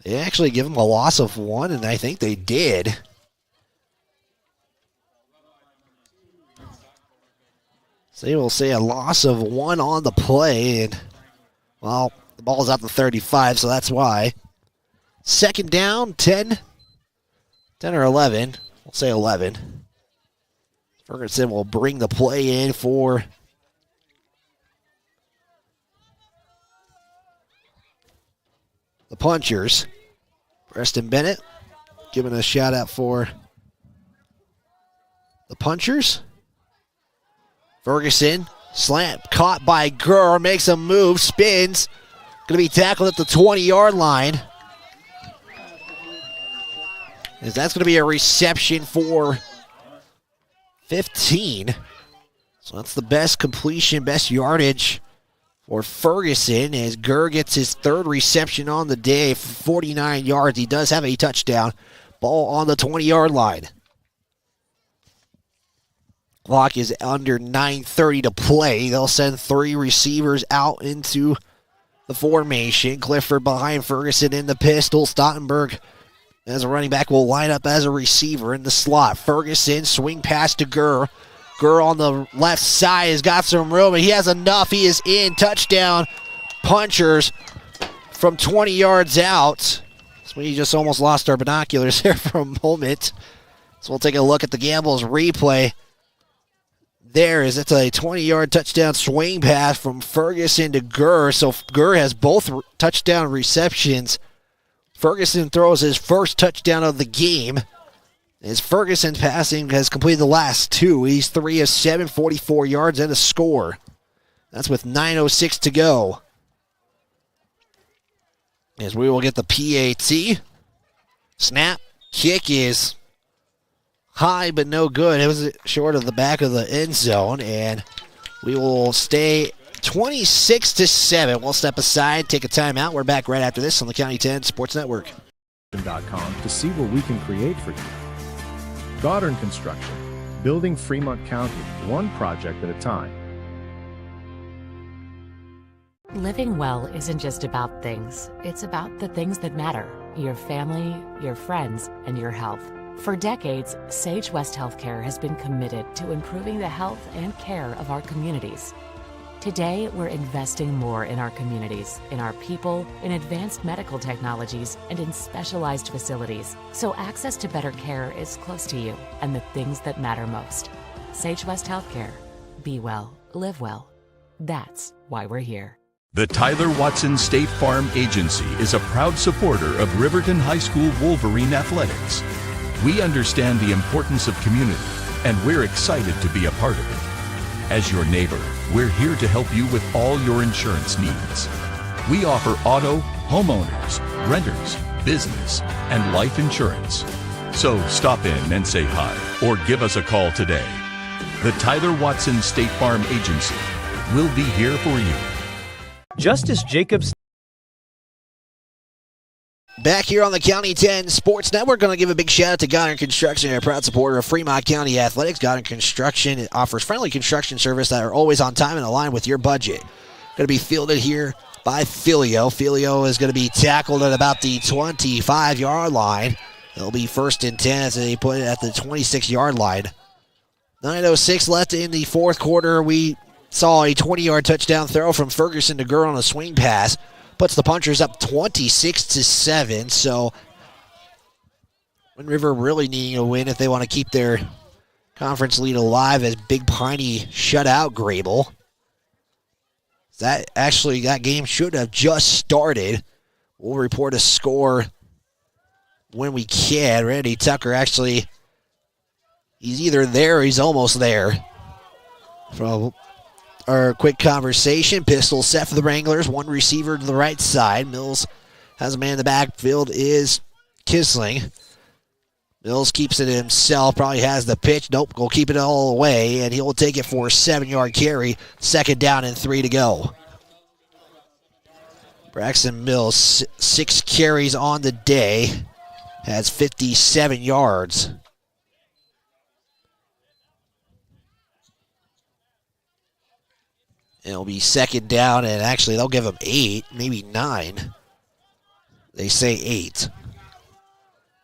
they actually give him a loss of 1, and I think they did. So they will say a loss of 1 on the play, and, well, the ball's out to 35, so that's why. 2nd down, 10 or 11. We'll say 11. Ferguson will bring the play in for the Punchers. Preston Bennett giving a shout out for the Punchers. Ferguson, slam, caught by Gurr, makes a move, spins. Going to be tackled at the 20-yard line. As that's going to be a reception for 15. So that's the best completion, best yardage for Ferguson as Gurr gets his third reception on the day for 49 yards. He does have a touchdown. Ball on the 20-yard line. Clock is under 9:30 to play. They'll send three receivers out into the formation. Clifford behind Ferguson in the pistol. Stottenberg as a running back will line up as a receiver in the slot. Ferguson swing pass to Gurr. Gurr on the left side has got some room, and he has enough. He is in. Touchdown. Punchers from 20 yards out. So we just almost lost our binoculars there for a moment. So we'll take a look at the Gambles replay. It's a 20-yard touchdown swing pass from Ferguson to Gurr. So Gurr has both touchdown receptions. Ferguson throws his first touchdown of the game. As Ferguson passing has completed the last two. He's 3 of 7, 44 yards and a score. That's with 9:06 to go. As we will get the PAT. Snap. Kick is high but no good. It was short of the back of the end zone. And we will stay 26-7. We'll step aside, take a timeout. We're back right after this on the County 10 Sports Network. To see what we can create for you. Goddard Construction, building Fremont County, one project at a time. Living well isn't just about things. It's about the things that matter. Your family, your friends, and your health. For decades, Sage West Healthcare has been committed to improving the health and care of our communities. Today, we're investing more in our communities, in our people, in advanced medical technologies, and in specialized facilities, so access to better care is close to you and the things that matter most. Sage West Healthcare. Be well, live well. That's why we're here. The Tyler Watson State Farm Agency is a proud supporter of Riverton High School Wolverine Athletics. We understand the importance of community, and we're excited to be a part of it. As your neighbor, we're here to help you with all your insurance needs. We offer auto, homeowners, renters, business, and life insurance. So stop in and say hi or give us a call today. The Tyler Watson State Farm Agency will be here for you. Justice Jacobs. Back here on the County 10 Sports Network, going to give a big shout out to Goddard Construction, a proud supporter of Fremont County Athletics. Goddard Construction offers friendly construction service that are always on time and aligned with your budget. Going to be fielded here by Filio. Filio is going to be tackled at about the 25-yard line. It'll be 1st and 10 as they put it at the 26-yard line. 9:06 left in the fourth quarter. We saw a 20-yard touchdown throw from Ferguson to Gurr on a swing pass. Puts the Punchers up 26-7. So Wind River really needing a win if they want to keep their conference lead alive as Big Piney shut out Grable. That game should have just started. We'll report a score when we can. Randy Tucker he's either there or he's almost there. From our quick conversation, pistol set for the Wranglers. One receiver to the right side. Mills has a man in the backfield is Kisling. Mills keeps it himself, probably has the pitch. Nope, will keep it all away, and he'll take it for a 7-yard carry. 2nd down and 3 to go. Braxton Mills, 6 carries on the day, has 57 yards. It'll be 2nd down, and actually they'll give him 8, maybe 9. They say 8.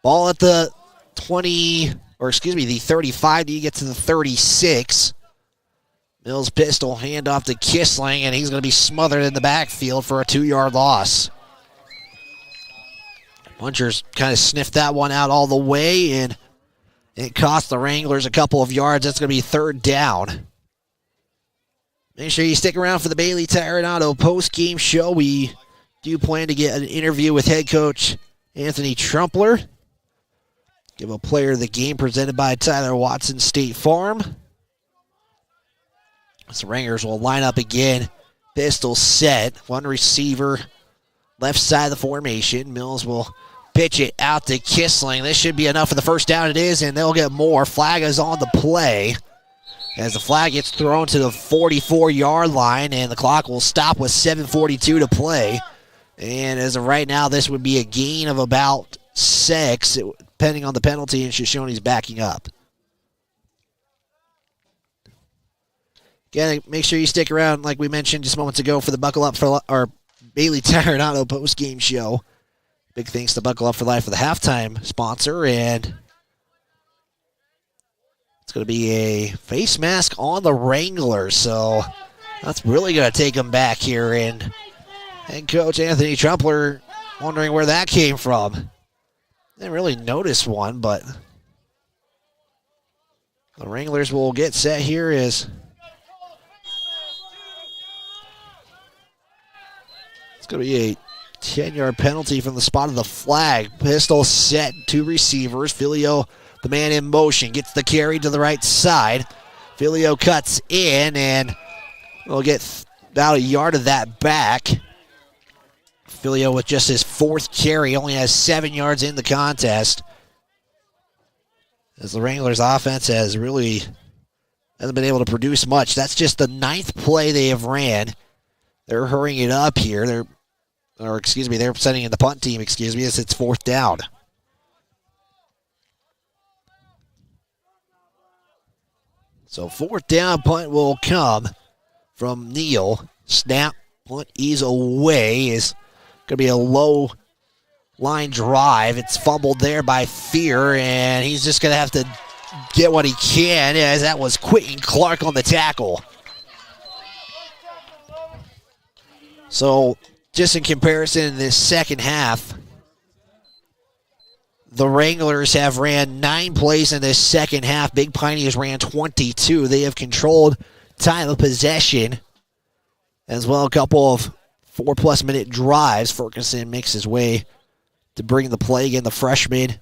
Ball at the the 35. You get to the 36. Mills pistol handoff to Kisling, and he's going to be smothered in the backfield for a 2-yard loss. Punchers kind of sniffed that one out all the way, and it cost the Wranglers a couple of yards. That's going to be 3rd down. Make sure you stick around for the Bailey Tire and Auto post-game show. We do plan to get an interview with head coach Anthony Trumpler. Give a player of the game presented by Tyler Watson State Farm. So Wranglers will line up again. Pistol set. One receiver. Left side of the formation. Mills will pitch it out to Kissling. This should be enough for the first down. It is, and they'll get more. Flag is on the play as the flag gets thrown to the 44-yard line, and the clock will stop with 7:42 to play. And as of right now, this would be a gain of about 6, depending on the penalty, and Shoshoni's backing up. Again, make sure you stick around, like we mentioned just moments ago, for the Buckle Up for our Bailey Tire and Auto post-game show. Big thanks to Buckle Up for Life for the halftime sponsor, and it's going to be a face mask on the Wranglers, so that's really going to take them back here. And head coach Anthony Trumpler wondering where that came from. Didn't really notice one, but the Wranglers will get set here as it's going to be a 10-yard penalty from the spot of the flag. Pistol set, 2 receivers. Filio, the man in motion, gets the carry to the right side. Filio cuts in, and we'll get about a yard of that back. Filio with just his 4th carry, only has 7 yards in the contest. As the Wranglers offense hasn't been able to produce much. That's just the 9th play they have ran. They're hurrying it up here. They're sending in the punt team, as it's 4th down. So 4th down, punt will come from Neal. Snap, punt ease away. Is going to be a low line drive. It's fumbled there by Fear, and he's just going to have to get what he can, as that was Quentin Clark on the tackle. So just in comparison, in this second half, the Wranglers have ran 9 plays in this second half. Big Piney has ran 22. They have controlled time of possession, as well a couple of 4+ minute drives. Ferguson makes his way to bring the play again, the freshman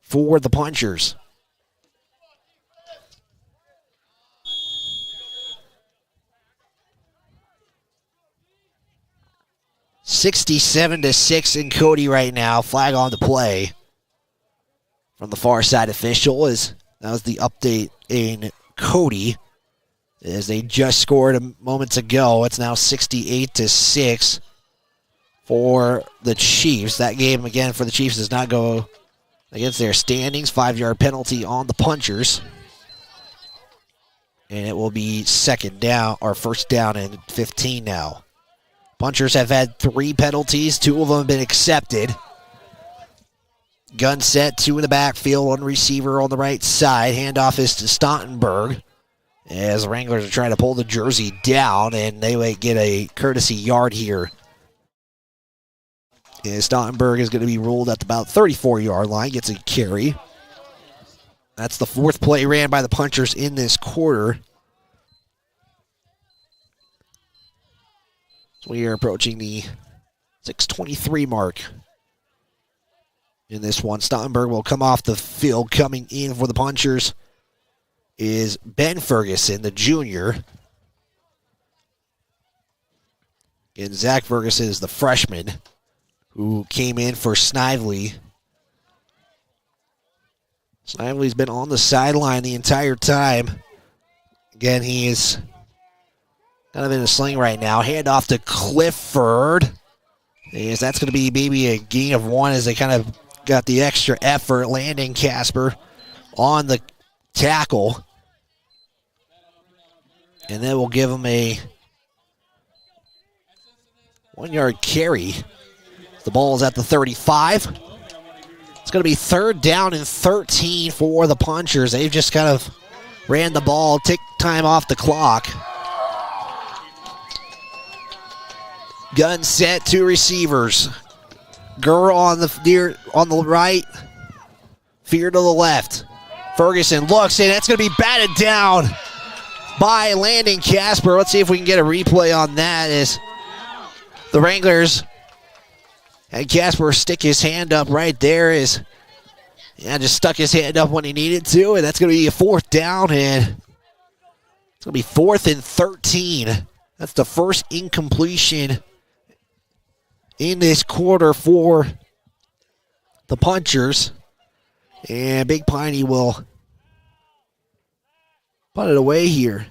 for the Punchers. $67-6 in Cody right now. Flag on the play from the far side official. That was the update in Cody, as they just scored moments ago. It's now 68-6 for the Chiefs. That game, again, for the Chiefs does not go against their standings. 5-yard penalty on the Punchers. And it will be first down and 15 now. Punchers have had 3 penalties. 2 of them have been accepted. Gun set, 2 in the backfield, 1 receiver on the right side. Handoff is to Stottenberg, as the Wranglers are trying to pull the jersey down, and they might get a courtesy yard here. And Stottenberg is going to be ruled at about 34-yard line, gets a carry. That's the 4th play ran by the Punchers in this quarter. So we are approaching the 6:23 mark in this one. Stottenberg will come off the field. Coming in for the Punchers is Ben Ferguson, the junior. And Zach Ferguson is the freshman who came in for Snively. Snively's been on the sideline the entire time. Again, he is kind of in a sling right now. Hand off to Clifford. That's going to be maybe a gain of 1 as they kind of got the extra effort. Landing Casper on the tackle. And then we'll give him a 1-yard carry. The ball is at the 35. It's going to be 3rd down and 13 for the Punchers. They've just kind of ran the ball, take time off the clock. Gun set, 2 receivers. Gurr on the right. Fear to the left. Ferguson looks, and that's going to be batted down by Landon Casper. Let's see if we can get a replay on that, as the Wranglers And Casper stick his hand up right there. Just stuck his hand up when he needed to, and that's going to be a 4th down, and it's going to be 4th and 13. That's the first incompletion in this quarter for the Punchers. And Big Piney will punt it away here.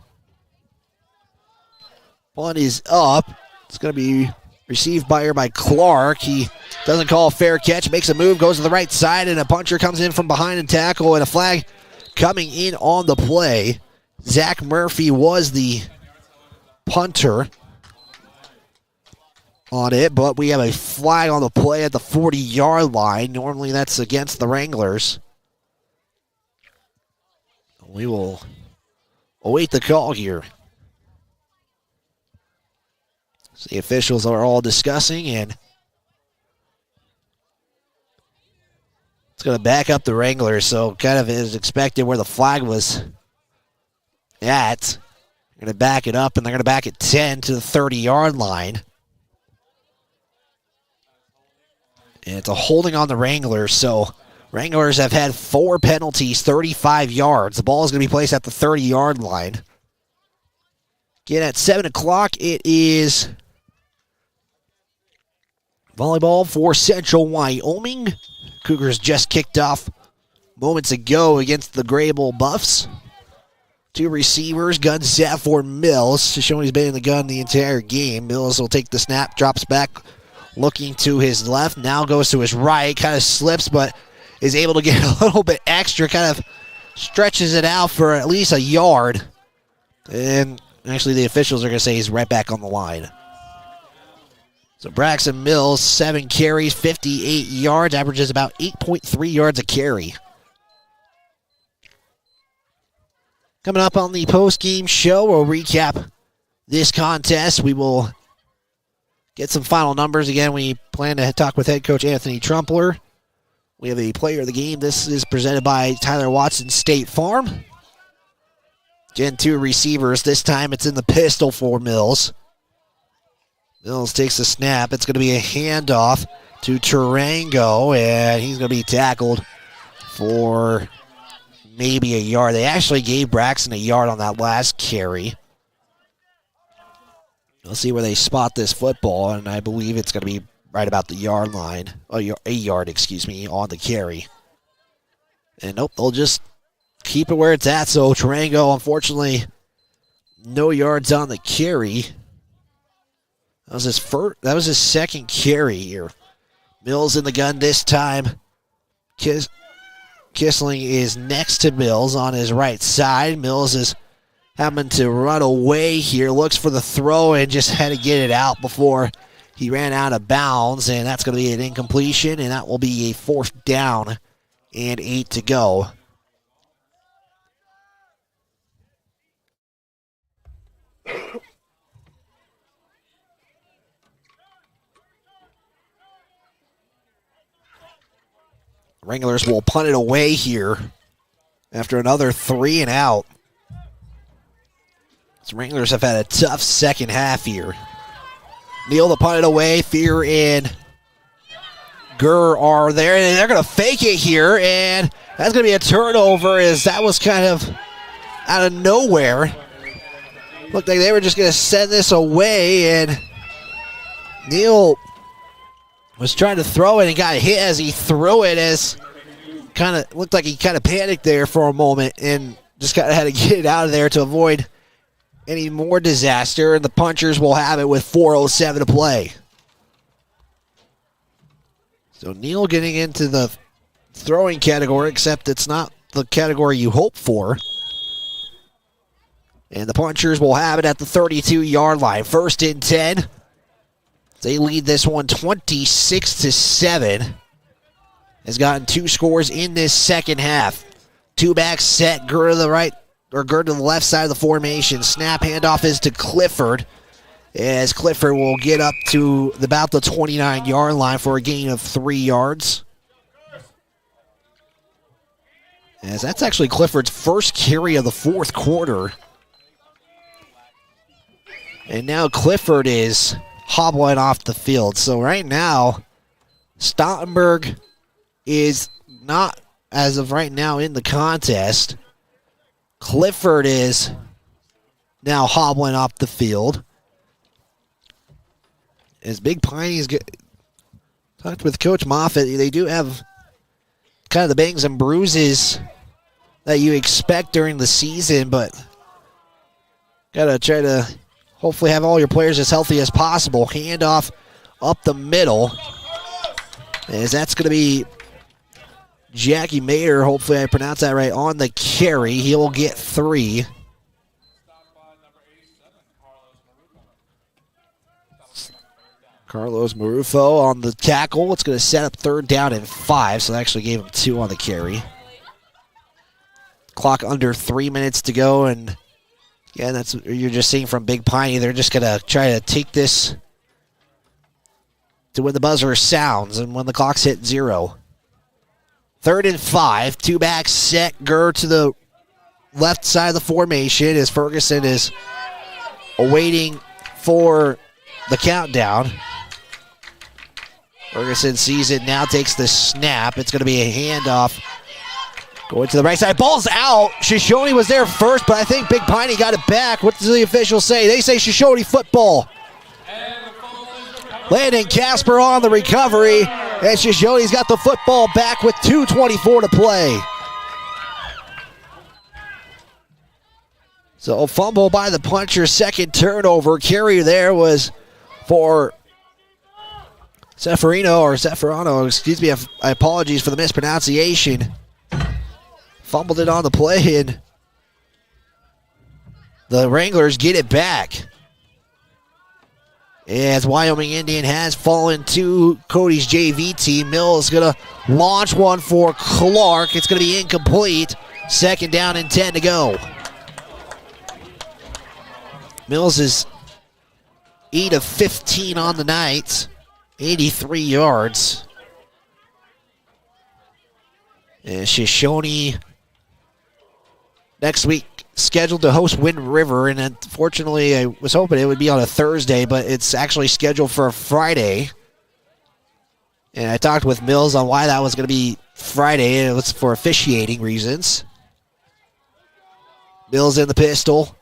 Punt is up. It's going to be received by Clark. He doesn't call a fair catch, makes a move, goes to the right side, and a puncher comes in from behind and tackle, and a flag coming in on the play. Zach Murphy was the punter on it, but we have a flag on the play at the 40-yard line. Normally that's against the Wranglers. We will await the call here. So the officials are all discussing, and it's going to back up the Wranglers, so kind of as expected where the flag was at. They're going to back it up, and they're going to back it 10 to the 30-yard line. And it's a holding on the Wranglers, so Wranglers have had 4 penalties, 35 yards. The ball is going to be placed at the 30-yard line. Again, at 7 o'clock, it is volleyball for Central Wyoming. Cougars just kicked off moments ago against the Grable Buffs. 2 receivers, gun set for Mills. Shoshoni's been in the gun the entire game. Mills will take the snap, drops back, looking to his left, now goes to his right, kind of slips, but is able to get a little bit extra, kind of stretches it out for at least a yard. And actually the officials are going to say he's right back on the line. So Braxton Mills, 7 carries, 58 yards, averages about 8.3 yards a carry. Coming up on the post-game show, we'll recap this contest. We will get some final numbers. Again, we plan to talk with head coach Anthony Trumpler. We have a player of the game. This is presented by Tyler Watson State Farm. Gen 2 receivers. This time it's in the pistol for Mills. Mills takes the snap. It's going to be a handoff to Tarango, and he's going to be tackled for maybe a yard. They actually gave Braxton a yard on that last carry. We'll see where they spot this football, and I believe it's going to be right about the yard line. A yard, on the carry. And nope, they'll just keep it where it's at. So Tarango, unfortunately, no yards on the carry. That was his second carry here. Mills in the gun this time. Kissling is next to Mills on his right side. Mills is having to run away here. Looks for the throw and just had to get it out before he ran out of bounds. And that's going to be an incompletion, and that will be a 4th down and 8 to go. Wranglers will punt it away here after another 3 and out. So Wranglers have had a tough second half here. Neal to punt it away. Fear and Gurr are there, and they're going to fake it here, and that's going to be a turnover as that was kind of out of nowhere. Looked like they were just going to send this away, and Neal was trying to throw it and got hit as he threw it, as kind of looked like he kind of panicked there for a moment and just kind of had to get it out of there to avoid any more disaster, and the Punchers will have it with 4:07 to play. So Neal getting into the throwing category, except it's not the category you hope for. And the Punchers will have it at the 32-yard line. 1st and 10. They lead this one 26-7. Has gotten 2 scores in this second half. 2 back set, Gurr to the right, or Gurr to the left side of the formation. Snap handoff is to Clifford, as Clifford will get up to about the 29-yard line for a gain of 3 yards. As that's actually Clifford's first carry of the 4th quarter. And now Clifford is hobbling off the field. So right now, Stottenberg is not, as of right now, in the contest. Clifford is now hobbling off the field. As Big Piney's talked with Coach Moffitt, they do have kind of the bangs and bruises that you expect during the season, but got to try to hopefully have all your players as healthy as possible. Handoff up the middle, as that's going to be Jackie Mayer, hopefully I pronounced that right, on the carry. He'll get 3. Carlos Marufo on the tackle. It's going to set up 3rd down and 5, so they actually gave him 2 on the carry. Clock under 3 minutes to go, and yeah, that's what you're just seeing from Big Piney. They're just going to try to take this to when the buzzer sounds and when the clock's hit 0. 3rd and 5, 2 back set. Gurr to the left side of the formation as Ferguson is awaiting for the countdown. Ferguson sees it, now takes the snap. It's going to be a handoff. Going to the right side. Ball's out. Shoshoni was there first, but I think Big Piney got it back. What does the official say? They say Shoshoni football. Landon Casper on the recovery. And Shoshoni's got the football back with 2:24 to play. So a fumble by the Punchers, second turnover. Carry there was for Seferino, excuse me, I apologize for the mispronunciation. Fumbled it on the play, and the Wranglers get it back. As Wyoming Indian has fallen to Cody's JV team. Mills going to launch one for Clark. It's going to be incomplete. 2nd down and 10 to go. Mills is 8 of 15 on the night. 83 yards. And Shoshoni next week scheduled to host Wind River, and unfortunately I was hoping it would be on a Thursday, but it's actually scheduled for a Friday. And I talked with Mills on why that was going to be Friday, and it was for officiating reasons. Mills in the pistol,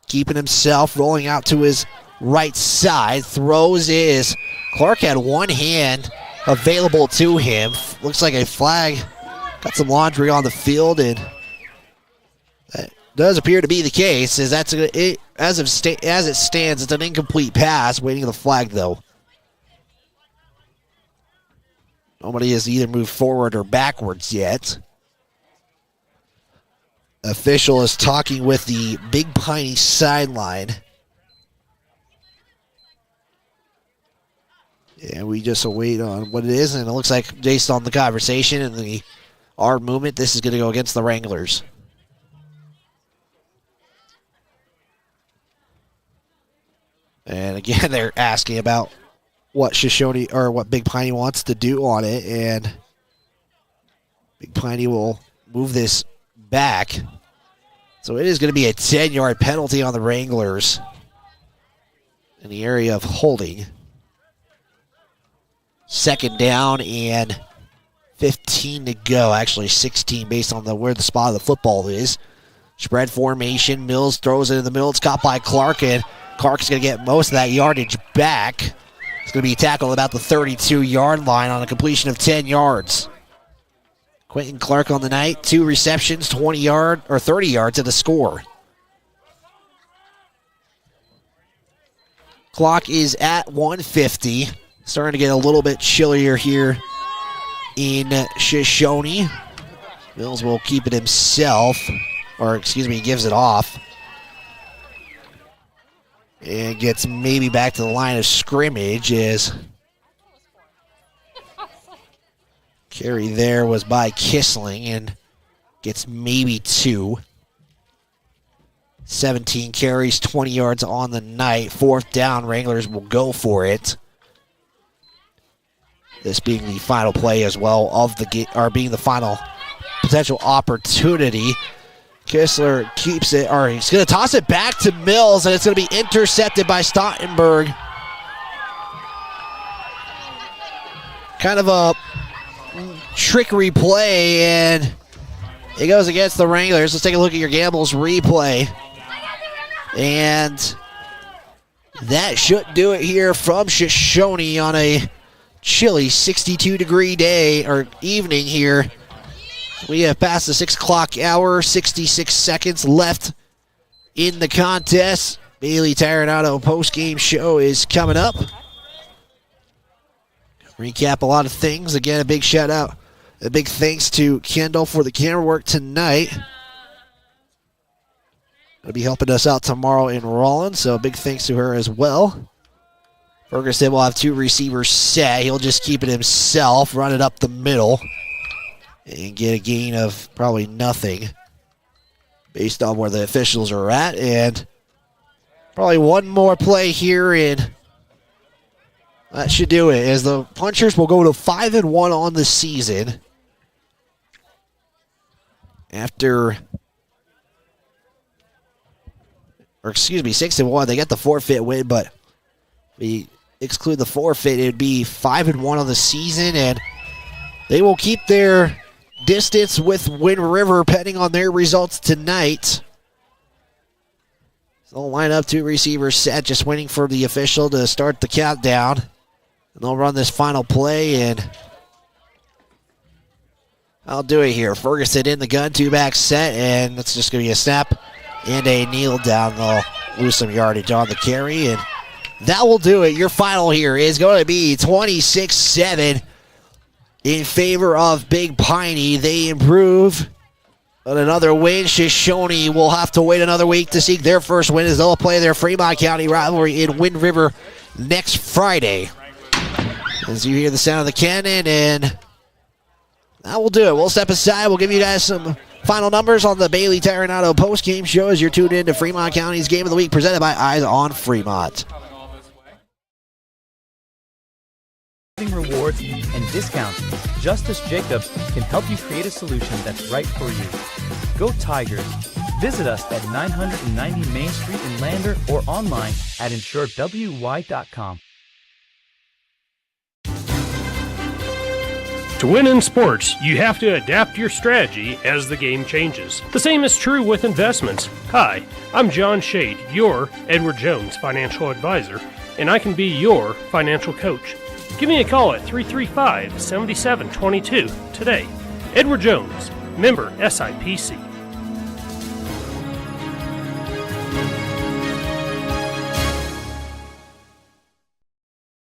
keeping himself, rolling out to his right side. Throws is Clark had one hand available to him. Looks like a flag. Got some laundry on the field, and that does appear to be the case. As it stands, it's an incomplete pass. Waiting on the flag, though. Nobody has either moved forward or backwards yet. Official is talking with the Big Piney sideline. And we just await on what it is, and it looks like based on the conversation and our movement, this is going to go against the Wranglers. And again, they're asking about what Shoshoni or what Big Piney wants to do on it, and Big Piney will move this back. So it is going to be a 10-yard penalty on the Wranglers in the area of holding. 2nd down and 15 to go. Actually 16 based on where the spot of the football is. Spread formation. Mills throws it in the middle. It's caught by Clark, and Clark's going to get most of that yardage back. It's going to be tackled about the 32-yard line on a completion of 10 yards. Quentin Clark on the night, 2 receptions, 30 yards at the score. Clock is at 150. Starting to get a little bit chillier here in Shoshoni. Mills will keep it himself, or excuse me, he gives it off. And gets maybe back to the line of scrimmage as carry there was by Kissling and gets maybe 2. 17 carries, 20 yards on the night. 4th down, Wranglers will go for it. This being the final play as well of the game, or being the final potential opportunity. Kissler keeps it, or he's going to toss it back to Mills, and it's going to be intercepted by Stottenberg. kind of a trickery play, and it goes against the Wranglers. Let's take a look at your Gambles replay. And that should do it here from Shoshoni on a chilly 62-degree day or evening here. We have passed the 6 o'clock hour, 66 seconds left in the contest. Bailey Tire and Auto post-game show is coming up. Recap a lot of things. Again, a big shout out, a big thanks to Kendall for the camera work tonight. Will be helping us out tomorrow in Rollins, so a big thanks to her as well. Ferguson will have 2 receivers set. He'll just keep it himself, run it up the middle, and get a gain of probably nothing based on where the officials are at. And probably one more play here, and that should do it, as the Punchers will go to 5-1 on the season after, or excuse me, 6-1. They got the forfeit win, but if we exclude the forfeit, it would be 5-1 on the season, and they will keep their distance with Wind River pending on their results tonight. So they'll line up 2 receivers set, just waiting for the official to start the countdown. And they'll run this final play, and I'll do it here. Ferguson in the gun, 2-back set, and it's just going to be a snap and a kneel down. They'll lose some yardage on the carry, and that will do it. Your final here is going to be 26-7 in favor of Big Piney. They improve on another win. Shoshoni will have to wait another week to seek their first win, as they'll play their Fremont County rivalry in Wind River next Friday. As you hear the sound of the cannon, and that will do it. We'll step aside. We'll give you guys some final numbers on the Bailey Tire and Auto post-game show as you're tuned in to Fremont County's Game of the Week, presented by Eyes on Fremont. Rewards and discounts. Justice Jacobs can help you create a solution that's right for you. Go Tigers. Visit us at 990 Main Street in Lander or online at insuredwy.com. To win in sports, you have to adapt your strategy as the game changes. The same is true with investments. Hi, I'm John Shade, your Edward Jones financial advisor, and I can be your financial coach. Give me a call at 335-7722 today. Edward Jones, member SIPC.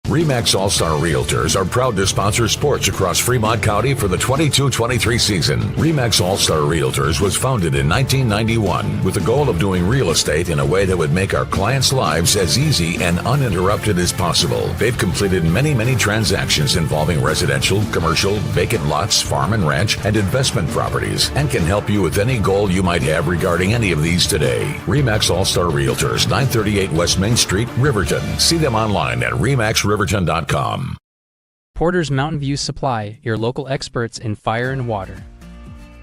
RE/MAX All-Star Realtors are proud to sponsor sports across Fremont County for the 22-23 season. RE/MAX All-Star Realtors was founded in 1991 with the goal of doing real estate in a way that would make our clients' lives as easy and uninterrupted as possible. They've completed many transactions involving residential, commercial, vacant lots, farm and ranch, and investment properties, and can help you with any goal you might have regarding any of these today. RE/MAX All-Star Realtors, 938 West Main Street, Riverton. See them online at remaxriverton.com. Porter's Mountain View Supply, your local experts in fire and water.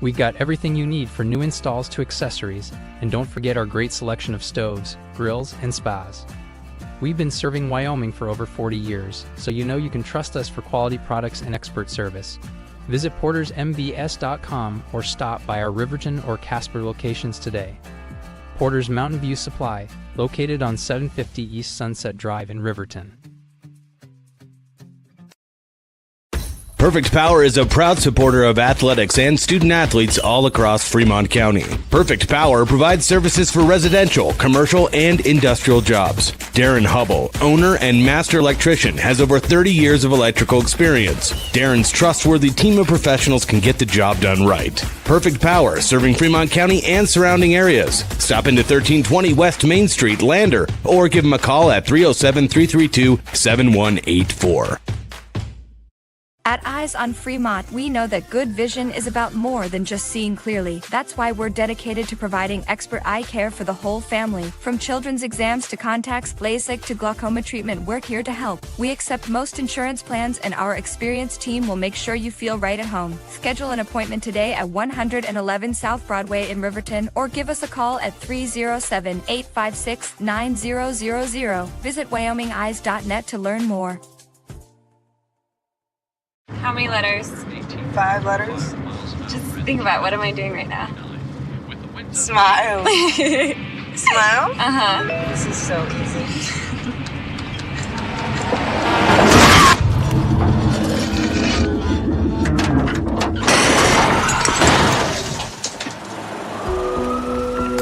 We've got everything you need for new installs to accessories, and don't forget our great selection of stoves, grills, and spas. We've been serving Wyoming for over 40 years, so you know you can trust us for quality products and expert service. Visit portersmbs.com or stop by our Riverton or Casper locations today. Porter's Mountain View Supply, located on 750 East Sunset Drive in Riverton. Perfect Power is a proud supporter of athletics and student athletes all across Fremont County. Perfect Power provides services for residential, commercial, and industrial jobs. Darren Hubble, owner and master electrician, has over 30 years of electrical experience. Darren's trustworthy team of professionals can get the job done right. Perfect Power, serving Fremont County and surrounding areas. Stop into 1320 West Main Street, Lander, or give him a call at 307-332-7184. At Eyes on Fremont, we know that good vision is about more than just seeing clearly. That's why we're dedicated to providing expert eye care for the whole family. From children's exams to contacts, LASIK to glaucoma treatment, we're here to help. We accept most insurance plans, and our experienced team will make sure you feel right at home. Schedule an appointment today at 111 South Broadway in Riverton, or give us a call at 307-856-9000. Visit WyomingEyes.net to learn more. How many letters? 5 letters. Just think about, what am I doing right now? Smile. Smile? Uh-huh. This is so easy.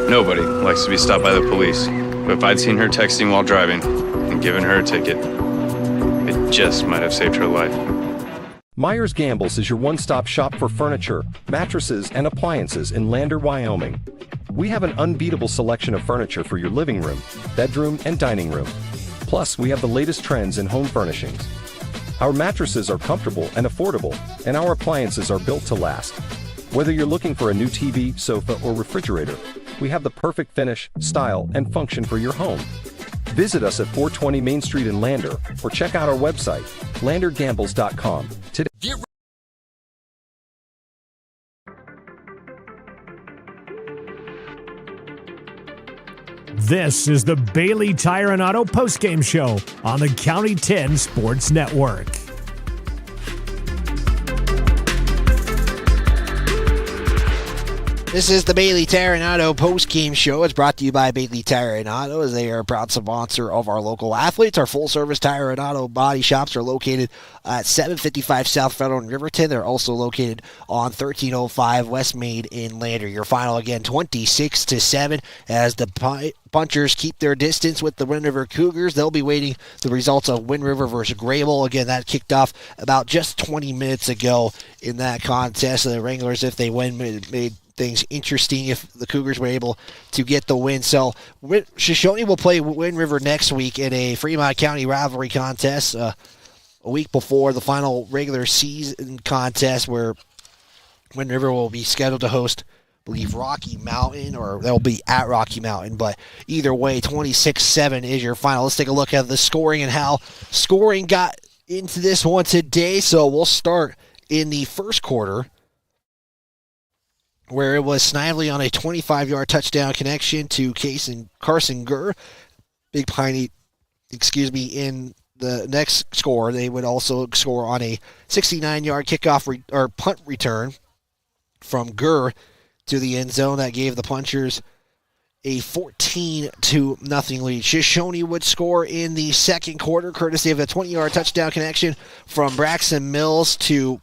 Nobody likes to be stopped by the police, but if I'd seen her texting while driving and given her a ticket, it just might have saved her life. Myers Gambles is your one-stop shop for furniture, mattresses, and appliances in Lander, Wyoming. We have an unbeatable selection of furniture for your living room, bedroom, and dining room. Plus, we have the latest trends in home furnishings. Our mattresses are comfortable and affordable, and our appliances are built to last. Whether you're looking for a new TV, sofa, or refrigerator, we have the perfect finish, style, and function for your home. Visit us at 420 Main Street in Lander, or check out our website, landergambles.com. Today. This is the Bailey Tire and Auto postgame show on the County 10 Sports Network. This is the Bailey Tire and Auto post-game show. It's brought to you by Bailey Tire and Auto, as they are a proud sponsor of our local athletes. Our full-service tire and auto body shops are located at 755 South Federal in Riverton. They're also located on 1305 West Main in Lander. Your final again, 26-7, as the Punchers keep their distance with the Wind River Cougars. They'll be waiting the results of Wind River versus Grable. Again, that kicked off about just 20 minutes ago in that contest. The Wranglers, if they win, made things interesting if the Cougars were able to get the win. So Shoshoni will play Wind River next week in a Fremont County rivalry contest a week before the final regular season contest, where Wind River will be scheduled to host, I believe, Rocky Mountain, or they'll be at Rocky Mountain. But either way, 26-7 is your final. Let's take a look at the scoring and how scoring got into this one today. So we'll start in the first quarter, where it was Snively on a 25-yard touchdown connection to Carson Gurr. Big Piney, in the next score. They would also score on a 69-yard kickoff or punt return from Gurr to the end zone. That gave the Punchers a 14-0 lead. Shoshoni would score in the second quarter, courtesy of a 20-yard touchdown connection from Braxton Mills to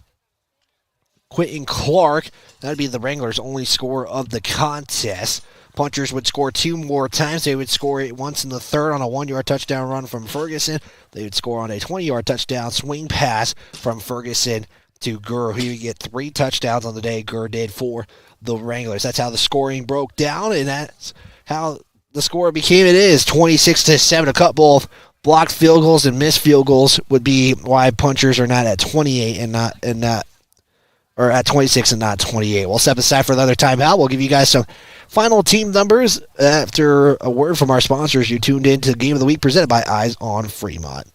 Quentin Clark. That would be the Wranglers' only score of the contest. Punchers would score 2 more times. They would score it once in the third on a 1-yard touchdown run from Ferguson. They would score on a 20-yard touchdown swing pass from Ferguson to Gurr, who would get 3 touchdowns on the day. Gurr did for the Wranglers. That's how the scoring broke down, and that's how the score became it is, 26-7. A couple of blocked field goals and missed field goals would be why Punchers are not at 28 or at 26 and not 28. We'll step aside for another timeout. We'll give you guys some final team numbers after a word from our sponsors. You tuned in to the Game of the Week presented by Eyes on Fremont.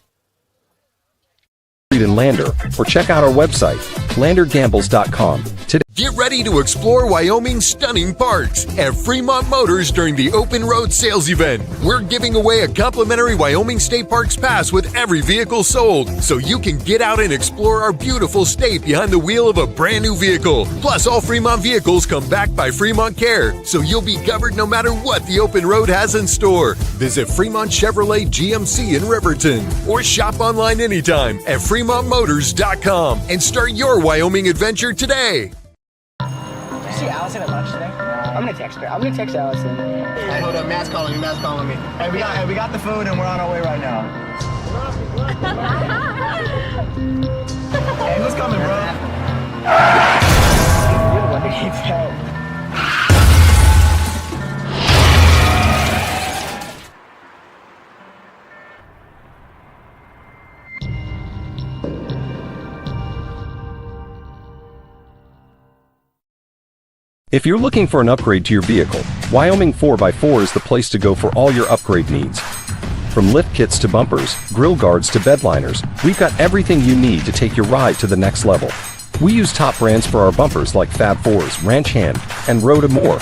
In Lander, or check out our website, landergambles.com. Today. Get ready to explore Wyoming's stunning parks at Fremont Motors during the Open Road Sales Event. We're giving away a complimentary Wyoming State Parks pass with every vehicle sold, so you can get out and explore our beautiful state behind the wheel of a brand new vehicle. Plus, all Fremont vehicles come backed by Fremont Care, so you'll be covered no matter what the open road has in store. Visit Fremont Chevrolet GMC in Riverton, or shop online anytime at FremontMotors.com and start your Wyoming adventure today. Did you see Allison at lunch today? I'm gonna text her. I'm gonna text Allison. Hey, hold up, Matt's calling me. Hey, we got the food and we're on our way right now. Hey, who's coming, bro? What did he say? If you're looking for an upgrade to your vehicle, Wyoming 4x4 is the place to go for all your upgrade needs. From lift kits to bumpers, grill guards to bed liners, we've got everything you need to take your ride to the next level. We use top brands for our bumpers like Fab 4s, Ranch Hand, and Rhoda Moore.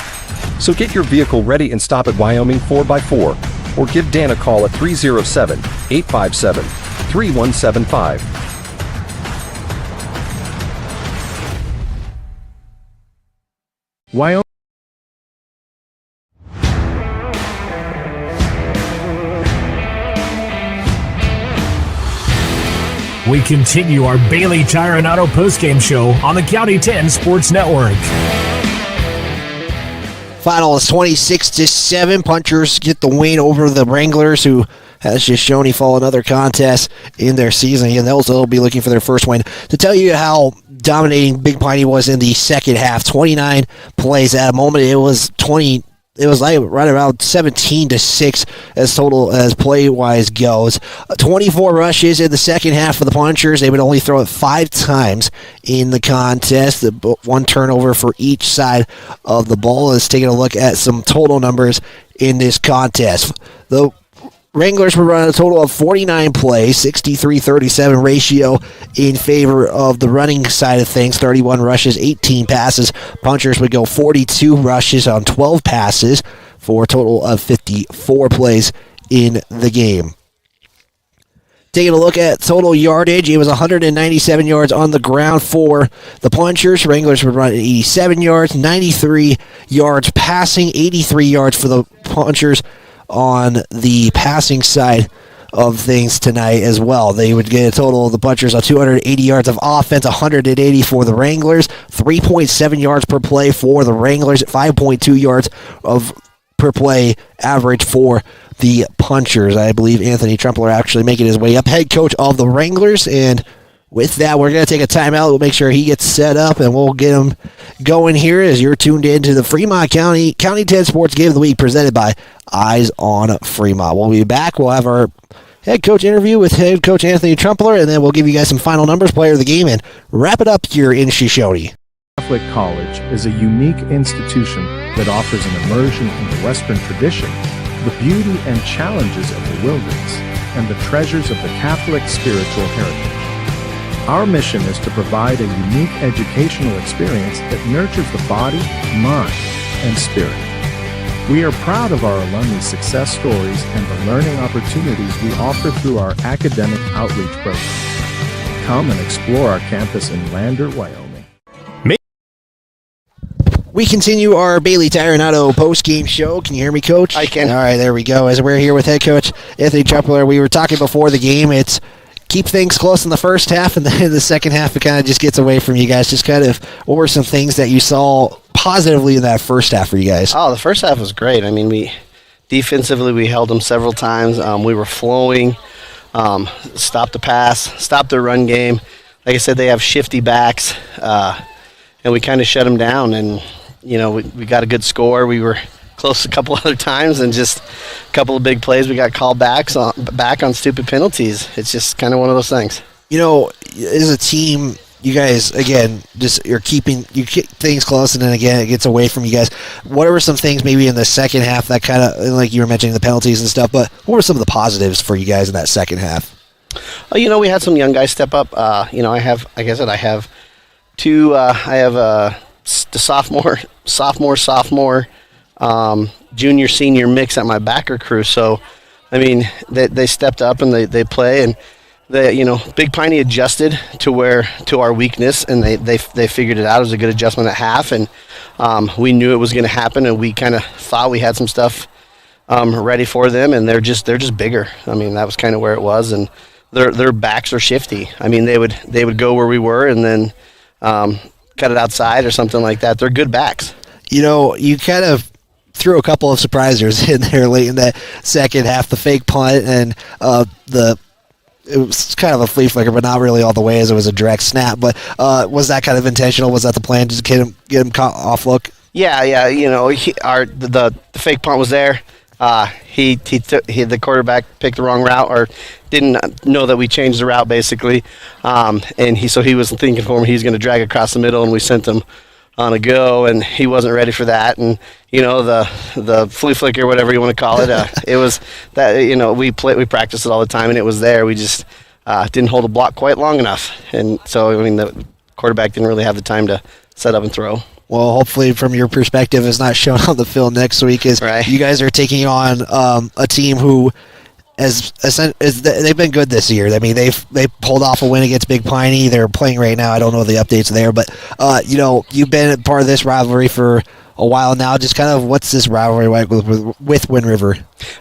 So get your vehicle ready and stop at Wyoming 4x4, or give Dan a call at 307-857-3175. Wyoming. We continue our Bailey Tire and Auto postgame show on the County 10 Sports Network. Final is 26-7. Punchers get the win over the Wranglers, who has Shoshoni fall another contest in their season. And they'll be looking for their first win. To tell you how dominating Big Piney was in the second half, 29 plays at a moment. It was like right around 17-6 as total as play-wise goes. 24 rushes in the second half for the Punchers. They would only throw it 5 times in the contest. One turnover for each side of the ball. Let's take a look at some total numbers in this contest. The Wranglers were running a total of 49 plays, 63-37 ratio in favor of the running side of things, 31 rushes, 18 passes. Punchers would go 42 rushes on 12 passes for a total of 54 plays in the game. Taking a look at total yardage, it was 197 yards on the ground for the Punchers. Wranglers would run 87 yards, 93 yards passing, 83 yards for the Punchers on the passing side of things tonight as well. They would get a total of the Punchers of 280 yards of offense, 180 for the Wranglers, 3.7 yards per play for the Wranglers, 5.2 yards per play average for the Punchers. I believe Anthony Trumpler actually making his way up, head coach of the Wranglers, and with that, we're going to take a timeout. We'll make sure he gets set up, and we'll get him going here as you're tuned in to the Fremont County 10 Sports Game of the Week presented by Eyes on Fremont. We'll be back. We'll have our head coach interview with head coach Anthony Trumpler, and then we'll give you guys some final numbers, player of the game, and wrap it up here in Shoshoni. Catholic College is a unique institution that offers an immersion into Western tradition, the beauty and challenges of the wilderness, and the treasures of the Catholic spiritual heritage. Our mission is to provide a unique educational experience that nurtures the body, mind, and spirit. We are proud of our alumni success stories and the learning opportunities we offer through our academic outreach program. Come and explore our campus in Lander, Wyoming. We continue our Bailey Tire and Auto post-game show. Can you hear me, Coach? I can. All right, there we go. As we're here with head coach Anthony Trumpler, we were talking before the game. It's keep things close in the first half, and then in the second half, it kind of just gets away from you guys. Just kind of, what were some things that you saw positively in that first half for you guys? Oh, the first half was great. I mean, defensively, we held them several times. We were flowing, stopped the pass, stopped their run game. Like I said, they have shifty backs, and we kind of shut them down. And, you know, we got a good score. We were close a couple other times, and just a couple of big plays we got called back on stupid penalties. It's just kind of one of those things. You know, as a team, you guys, again, you keep things close, and then again it gets away from you guys. What were some things maybe in the second half that kind of, like you were mentioning the penalties and stuff, but what were some of the positives for you guys in that second half? You know, we had some young guys step up. You know, I have two. I have the sophomore, junior, senior mix at my backer crew. So, I mean, they stepped up and they play, and Big Piney adjusted to our weakness, and they figured it out. It was a good adjustment at half, and we knew it was going to happen, and we kind of thought we had some stuff ready for them, and they're just bigger. I mean, that was kind of where it was, and their backs are shifty. I mean, they would go where we were, and then cut it outside or something like that. They're good backs. You know, you kind of threw a couple of surprisers in there late in that second half, the fake punt and it was kind of a flea flicker, but not really all the way, as it was a direct snap. But was that kind of intentional? Was that the plan, just get him caught off look? Yeah. You know, the fake punt was there. The quarterback picked the wrong route, or didn't know that we changed the route, basically. And he was thinking for him he was going to drag across the middle, and we sent him on a go, and he wasn't ready for that. And you know, the flea flicker, whatever you want to call it, it was that, you know, we practice it all the time, and it was there. We just didn't hold the block quite long enough, and so I mean the quarterback didn't really have the time to set up and throw. Well, hopefully from your perspective, it's not shown on the field next week, is right. You guys are taking on a team who they've been good this year. I mean, they pulled off a win against Big Piney. They're playing right now. I don't know the updates there, but you know, you've been part of this rivalry for a while now. Just kind of what's this rivalry like with Wind River?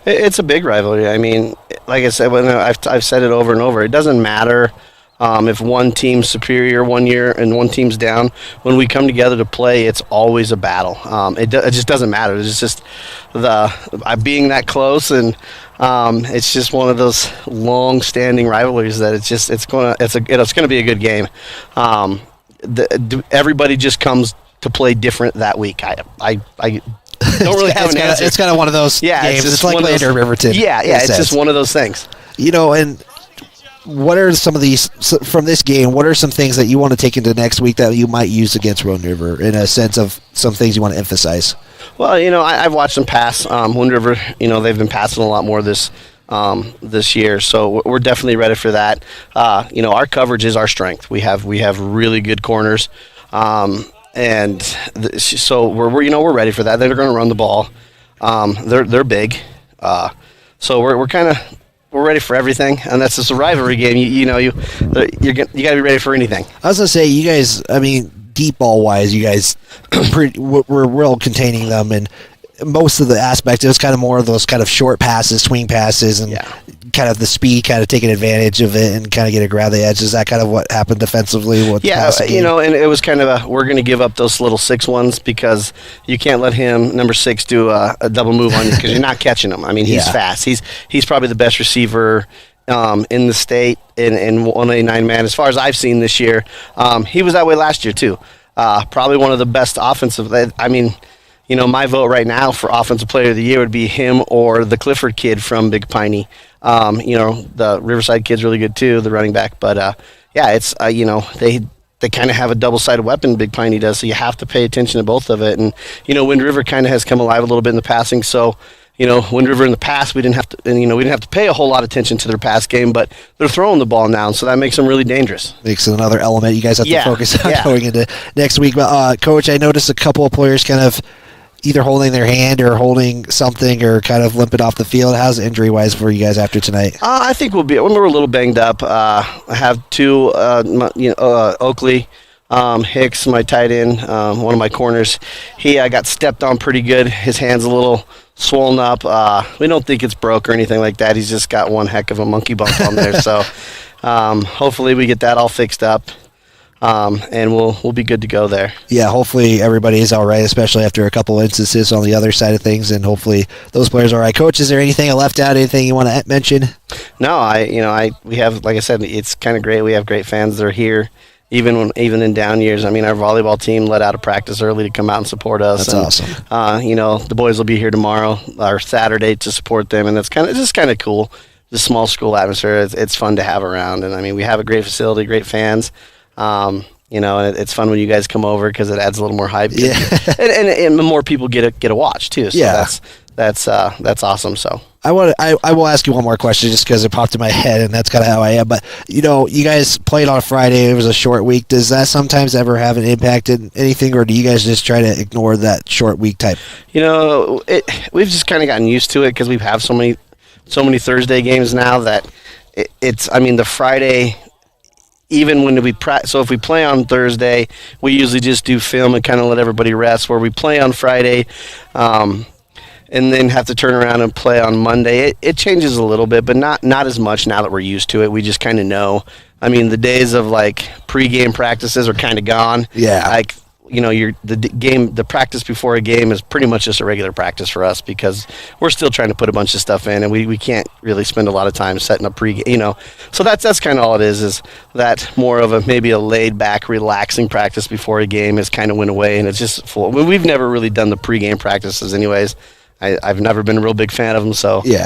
It's a big rivalry. I mean, like I said, I've said it over and over. It doesn't matter if one team's superior one year and one team's down. When we come together to play, it's always a battle. It just doesn't matter. It's just being that close, and it's just one of those long-standing rivalries that it's going to be a good game. Everybody just comes to play different that week. I don't really have an answer. It's kind of one of those games. It's like Lander Riverton. Yeah, it's just one of those things. And what are some of these from this game? What are some things that you want to take into next week that you might use against Wind River in a sense of some things you want to emphasize? Well, I've watched them pass. Wind River, they've been passing a lot more this year, so we're definitely ready for that. Our coverage is our strength. We have really good corners, so we're ready for that. They're going to run the ball. They're big, so we're ready for everything, and that's just a rivalry game. You got to be ready for anything. I was gonna say, you guys. I mean, deep ball wise, you guys we're well containing them, and most of the aspect is kind of more of those kind of short passes, swing passes, and kind of the speed, kind of taking advantage of it and kind of get a grab the edge. Is that kind of what happened defensively? And it was kind of we're going to give up those little 6-1s because you can't let him, number 6, do a double move on you because you're not catching him. I mean, he's fast. He's probably the best receiver in the state in 189 man as far as I've seen this year. He was that way last year too. Probably one of the best offensive. I mean, my vote right now for Offensive Player of the Year would be him or the Clifford kid from Big Piney. The Riverside kid's really good too, the running back. But it's they kind of have a double-sided weapon, Big Piney does, so you have to pay attention to both of it. And Wind River kind of has come alive a little bit in the passing. So Wind River in the past, we didn't have to pay a whole lot of attention to their pass game, but they're throwing the ball now, so that makes them really dangerous. Makes it another element you guys have to focus on going into next week. But Coach, I noticed a couple of players kind of either holding their hand or holding something or kind of limping off the field. How's injury-wise for you guys after tonight? I think we're a little banged up. I have 2, Oakley, Hicks, my tight end, one of my corners. He got stepped on pretty good. His hand's a little swollen up. We don't think it's broke or anything like that. He's just got one heck of a monkey bump on there. So hopefully we get that all fixed up. And we'll be good to go there. Yeah, hopefully everybody is all right, especially after a couple instances on the other side of things, and hopefully those players are all right. Coach, is there anything I left out? Anything you want to mention? No, we have, like I said, it's kind of great. We have great fans that are here, even in down years. I mean, our volleyball team let out of practice early to come out and support us. That's awesome. The boys will be here tomorrow or Saturday to support them, and it's just kind of cool. The small school atmosphere, it's fun to have around, and I mean, we have a great facility, great fans. And it's fun when you guys come over because it adds a little more hype. Yeah. and more people get a watch too. So that's awesome. So I will ask you one more question just because it popped in my head, and that's kind of how I am. But you guys played on a Friday. It was a short week. Does that sometimes ever have an impact in anything, or do you guys just try to ignore that short week type? We've just kind of gotten used to it because we have so many Thursday games now that the Friday. Even when so if we play on Thursday, we usually just do film and kind of let everybody rest. Where we play on Friday, and then have to turn around and play on Monday, it changes a little bit, but not as much now that we're used to it. We just kind of know. I mean, the days of pre-game practices are kind of gone. Yeah. The practice before a game is pretty much just a regular practice for us because we're still trying to put a bunch of stuff in, and we can't really spend a lot of time setting up pre-game. So that's kind of all it is that more of maybe a laid-back, relaxing practice before a game has kind of went away, and it's just full. We've never really done the pre-game practices anyways. I've never been a real big fan of them, so we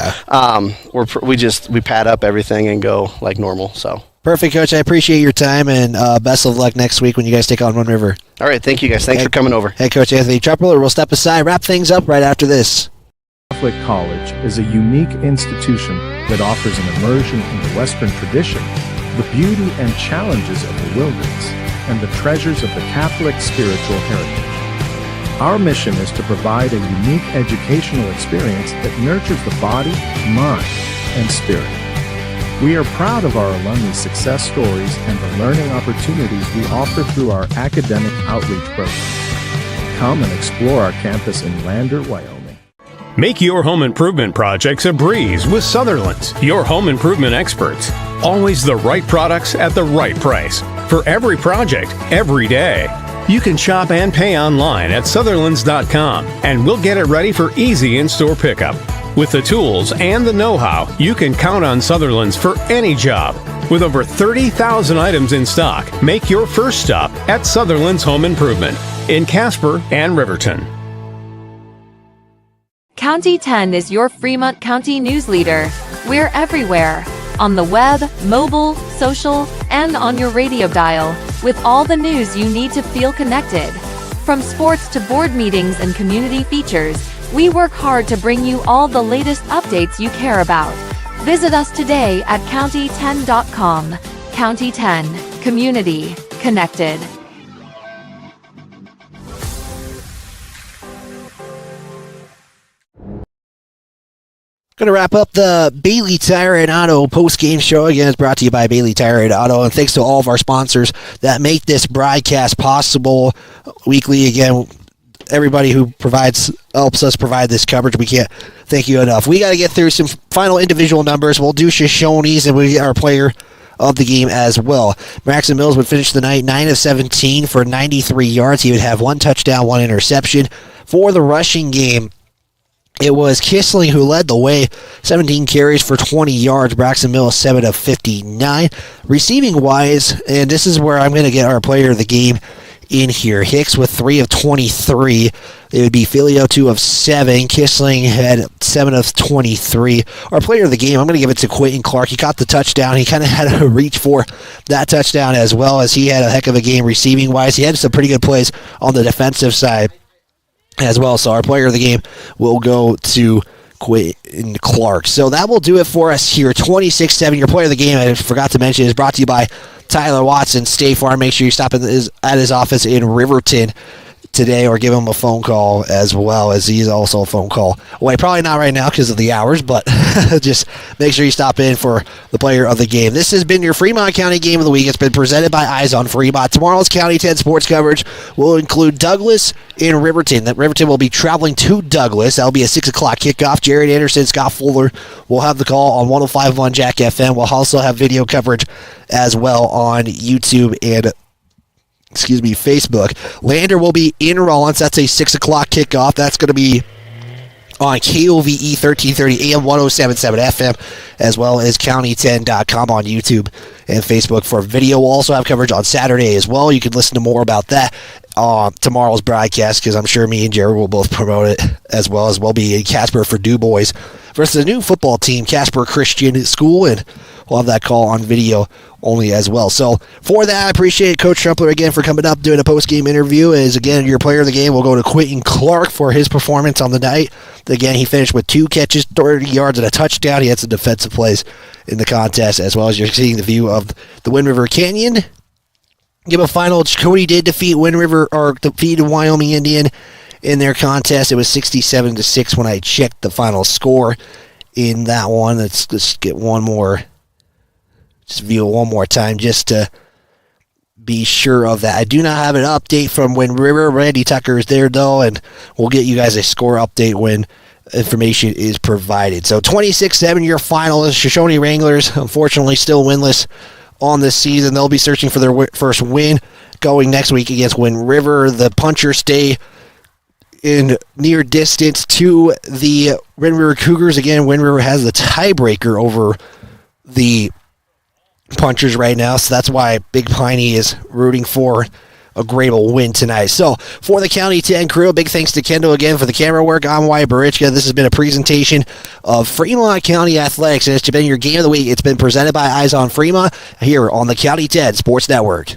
pad up everything and go like normal. So. Perfect, Coach. I appreciate your time, and best of luck next week when you guys take on Wind River. All right, thank you guys. Thanks for coming over. Hey, Coach Anthony Trupler, we'll step aside, wrap things up right after this. Catholic College is a unique institution that offers an immersion into Western tradition, the beauty and challenges of the wilderness, and the treasures of the Catholic spiritual heritage. Our mission is to provide a unique educational experience that nurtures the body, mind, and spirit. We are proud of our alumni success stories and the learning opportunities we offer through our academic outreach program. Come and explore our campus in Lander, Wyoming. Make your home improvement projects a breeze with Sutherland's, your home improvement experts. Always the right products at the right price. For every project, every day. You can shop and pay online at Sutherlands.com, and we'll get it ready for easy in-store pickup. With the tools and the know-how, you can count on Sutherlands for any job. With over 30,000 items in stock, make your first stop at Sutherland's Home Improvement in Casper and Riverton. County 10 is your Fremont County news leader. We're everywhere. On the web, mobile, social, and on your radio dial, with all the news you need to feel connected. From sports to board meetings and community features, we work hard to bring you all the latest updates you care about. Visit us today at county10.com. County 10, community connected. Going to wrap up the Bailey Tire and Auto post-game show. Again, it's brought to you by Bailey Tire and Auto, and thanks to all of our sponsors that make this broadcast possible weekly. Again, everybody who helps us provide this coverage, we can't thank you enough. We got to get through some final individual numbers. We'll do Shoshoni's, and we get our player of the game as well. Braxton Mills would finish the night 9 of 17 for 93 yards. He would have 1 touchdown, 1 interception. For the rushing game, it was Kissling who led the way, 17 carries for 20 yards. Braxton Mills, 7 of 59. Receiving-wise, and this is where I'm going to get our player of the game in here. Hicks with 3 of 23. It would be Filio, 2 of 7. Kissling had 7 of 23. Our player of the game, I'm going to give it to Quentin Clark. He caught the touchdown. He kind of had to reach for that touchdown as well, as he had a heck of a game receiving-wise. He had some pretty good plays on the defensive side as well. So our player of the game will go to Quentin Clark. So that will do it for us here. 26-7. Your player of the game, I forgot to mention, is brought to you by Tyler Watson, State Farm. Make sure you stop at his office in Riverton today, or give him a phone call as well, as he's also a phone call away. Probably not right now because of the hours, but just make sure you stop in for the player of the game. This has been your Fremont County Game of the Week. It's been presented by Eyes on Fremont. Tomorrow's County 10 sports coverage will include Douglas and Riverton. That Riverton will be traveling to Douglas. That'll be a 6 o'clock kickoff. Jared Anderson, Scott Fuller will have the call on 105.1 Jack FM. We'll also have video coverage as well on YouTube and Facebook. Lander will be in Rollins. That's a 6 o'clock kickoff. That's going to be on KOVE 1330 AM 107.7 FM, as well as county10.com on YouTube and Facebook for video. We'll also have coverage on Saturday as well. You can listen to more about that tomorrow's broadcast, because I'm sure me and Jared will both promote it, as well as we'll be in Casper for Du Bois versus the new football team, Casper Christian School, and we'll have that call on video only as well. So for that, I appreciate Coach Trumpler again for coming up, doing a post-game interview. As again, your player of the game will go to Quentin Clark for his performance on the night. Again, he finished with 2 catches, 30 yards, and a touchdown. He had some defensive plays in the contest, as well as you're seeing the view of the Wind River Canyon. Give a final. Cody did defeat Wyoming Indian in their contest. It was 67-6 when I checked the final score in that one. Let's just get one more. Just view it one more time just to be sure of that. I do not have an update from Wind River. Randy Tucker is there, though, and we'll get you guys a score update when information is provided. So 26-7, your final is Shoshoni Wranglers, unfortunately still winless on this season. They'll be searching for their first win going next week against Wind River. The Punchers stay in near distance to the Wind River Cougars. Again, Wind River has the tiebreaker over the Punchers right now, so that's why Big Piney is rooting for a Grable win tonight. So for the County 10 crew, big thanks to Kendall again for the camera work. I'm Wyatt Barichka. This has been a presentation of Fremont County Athletics, and it's been your Game of the Week. It's been presented by Eyes on Fremont here on the County 10 Sports Network.